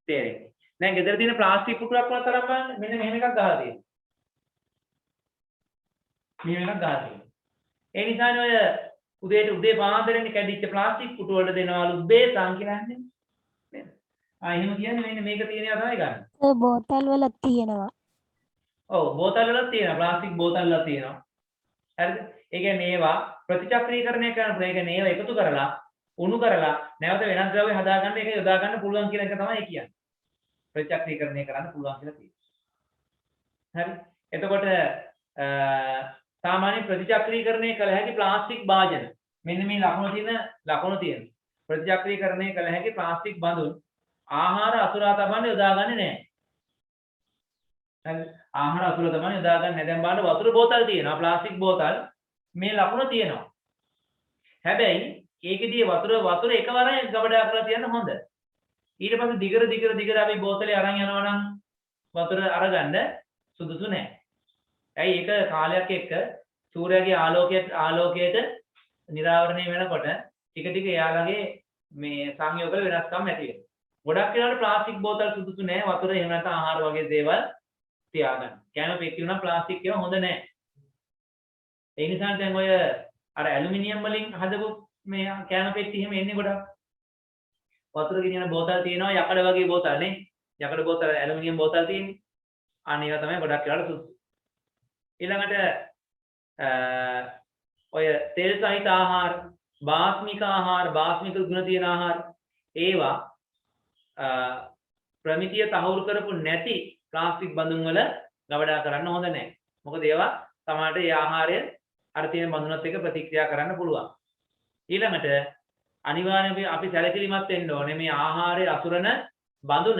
තේරෙන්නේ. දැන් ගෙදර තියෙන ප්ලාස්ටික් පුටුවක් වල තරම් බලන්න මෙන්න මෙහෙම එකක් ගහලා තියෙනවා. මෙහෙම එකක් ගහලා තියෙනවා. ඒ නිසානේ ඔය උදේ පාන්දරෙන් කැඩිච්ච ප්ලාස්ටික් පුටු වලට දෙනවලු බේසන් කියලා නේද? නේද? එහෙම කියන්නේ මෙන්න මේක තියෙනවා තමයි ගන්න. ඒ බෝතල් වල තියෙනවා. ඔව් බෝතල් වල තියෙනවා ප්ලාස්ටික් බෝතල් වල තියෙනවා. හරිද? ඒ කියන්නේ ඒවා ප්‍රතිචක්‍රීකරණය කරන ඒ කියන්නේ ඒවා එකතු කරලා උණු කරලා නැවත වෙනස් ද්‍රව්‍ය හදාගන්න ඒක යොදා ගන්න පුළුවන් කියන එක තමයි කියන්නේ. ප්‍රතිචක්‍රීකරණය කරන්න පුළුවන් කියලා තියෙනවා. හරි? එතකොට සාමාන්‍ය ප්‍රතිචක්‍රීකරණය කළ හැකි ප්ලාස්ටික් භාජන මෙන්න මේ ලකුණු තියෙන ප්‍රතිචක්‍රීකරණය කළ හැකි ප්ලාස්ටික් බඳුන් ආහාර අසුරා තබන්න යොදාගන්නේ නැහැ. හරි ආහාර අසුරා තබන්න යොදාගන්නේ නැහැ. දැන් බලන්න වතුර බෝතල් තියෙනවා ප්ලාස්ටික් බෝතල් මේ ලකුණ තියෙනවා. හැබැයි ඒකෙදී වතුර එකවරයි ගබඩා කරලා තියන්න හොඳ. ඊට පස්සේ දිගට අපි බෝතලේ අරන් යනවා නම් වතුර අරගන්න සුදුසු නැහැ. ඇයි ඒක කාලයක් එක්ක සූර්යාගේ ආලෝකයට නිරාවරණය වෙනකොට ටික එයාලගේ මේ සංයෝගවල වෙනස්කම් ඇති වෙනවා. ගොඩක් වෙලාවට ප්ලාස්ටික් බෝතල් සුදුසු නැහැ වතුර එහෙම නැත්නම් ආහාර වගේ දේවල් තියාගන්න. කෑම පෙට්ටිය උනා ප්ලාස්ටික් ඒවා හොඳ නැහැ. ඒ නිසා දැන් ඔය අර ඇලුමිනියම් වලින් හදපු මේ කෑම පෙට්ටි එහෙම එන්නේ ගොඩක්. වතුර ගෙනියන බෝතල් තියෙනවා යකඩ වගේ බෝතල් නේ. යකඩ බෝතල් ඇලුමිනියම් බෝතල් තියෙන්නේ. අන්න ඒවා තමයි ගොඩක් වෙලාවට සුදුසු. ඊළඟට ඔය තෙල් සහිත ආහාර, බාස්මික ආහාර, බාස්මික ගුණ තියෙන ආහාර ඒවා ප්‍රමිතිය තහවුරු කරපු නැති ප්ලාස්ටික් බඳුන් වල ගවඩා කරන්න හොඳ නැහැ. මොකද ඒවා සමහරට ඒ ආහාරය අර තියෙන බඳුනත් එක්ක ප්‍රතික්‍රියා කරන්න පුළුවන්. ඊළඟට අනිවාර්යයෙන්ම අපි සැලකිලිමත් වෙන්න ඕනේ මේ ආහාරයේ අසුරන බඳුන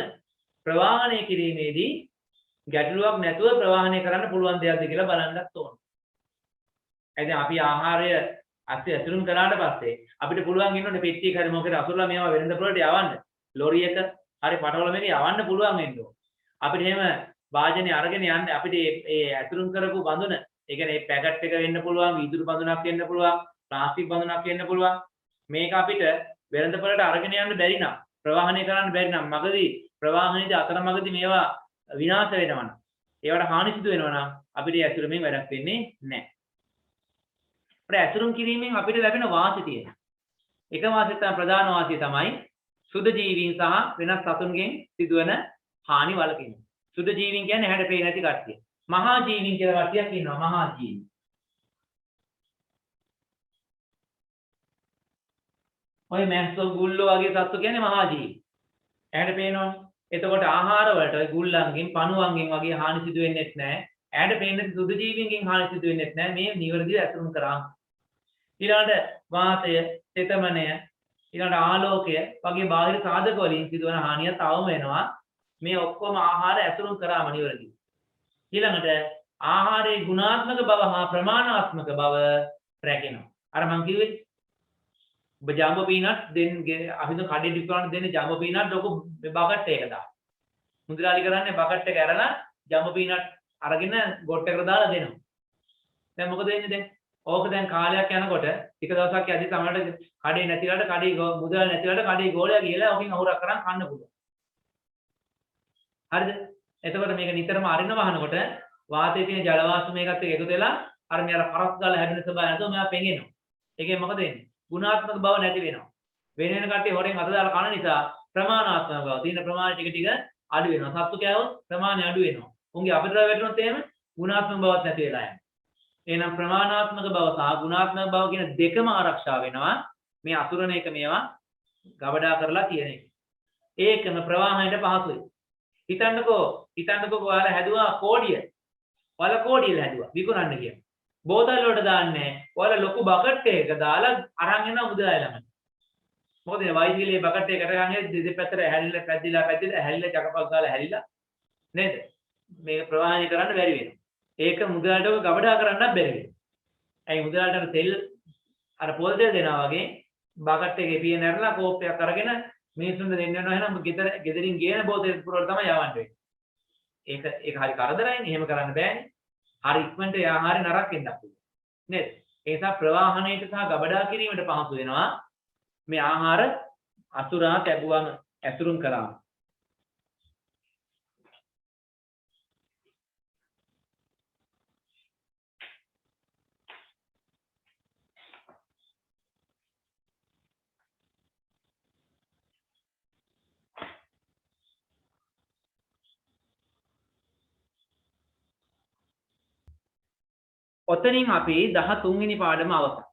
ප්‍රවාහණය කිරීමේදී ගැටලුවක් නැතුව ප්‍රවාහණය කරන්න පුළුවන් දෙයක්ද කියලා බලන්නත් ඕනේ. එදින අපි ආහාරය අසුරුම් කරාට පස්සේ අපිට පුළුවන් ඉන්නෝනේ පෙට්ටියක හරි මොකද අසුරලා මේවා වෙළඳ පොළට යවන්න. ලොරියක හරි පටවල මේක යවන්න පුළුවන් වෙන්න ඕනේ. අපිට එහෙම වාජනේ අරගෙන යන්න අපිට මේ අසුරුම් කරපු බඳුන, ඒ කියන්නේ පැකට් එක වෙන්න පුළුවන්, වීදුරු බඳුනක් වෙන්න පුළුවන්, ප්ලාස්ටික් බඳුනක් වෙන්න පුළුවන්. මේක අපිට වෙළඳ පොළට අරගෙන යන්න බැරි නම්, ප්‍රවාහණය කරන්න බැරි නම්, මගදී ප්‍රවාහණයේදී අතරමඟදී මේවා විනාශ වෙනවා නම්, ඒවට හානි සිදු වෙනවා නම් අපිට ඇසුරුමින් වැඩක් වෙන්නේ නැහැ. අපිට ඇසුරුම් කිරීමෙන් අපිට ලැබෙන වාසි තියෙනවා. එක වාසිය තමයි ප්‍රධාන වාසිය තමයි සුද්ධ ජීවීන් සහ වෙනස් සතුන්ගෙන් සිදුවන හානි වළකින. සුද්ධ ජීවීන් කියන්නේ හැඩ පේන්නේ නැති කට්ටිය. මහා ජීවීන් කියලා කට්ටියක් ඉන්නවා. මහා ජීවීන්. ඔය මැස්සෝ ගුල්ලෝ වගේ සත්තු කියන්නේ මහා ජීවීන්. හැඩ පේනවනේ. එතකොට ආහාර වලට ගුල්ලන්ගෙන් පණුවන්ගෙන් වගේ හානි සිදු වෙන්නේ නැහැ. ඇඩ පේන්නේ සුදු ජීවීන්ගෙන් හානි සිදු වෙන්නේ නැහැ. මේ නිවර්දිව ඇසුරුම් කරාම. ඊළඟට වාතය, තෙතමනය, ඊළඟට ආලෝකය වගේ බාහිර සාධක වලින් සිදුවන හානිය තවම වෙනවා. මේ ඔක්කොම ආහාර ඇසුරුම් කරාම නිවර්දිව. ඊළඟට ආහාරයේ ගුණාත්මක බව හා ප්‍රමාණාත්මක බව රැකෙනවා. අර මම කිව්වේ ජම්බෝ පීනට් දෙන්නේ අපි તો කඩේ ඩිස්කවුන්ට් දෙන්නේ ජම්බෝ පීනට් ලොකු බකට් එකක දාලා. මුදලාලි කරන්නේ බකට් එක අරලා ජම්බෝ පීනට් අරගෙන ගොට් එකට දාලා දෙනවා. දැන් මොකද වෙන්නේ දැන්? ඕක දැන් කාලයක් යනකොට ටික දවසක් යද්දි තමයි කඩේ නැතිලාට කඩේ මුදල් නැතිලාට කඩේ ගෝලයා ගිහලා ඔකින් අහුරක් කරන් කන්න පුළුවන්. හරිද? එතකොට මේක නිතරම අරින්න වහනකොට වාතයේ තියෙන ජල වාෂ්ප මේකත් එක්ක එකතු වෙලා අර මේ අර පරස් ගාලා හැදෙන ස්වභාවය නැතුව මේවා පෙඟෙනවා. ඒකෙන් මොකද වෙන්නේ? ගුණාත්මක බව නැති වෙනවා. වෙන කට්ටිය හොරෙන් අත දාලා කන නිසා ප්‍රමාණාත්මක බව තියෙන ප්‍රමාණය ටික ටික අඩු වෙනවා. සත්තු කෑවොත් ප්‍රමාණය අඩු වෙනවා. උන්ගේ අපිටලා වැටුනොත් එහෙම ගුණාත්මක බවක් නැති වෙලා යනවා. එහෙනම් ප්‍රමාණාත්මක බව සහ ගුණාත්මක බව කියන දෙකම ආරක්ෂා වෙනවා. මේ අසුරණ එක මේවා ගබඩා කරලා තියෙන එක. ඒකම ප්‍රවාහණයට පහසුයි. හිතන්නකෝ ඔයාලා හැදුවා කෝඩිය. ඔයාලා කෝඩියල හැදුවා. විකුණන්න කියන. බෝතල් වලට දාන්නේ ඔයාලා ලොකු බකට් එකක දාලා අරන් එනවා මුදලාලි ළඟට. මොකද මේ වයිසිලේ බකට් එකකට ගන්නේ දෙපැත්තට හැලිලා පැද්දිලා හැලිලා චකපක් ගාලා හැලිලා නේද? මේක ප්‍රවාහණය කරන්න බැරි වෙනවා. ඒක මුදලාලට ගබඩා කරන්නත් බැරි වෙනවා. ඇයි මුදලාලට තෙල් අර පොල් තෙල් දෙනවා වගේ බකට් එකේ පිය නැරලා කෝප්පයක් අරගෙන මිනිස්සුන්ට දෙන්න වෙනවා. එහෙනම් ගෙදරින් ගේන බෝතල් පුරවල තමයි යවන්න වෙන්නේ. ඒක හරි කරදරයිනේ. එහෙම කරන්න බෑනේ. හරි ඉක්මනට ආහාරය නරක වෙන්නත් පුළුවන්. නේද? ඒ නිසා ප්‍රවාහණයට සහ ගබඩා කිරීමට පහසු වෙනවා මේ ආහාර අසුරා ලැබුවම ඇසුරුම් කරාම. ඔතනින් අපි 13 වෙනි පාඩම අවසන්.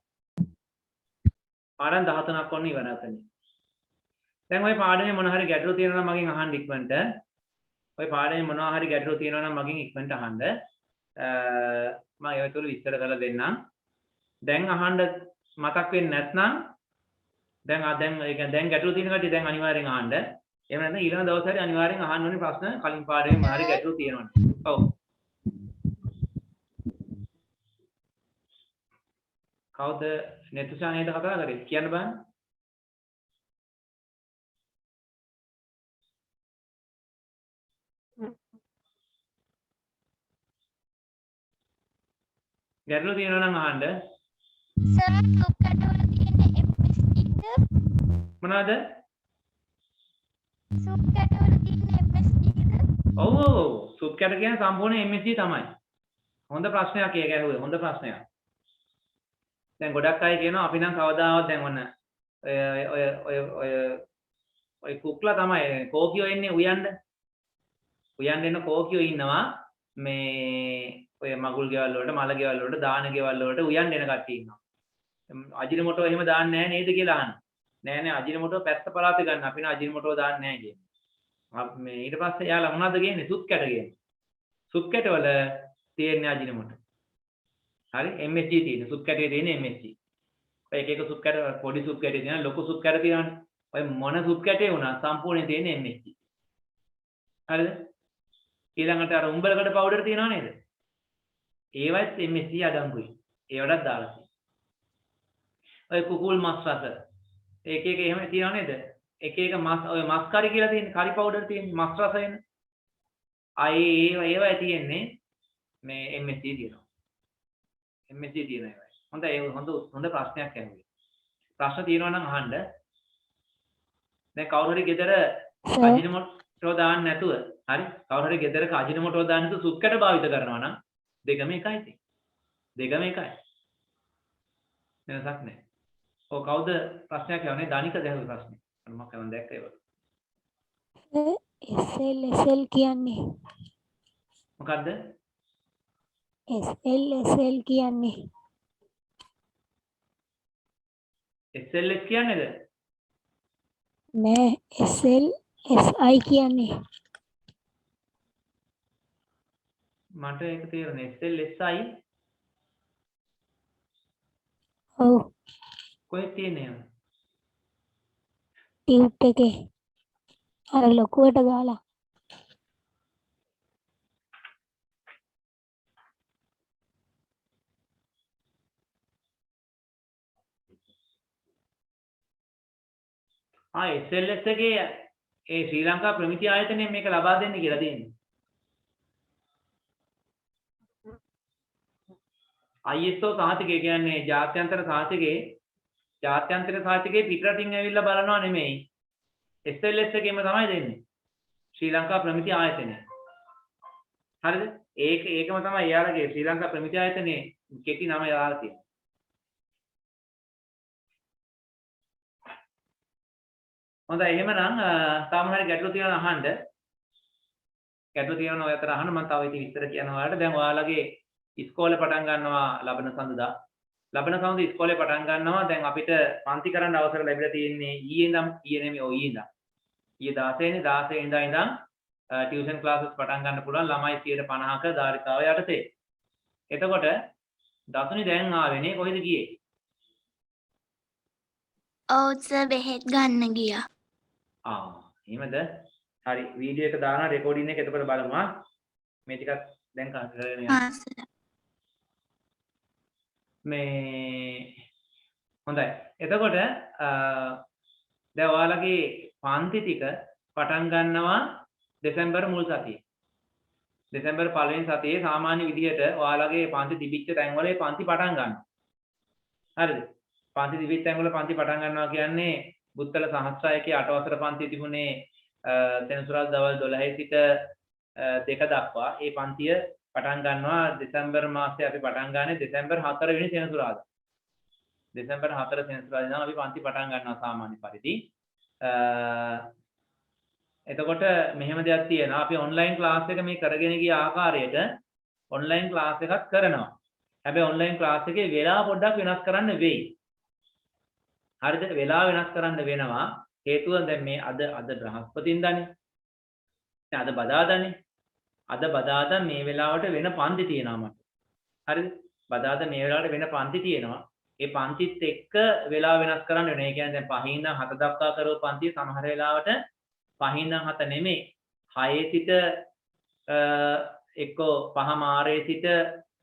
පාඩම් 13ක් වොන්න ඉවර කරන්නේ. දැන් ওই පාඩමේ මොන හරි ගැටලු තියෙනවා නම් මගෙන් අහන්න ඉක්මනට. ওই පාඩමේ මොනවා හරි ගැටලු තියෙනවා නම් මගෙන් ඉක්මනට අහන්න. මම ඒකට විස්තර කරලා දෙන්නම්. දැන් අහන්න මතක් වෙන්නේ නැත්නම් දැන් ගැටලු තියෙන කට්ටිය දැන් අනිවාර්යෙන් අහන්න. එහෙම නැත්නම් ඊළඟ දවස් හරි අනිවාර්යෙන් අහන්න ඕනේ ප්‍රශ්න කලින් පාඩමේ මොන හරි ගැටලු තියෙනවා. ඔව්. කවුද නෙතුෂා නේද කතා කරේ කියන්න බෑ. ගැටලු තියෙනවා නම් අහන්න. සර් සුප් කටවල තියෙන MSG මොනවාද? සුප් කටවල තියෙන MSG ඔව් සුප් කැට කියන්නේ සම්පූර්ණ MSG තමයි. හොඳ ප්‍රශ්නයක් ඒක ඇහුවේ. හොඳ ප්‍රශ්නයක්. දැන් ගොඩක් අය කියනවා අපි නම් කවදාවත් දැන් ඔන්න ඔය කුක්ලා තමයි කෝකියෝ එන්නේ උයන්න එන කෝකියෝ ඉන්නවා මේ ඔය මගුල් ගෙවල් වලට මල ගෙවල් වලට දාන ගෙවල් වලට උයන්න එන කට්ටිය ඉන්නවා. අජිනමොටෝ එහෙම දාන්නේ නැහැ නේද කියලා අහනවා. නෑ අජිනමොටෝ පැත්ත පලාත ගන්න අපි න අජිනමොටෝ දාන්නේ නැහැ කියන්නේ. මේ ඊට පස්සේ යාලා මොනවද කියන්නේ සුප් කැට කියන්නේ. සුප් කැට වල තියෙන අජිනමොටෝ. හරි MSG තියෙන සුප් කැටේ තියෙන MSG. ඔය එක සුප් කැට පොඩි සුප් කැටේ තියෙන ලොකු සුප් කැට තියෙනවානේ. ඔය මොන සුප් කැටේ වුණා සම්පූර්ණයෙන් තියෙන MSG. හරිද? ඊළඟට අර උඹලකට පවුඩර් තියෙනව නේද? ඒවත් MSG අඩංගුයි. ඒවටත් දාලා තියෙනවා. ඔය කුකුල් මස් රස එක එහෙම තියෙනව නේද? එක මස් ඔය මස් කරි කියලා තියෙන කරි පවුඩර් තියෙන මස් රස එන. ඒවා තියෙන්නේ මේ MSG තියෙනවා. MSG තියෙන ඒවා. හොඳ ප්‍රශ්නයක් ඇහුවේ. ප්‍රශ්න තියෙනවා නම් අහන්න. දැන් කවුරු හරි ගෙදර අජිනමොටෝ දාන්න නැතුව හරි කවුරු හරි ගෙදරක අජිනමොටෝ දාන්න නැතුව සුප් කැට භාවිත කරනවා නම් දෙකම එකයි තියෙන්නේ. දෙකම එකයි. වෙනසක් නැහැ. ඔව් කවුද ප්‍රශ්නයක් යවන්නේ? දානික දැහුවේ ප්‍රශ්නේ. මම කවුරුන් දැක්කේ ඒක. SL කියන්නේ මොකද්ද? SL කියන්නේ SLS කියන්නේද? නෑ SI කියන්නේ මට ඒක තේරෙන්නේ SLSI ඔව් කොහෙද තියෙන්නේ? ටියුට් එකේ අර ලොකුවට ගාලා SLS එකේ ඒ ශ්‍රී ලංකා ප්‍රමිති ආයතනයෙන් මේක ලබා දෙන්න කියලා තියෙනවා. ISO සහතිකය කියන්නේ ජාත්‍යන්තර සහතිකයේ පිටරටින් ඇවිල්ලා බලනවා නෙමෙයි. SLS එකේම තමයි දෙන්නේ. ශ්‍රී ලංකා ප්‍රමිති ආයතනය. හරිද? ඒකම තමයි යාළගේ ශ්‍රී ලංකා ප්‍රමිති ආයතනයේ කෙටි නම යාළා තියෙන්නේ. හොඳයි එහෙමනම් තාම හරි ගැටලු තියෙනවා අහන්න. ගැටලු තියෙනවා ඔය අතර අහන්න මම තව ඉතින් විස්තර කියනවා ඔයාලට. දැන් ඔයාලගේ ඉස්කෝලේ පටන් ගන්නවා ලබන සඳුදා. ලබන සඳුදා ඉස්කෝලේ පටන් ගන්නවා. දැන් අපිට පන්ති කරන්න අවසර ලැබිලා තියෙන්නේ ඊයේ 16 ඉඳන් ටියුෂන් ක්ලාසස් පටන් ගන්න පුළුවන් ළමයි 50%ක ධාරිතාව යටතේ. එතකොට දසුනි දැන් ආවෙනේ කොහෙද ගියේ? ඔව් සර් බෙහෙත් ගන්න ගියා. එහෙමද? හරි වීඩියෝ එක දානවා රෙකෝඩින් එක එතකොට බලමු මේ ටිකක් දැන් කරගෙන යන්න. මේ හොඳයි. එතකොට දැන් ඔයාලගේ පන්ති ටික පටන් ගන්නවා දෙසැම්බර් මුල් සතියේ. දෙසැම්බර් පළවෙනි සතියේ සාමාන්‍ය විදිහට ඔයාලගේ පන්ති තිබිච්ච තැන්වල පන්ති පටන් ගන්නවා. හරිද? පන්ති තිබිච්ච තැන්වල පන්ති පටන් ගන්නවා කියන්නේ බුත්තල සහස්‍රායකයේ 8 වසර පන්ති තිබුණේ සෙනසුරාදා දවල් 12 සිට 2 දක්වා. ඒ පන්තිය පටන් ගන්නවා දෙසැම්බර් මාසයේ අපි පටන් ගන්නේ දෙසැම්බර් 4 වෙනි සෙනසුරාදා. දෙසැම්බර් 4 සෙනසුරාදා ඉඳන් අපි පන්ති පටන් ගන්නවා සාමාන්‍ය පරිදි. එතකොට මෙහෙම දෙයක් තියෙනවා. අපි ඔන්ලයින් ක්ලාස් එක මේ කරගෙන ගිය ආකාරයට ඔන්ලයින් ක්ලාස් එකක් කරනවා. හැබැයි ඔන්ලයින් ක්ලාස් එකේ වෙලාව පොඩ්ඩක් වෙනස් කරන්න වෙයි. හරිද? වෙලාව වෙනස් කරන්න වෙනවා. හේතුව දැන් මේ අද බ්‍රහස්පතින්දානේ. දැන් අද බදාදානේ. අද බදාදා මේ වෙලාවට වෙන පන්ති තියෙනවා මට. හරිද? බදාදා මේ වෙලාවට වෙන පන්ති තියෙනවා. ඒ පන්තිත් එක්ක වෙලාව වෙනස් කරන්න වෙනවා. ඒ කියන්නේ දැන් 5 ඉඳන් 7 දක්වා කරව පන්තිය සමහර වෙලාවට 5 ඉඳන් 7 නෙමෙයි 6 සිට එක්කෝ 5 මාරේ සිට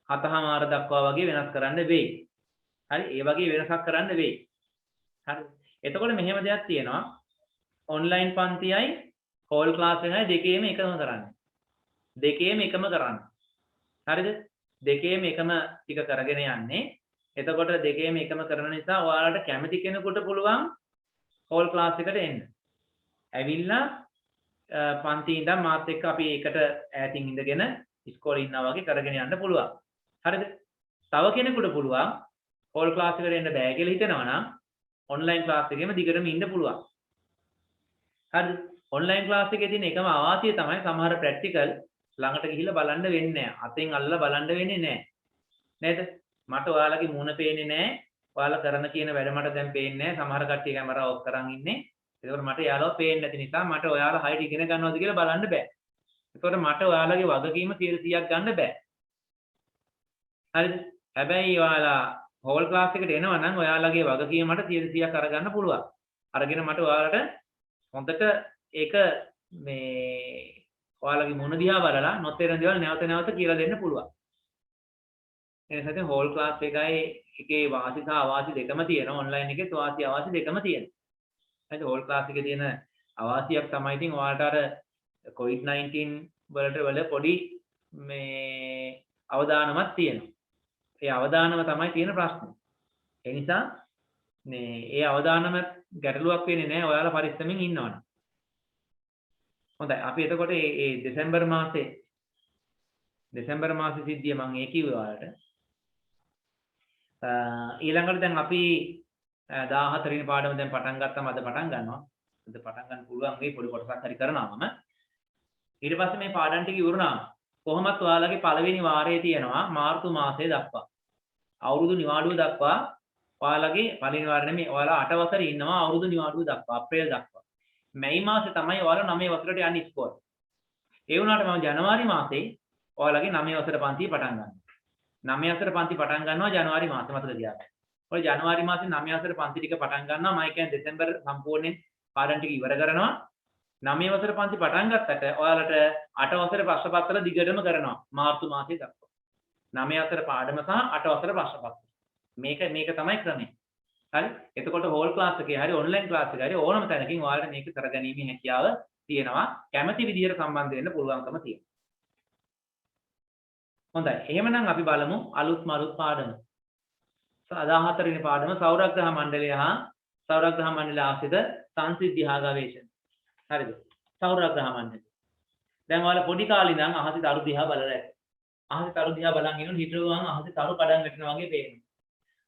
7 මාර දක්වා වගේ වෙනස් කරන්න වෙයි. හරි? ඒ වගේ වෙනසක් කරන්න වෙයි. හරි. එතකොට මෙහෙම දෙයක් තියෙනවා. ඔන්ලයින් පන්තියයි කෝල් ක්ලාස් එකයි දෙකේම එකම කරන්න. දෙකේම එකම කරන්න. හරිද? දෙකේම එකම ටික කරගෙන යන්නේ. එතකොට දෙකේම එකම කරන නිසා ඔයාලට කැමති කෙනෙකුට පුළුවන් කෝල් ක්ලාස් එකට එන්න. ඇවිල්ලා පන්ති ඉඳන් මාත් එක්ක අපි එකට ඈතින් ඉඳගෙන ඉස්කෝලේ ඉන්නා වගේ කරගෙන යන්න පුළුවන්. හරිද? තව කෙනෙකුට පුළුවන් හෝල් ක්ලාස් එකට එන්න බෑ කියලා හිතනවා නම් ඔන්ලයින් ක්ලාස් එකේම දිගටම ඉන්න පුළුවන්. හරිද? ඔන්ලයින් ක්ලාස් එකේ තියෙන එකම අවාසිය තමයි සමහර ප්‍රැක්ටිකල් ළඟට ගිහිල්ලා බලන්න වෙන්නේ නැහැ. අතෙන් අල්ලලා බලන්න වෙන්නේ නැහැ. නේද? මට ඔයාලගේ මුණ පේන්නේ නැහැ. ඔයාලා කරන කියන වැඩ මට දැන් පේන්නේ නැහැ. සමහර කට්ටිය කැමරා ඔෆ් කරන් ඉන්නේ. ඒකෝර මට යාළුවා පේන්නේ නැති නිසා මට ඔයාලා හයිට ඉගෙන ගන්නවද කියලා බලන්න බෑ. ඒකෝර මට ඔයාලගේ වගකීම 100%ක් ගන්න බෑ. හරිද? හැබැයි ඔයාලා හෝල් ක්ලාස් එකට එනවා නම් ඔයාලගේ වගකීම මට 100%ක් අරගන්න පුළුවන්. අරගෙන මට ඔයාලට හොඳට ඒක මේ ඔයාලගේ මොන දිහා බලලා නොතේරෙන දේවල් නැවත නැවත කියලා දෙන්න පුළුවන්. එනිසා ඉතින් හෝල් ක්ලාස් එකේ වාසි සහ අවාසි දෙකම තියෙනවා. ඔන්ලයින් එකේ වාසි අවාසි දෙකම තියෙනවා. හරිද? හෝල් ක්ලාස් එකේ තියෙන අවාසියක් තමයි ඉතින් ඔයාලට අර COVID-19 වල පොඩි මේ අවදානමක් තියෙනවා. ඒ අවදානම තමයි තියෙන ප්‍රශ්නේ. ඒ නිසා මේ ඒ අවදානම ගැටලුවක් වෙන්නේ නැහැ ඔයාලා පරිස්සමින් ඉන්නවනම්. හොඳයි අපි එතකොට මේ දෙසැම්බර් මාසේ සිද්ධිය මම ඒ කිව්වේ ඔයාලට. ඊළඟට දැන් අපි 14 වෙනි පාඩම දැන් පටන් ගත්තම අද පටන් ගන්නවා. අද පටන් ගන්න පුළුවන් මේ පොඩි කොටසක් හරි කරනවාම ඊට පස්සේ මේ පාඩම් ටික ඉවරනාම කොහොමත් ඔයාලගේ පළවෙනි වාරයේ තියෙනවා මාර්තු මාසයේ දක්වා අවුරුදු නිවාඩුව දක්වා ඔයාලගේ පළවෙනි වාරේ නෙමෙයි ඔයාලා 8 වසරේ ඉන්නවා අවුරුදු නිවාඩුව දක්වා අප්‍රේල් දක්වා. මැයි මාසේ තමයි ඔයාලා 9 වසරට යන්නේ ඉස්කෝලේ. ඒ වුණාට මම ජනවාරි මාසේ ඔයාලගේ 9 වසර පන්ති පටන් ගන්නවා. 9 වසර පන්ති පටන් ගන්නවා ජනවාරි මාසේ මතක තියාගන්න. ඔය ජනවාරි මාසේ 9 වසර පන්ති ටික පටන් ගන්නවා. මම කියන්නේ දෙසැම්බර් සම්පූර්ණයෙන් පාඩම් ටික ඉවර කරනවා. 9 වසර පන්ති පටන් ගත්තට ඔයාලට 8 වසර ප්‍රශ්න පත්‍ර දිගටම කරනවා මාර්තු මාසයේ දක්වා. 9 වසර පාඩම සහ 8 වසර ප්‍රශ්න පත්‍ර. මේක තමයි ක්‍රමය. හරි? එතකොට හෝල් ක්ලාස් එකේ හරි ඔන්ලයින් ක්ලාස් එකේ හරි ඕනම තැනකින් ඔයාලට මේක කරගැනීමේ හැකියාව තියෙනවා. කැමැති විදිහට සම්බන්ධ වෙන්න පුළුවන්කම තියෙනවා. හොඳයි. එහෙමනම් අපි බලමු අලුත් පාඩම. 14 වෙනි පාඩම සෞරග්‍රහ මණ්ඩලය හා සෞරග්‍රහ මණ්ඩල ආශ්‍රිත සංසිද්ධි හා ගවේෂණ. හරිද? සෞරග්‍රහ මණ්ඩලය. දැන් ඔයාලා පොඩි කාලේ ඉඳන් අහසේ තරු දිහා බලලා ඇති. අහසේ තරු දිහා බලන් ඉන්නොත් හිතුවම අහසේ තරු කඩන් වැටෙනවා වගේ පේනවා.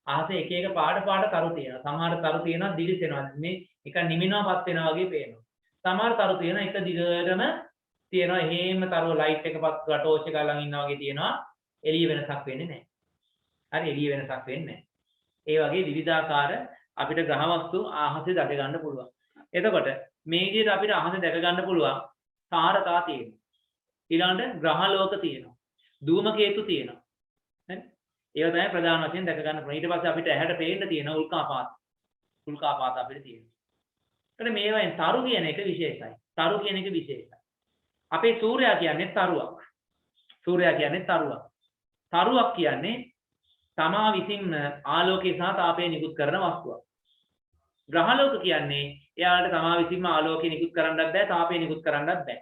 අහසේ එක එක පාට තරු තියෙනවා. සමහර තරු තියෙනවා දිලිසෙනවා. මේ එක නිමිනවපත් වෙනවා වගේ පේනවා. සමහර තරු තියෙනවා එක දිගටම තියෙනවා. එහෙම තරු ලයිට් එකපත් ටෝච් එක ළඟ ඉන්නා වගේ තියෙනවා. එළිය වෙනසක් වෙන්නේ නැහැ. හරි එළිය වෙනසක් වෙන්නේ නැහැ. ඒ වගේ විවිධාකාර අපිට ග්‍රහ වස්තු අහසේ දැක ගන්න පුළුවන්. එතකොට මේ විදිහට අපිට අහසේ දැක ගන්න පුළුවන් තාරකා තියෙනවා. ඊළඟට ග්‍රහ ලෝක තියෙනවා. ධූමකේතු තියෙනවා. හරි? ඒවා තමයි ප්‍රධාන වශයෙන් දැක ගන්න පුළුවන්. ඊට පස්සේ අපිට ඇහැට පේන්න තියෙන උල්කාපාත. උල්කාපාත අපිට තියෙනවා. එතකොට මේවායින් තරු කියන එක විශේෂයි. තරු කියන එක විශේෂයි. අපේ සූර්යයා කියන්නේ තරුවක්. සූර්යයා කියන්නේ තරුවක්. තරුවක් කියන්නේ තමා විසින්ම ආලෝකය සහ තාපය නිකුත් කරන වස්තුවක්. ග්‍රහලෝක කියන්නේ එයාට තමා විසින්ම ආලෝකය නිකුත් කරන්නත් බෑ තාපය නිකුත් කරන්නත් බෑ.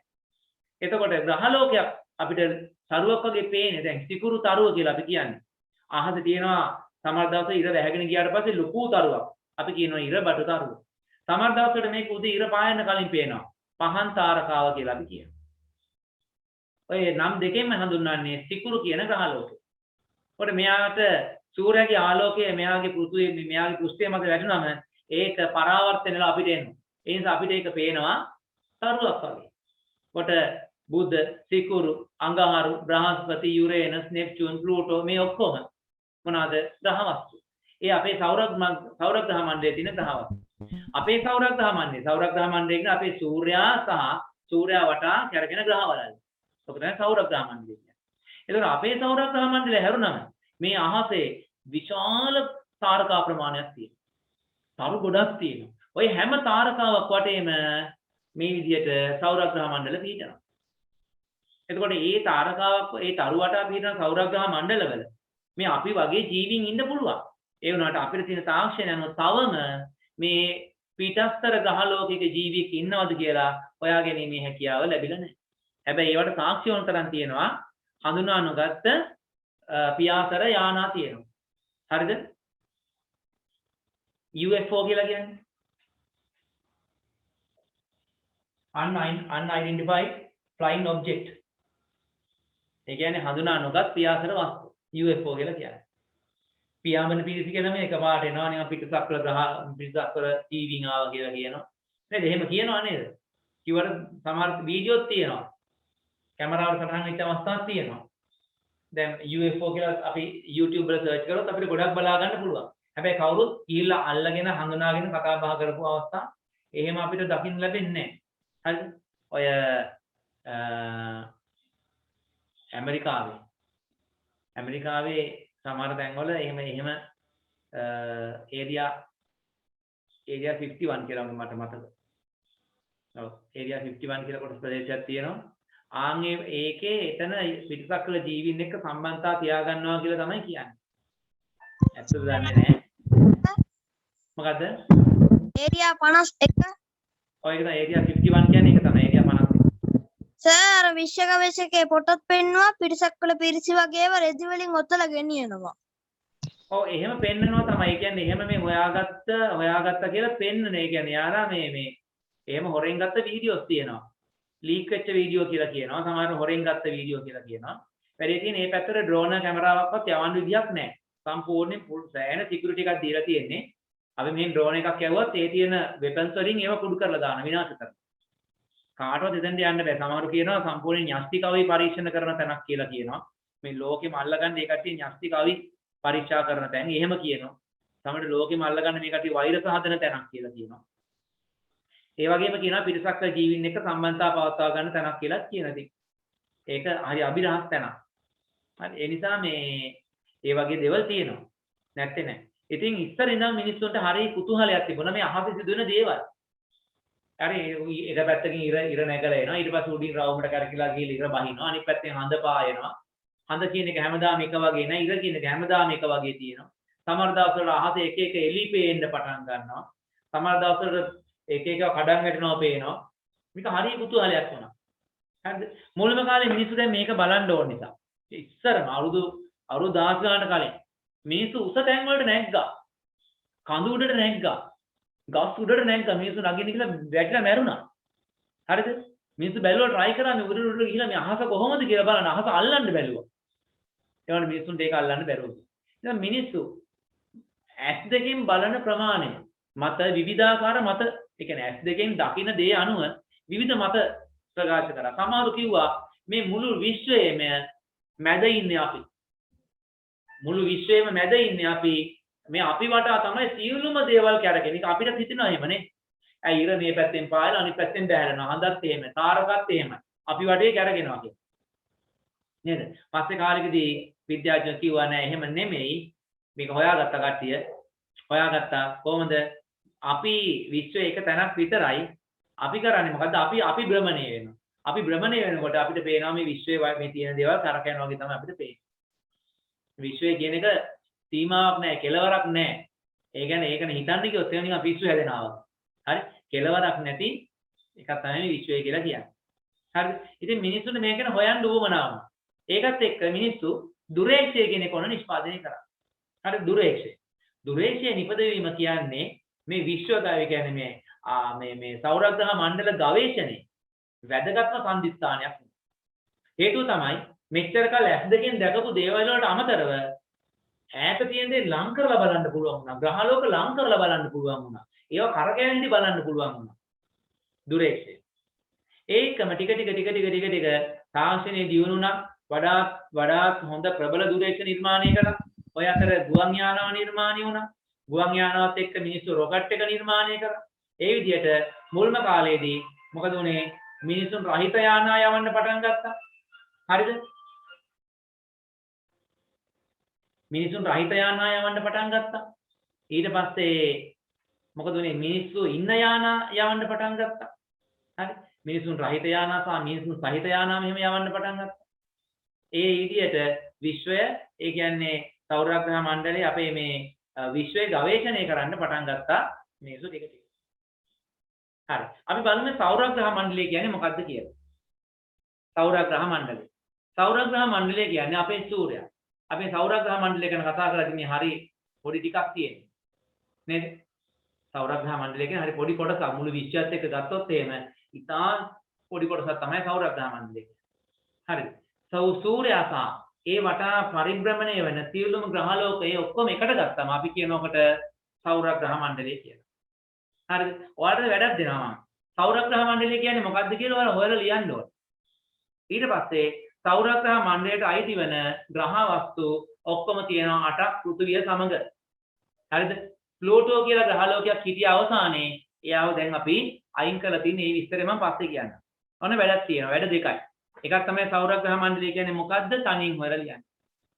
එතකොට ග්‍රහලෝකයක් අපිට තරුවක් වගේ පේන්නේ දැන් සිකුරු තරුව කියලා අපි කියන්නේ. අහසේ තියෙනවා සමහර දවසේ ඉර වැහැගෙන ගියාට පස්සේ ලොකු තරුවක්. අපි කියනවා ඉර බඩ තරුව. සමහර දවසට මේක උදේ ඉර පායන්න කලින් පේනවා. පහන් තාරකාව කියලා අපි කියනවා. ඔය නම් දෙකෙන්ම හඳුන්වන්නේ සිකුරු කියන ග්‍රහලෝකය. කොට මෙයාට සූර්යයාගේ ආලෝකය මෙයාගේ පෘෂ්ඨය මත වැටුනම ඒක පරාවර්තන වෙලා අපිට එනවා. ඒ නිසා අපිට ඒක පේනවා තරුවක් වගේ. කොට බුධ, සිකුරු, අඟහරු, බ්‍රහස්පති, යුරේනස්, නෙප්චූන්, ප්ලූටෝ මේ ඔක්කොම මොනවාද? ග්‍රහ වස්තු. ඒ අපේ සෞරග්‍රහ මණ්ඩලයේ තියෙන ග්‍රහ වස්තු. අපේ සෞරග්‍රහ මණ්ඩලය කියන්නේ අපේ සූර්යයා සහ සූර්යයා වටා කැරගෙන ග්‍රහ වලල්ල. ඔක තමයි සෞරග්‍රහ මණ්ඩලය කියන්නේ. එතකොට අපේ සෞරග්‍රහ මණ්ඩලය හැරුණම මේ අහසේ විශාල තාරකා ප්‍රමාණයක් තියෙනවා. තරු ගොඩක් තියෙනවා. ඔය හැම තාරකාවක් වටේම මේ විදිහට සෞරග්‍රහ මණ්ඩල පිහිටනවා. එතකොට මේ තාරකාවක් ඒ තරු වටා පිහිටන සෞරග්‍රහ මණ්ඩලවල මේ අපි වගේ ජීවීන් ඉන්න පුළුවන්. ඒ වුණාට අපිට තියෙන තාක්ෂණය අනුව තවම මේ පිටස්තර ග්‍රහ ලෝකයක ජීවියෙක් ඉන්නවද කියලා හොයාගැනීමේ හැකියාව ලැබිලා නැහැ. හැබැයි ඒවට සාක්ෂි වුණ තරම් තියෙනවා. හඳුනා නොගත්ත පියාසර යානා තියෙනවා. හරිද? UFO කියලා කියන්නේ unidentified flying object. ඒ කියන්නේ හඳුනා නොගත් පියාසර වස්තු UFO කියලා කියන්නේ. පියාඹන පිරිසි කියලා මේ එකපාරට එනවා නිකන් පිටසක් කර පිටසක් කර ටීවීන් ආවා කියලා කියනවා. නේද? එහෙම කියනවා නේද? කිව්වට සමහර වීඩියෝත් තියෙනවා. කැමරාවට සටහන් වෙච්ච අවස්ථාවක් තියෙනවා. දැන් UFO කියලා අපි YouTube වල සර්ච් කරොත් අපිට ගොඩක් බලා ගන්න පුළුවන්. හැබැයි කවුරුත් ගිහිල්ලා අල්ලගෙන හඳුනාගෙන කතා බහ කරපු අවස්ථා එහෙම අපිට දකින්න ලැබෙන්නේ නැහැ. හරිද? ඔය ඇමරිකාවේ සමහර තැන්වල එහෙම ඒරියා 51 කියලා මට මතක. ඔව් ඒරියා 51 කියලා කොටස් ප්‍රදේශයක් තියෙනවා. ඒකේ එතන පිටසක් කළ ජීවීන් එක්ක සම්බන්ධතා තියාගන්නවා කියලා තමයි කියන්නේ. ඇත්තද දන්නේ නැහැ. මොකද්ද? ඒරියා 51. ඔය ඒක තමයි ඒරියා 51 කියන්නේ ඒක තමයි ඒරියා 51. සර් විශ්ව ගවේෂකේ පොතත් පෙන්නවා පිටසක් කළ පිරිසි වගේම රෙදි වලින් ඔතලා ගෙනියනවා. ඔව් එහෙම පෙන්නනවා තමයි. ඒ කියන්නේ එහෙම මේ හොයාගත්ත කියලා පෙන්නන. ඒ කියන්නේ යාලා මේ එහෙම හොරෙන් ගත්ත වීඩියෝස් තියෙනවා. ලීක් වෙච්ච වීඩියෝ කියලා කියනවා. සමහර හොරෙන් ගත්ත වීඩියෝ කියලා කියනවා. වැඩි තියෙන මේ පැත්තට ඩ්‍රෝන කැමරාවක්වත් යවන්න විදියක් නැහැ. සම්පූර්ණයෙන් ෆුල් සෑහෙන සිකියුරිටි එකක් දීලා තියෙන්නේ. අපි මෙහෙන් ඩ්‍රෝන් එකක් යවුවත් ඒ තියෙන වෙපන්ස් වලින් ඒව කුඩු කරලා දාන විනාශ කරනවා. කාටවත් එතෙන්ට යන්න බෑ. සමහරු කියනවා සම්පූර්ණ න්‍යෂ්ටි කවි පරීක්ෂණ කරන තැනක් කියලා කියනවා. මේ ලෝකෙම අල්ලගන්න ඒ කට්ටිය න්‍යෂ්ටි කවි පරීක්ෂා කරන තැන් එහෙම කියනවා. සමහර ලෝකෙම අල්ලගන්න මේ කට්ටිය වෛරස් හදන තැනක් කියලා කියනවා. ඒ වගේම කියනවා පිටසක් ජීවීන් එක්ක සම්බන්ධතාව පවත්වා ගන්න තැනක් කියලා කියන ඉතින්. ඒක හරි අභිරහස් තැනක්. හරි ඒ නිසා මේ වගේ දේවල් තියෙනවා. නැත්තේ නෑ. ඉතින් ඉස්සර ඉඳන් මිනිස්සුන්ට හරි කුතුහලයක් තිබුණා මේ අහසේ සිදුවෙන දේවල්. හරි එක පැත්තකින් ඉර නැගලා එනවා. ඊට පස්සේ උඩින් රවුමට කරකිලා ගිහලා ඉර බහිනවා. අනිත් පැත්තෙන් හඳ පායනවා. හඳ කියන එක හැමදාම එක වගේ නෑ. ඉර කියන එක හැමදාම එක වගේ තියෙනවා. සමහර දවස්වල අහසේ එක එක එලි පේන්න පටන් ගන්නවා. සමහර දවස්වල එක එක කඩන් වැටෙනවා පේනවා. මේක හරිය කුතුහලයක් වුණා. හරිද? මුල්ම කාලේ මිනිස්සු දැන් මේක බලන්න ඕන නිසා. ඉස්සරම අවුරුදු 10 ගානක කලින් මිනිස්සු උස තැන් වලට නැග්ගා. කඳු උඩට නැග්ගා. ගස් උඩට නැග්ගා. මිනිස්සු නගින්න කියලා වැටිලා මැරුණා. හරිද? මිනිස්සු බැලුවා try කරා මේ උඩට ගිහිල්ලා මේ අහස කොහොමද කියලා බලන්න. අහස අල්ලන්න බැලුවා. ඒ වගේ මිනිස්සුන්ට ඒක අල්ලන්න බැරුව. දැන් මිනිස්සු ඇස් දෙකෙන් බලන ප්‍රමාණය මත විවිධාකාර මත ඒ කියන්නේ ඇස් දෙකෙන් දකින දේ අනුව විවිධ මත ප්‍රකාශ කරා. සමහරු කිව්වා මේ මුළු විශ්වයේම මැද ඉන්නේ අපි. මුළු විශ්වයේම මැද ඉන්නේ අපි. මේ අපි වටා තමයි සියලුම දේවල් කැරකෙන්නේ. ඒක අපිට හිතෙනවා එහෙමනේ. ඇයි ඉර මේ පැත්තෙන් පායලා අනිත් පැත්තෙන් බැහැරෙනවා. හඳත් එහෙම, තාරකත් එහෙම. අපි වටේ කැරගෙනවා කියන්නේ. නේද? පස්සේ කාලෙකදී විද්‍යාඥයෝ කිව්වා නෑ එහෙම නෙමෙයි. මේක හොයාගත්ත කට්ටිය. හොයාගත්තා කොහොමද? අපි විශ්වයේ එක තැනක් විතරයි. අපි කරන්නේ මොකද්ද? අපි භ්‍රමණය වෙනවා. අපි භ්‍රමණය වෙනකොට අපිට පේනවා මේ විශ්වයේ මේ තියෙන දේවල් කරකැවෙනවා වගේ තමයි අපිට පේන්නේ. විශ්වය කියන එක සීමාවක් නැහැ, කෙලවරක් නැහැ. ඒ කියන්නේ ඒකනේ හිතන්න කිව්වොත් ඒක නිකන් පිස්සු හැදෙනවා වගේ. හරි? කෙලවරක් නැති එකක් තමයි විශ්වය කියලා කියන්නේ. හරි? ඉතින් මිනිස්සුන්ට මේක ගැන හොයන්න උවමනා වුණා. ඒකත් එක්ක මිනිස්සු දුරේක්ෂය කියන එක නිෂ්පාදනය කරා. හරි දුරේක්ෂය. දුරේක්ෂය නිපදවීම කියන්නේ මේ විශ්වගාය කියන්නේ මේ සෞරග්‍රහ මණ්ඩල ගවේෂණේ වැදගත්ම සම්දිස්ථානයක්. හේතුව තමයි මෙච්චර කල් ඇස් දෙකෙන් දැකපු දේවල් වලට අමතරව ඈත තියෙන දේ ලං කරලා බලන්න පුළුවන් වුණා. ග්‍රහලෝක ලං කරලා බලන්න පුළුවන් වුණා. ඒවා කරකැවෙන්නේ බලන්න පුළුවන් වුණා. දුරේක්ෂය. ඒකම ටික ටික තාක්ෂණයේ දියුණුණා. වඩාත් හොඳ ප්‍රබල දුරේක්ෂ නිර්මාණය කළා. ඔය අතර ගුවන් යානාව නිර්මාණය වුණා. ගුවන් යානාවත් එක්ක මිනිස්සු රොකට් එක නිර්මාණය කරා. ඒ විදිහට මුල්ම කාලේදී මොකද උනේ? මිනිසුන් රහිත යානා යවන්න පටන් ගත්තා. හරිද? මිනිසුන් රහිත යානා යවන්න පටන් ගත්තා. ඊට පස්සේ මොකද උනේ? මිනිස්සු ඉන්න යානා යවන්න පටන් ගත්තා. හරි? මිනිසුන් රහිත යානා සහ මිනිසුන් සහිත යානා මෙහෙම යවන්න පටන් ගත්තා. ඒ විදිහට විශ්වය ඒ කියන්නේ සෞරග්‍රහ මණ්ඩලයේ අපේ මේ විශ්වයේ ගවේෂණය කරන්න පටන් ගත්තා මිනිස්සු ටික ටික. හරි. අපි බලමු සෞරග්‍රහ මණ්ඩලය කියන්නේ මොකක්ද කියලා. සෞරග්‍රහ මණ්ඩලය. සෞරග්‍රහ මණ්ඩලය කියන්නේ අපේ සූර්යයා. අපි සෞරග්‍රහ මණ්ඩලය ගැන කතා කරලා මේ හරි පොඩි ටිකක් තියෙනවා. නේද? සෞරග්‍රහ මණ්ඩලය කියන්නේ හරි පොඩි කොටසක්. මුළු විශ්වයත් එක්ක ගත්තොත් එහෙම ඉතාම පොඩි කොටසක් තමයි සෞරග්‍රහ මණ්ඩලය. හරිද? සූර්යයා සහ ඒ වටා පරිභ්‍රමණය වෙන සියලුම ග්‍රහලෝකයේ ඔක්කොම එකට ගත්තම අපි කියනකොට සෞර ග්‍රහ මණ්ඩලය කියලා. හරිද? ඔයාලට වැඩක් දෙනවා මම. සෞර ග්‍රහ මණ්ඩලය කියන්නේ මොකක්ද කියලා ඔයාලා හොයලා ලියන්න ඕන. ඊට පස්සේ සෞර ග්‍රහ මණ්ඩලයට අයිති වෙන ග්‍රහ වස්තු ඔක්කොම තියෙනවා 8ක් පෘථිවිය සමග. හරිද? ප්ලූටෝ කියලා ග්‍රහලෝකයක් හිටිය අවසානයේ එයාව දැන් අපි අයින් කරලා තින්නේ. මේ විස්තරය මම පස්සේ කියන්නම්. ඔන්න වැඩක් තියෙනවා. වැඩ දෙකයි. එකක් තමයි සෞර ග්‍රහ මණ්ඩලය කියන්නේ මොකද්ද? තනින් හොයලා ලියන්න.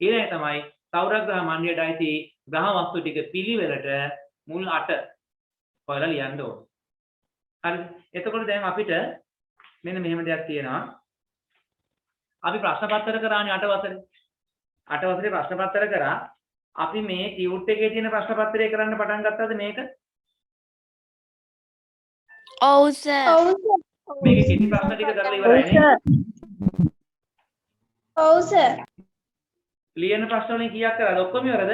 ඊළඟ තමයි සෞර ග්‍රහ මණ්ඩලයට අයිති ග්‍රහ වස්තු ටික පිළිවෙලට මුල් 8 හොයලා ලියන්න ඕන. හරිද? එතකොට දැන් අපිට මෙන්න මෙහෙම දෙයක් තියෙනවා. අපි ප්‍රශ්න පත්‍ර කරානේ 8 වසරේ. 8 වසරේ ප්‍රශ්න පත්‍ර කරා. අපි මේ ටියුට් එකේ තියෙන ප්‍රශ්න පත්‍රය කරන්න පටන් ගත්තද මේක? ඔව් සර්. මේකේ කිසි ප්‍රශ්න ටික කරලා ඉවරයි නේ. ඔව් සර්. ලියන ප්‍රශ්න වලින් කීයක් කරාද? ඔක්කොම ඉවරද?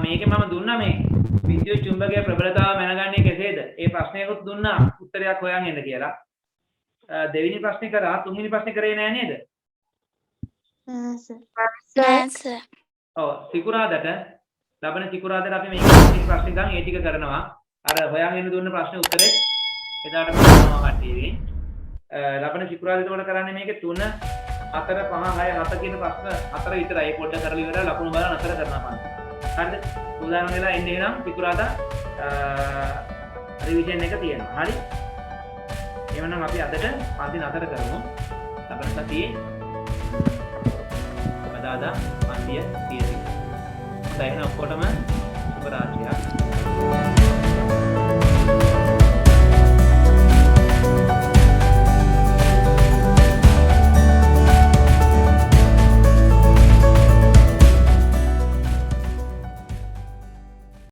මේකේ මම දුන්නා මේ විද්‍යුත් චුම්බකයේ ප්‍රබලතාව මැනගන්නේ කෙසේද? ඒ ප්‍රශ්නයකුත් දුන්නා උත්තරයක් හොයන් එන්න කියලා. දෙවෙනි ප්‍රශ්නේ කරා, තුන්වෙනි ප්‍රශ්නේ කරේ නෑ නේද? නෑ සර්. ඔව් සිකුරාදට ලබන සිකුරාදට අපි මේක ප්‍රශ්න ගන්න ඒ ටික කරනවා. අර හොයන් එන්න දුන්න ප්‍රශ්නේ උත්තරේ එදාට මම කරනවා කට්ටියගෙන්. ලබන සිකුරාදට උඩ කරන්නේ මේකේ 3 4 5 6 7 කියන ප්‍රශ්න 4 විතරයි. ඒ පොඩ්ඩක් කරලා ඉවරලා ලකුණු බලලා නතර කරනවා පාන්න. හරිද? උදාහරණ වෙලා එන්නේ නම් සිකුරාදා රිවිෂන් එක තියෙනවා. හරි? එවනම් අපි අදට පන්ති නතර කරමු. ලබන සතියේ බදාදා පන්තිය තියෙනවා. දැන් ඔක්කොටම සුබ රාත්‍රියක්.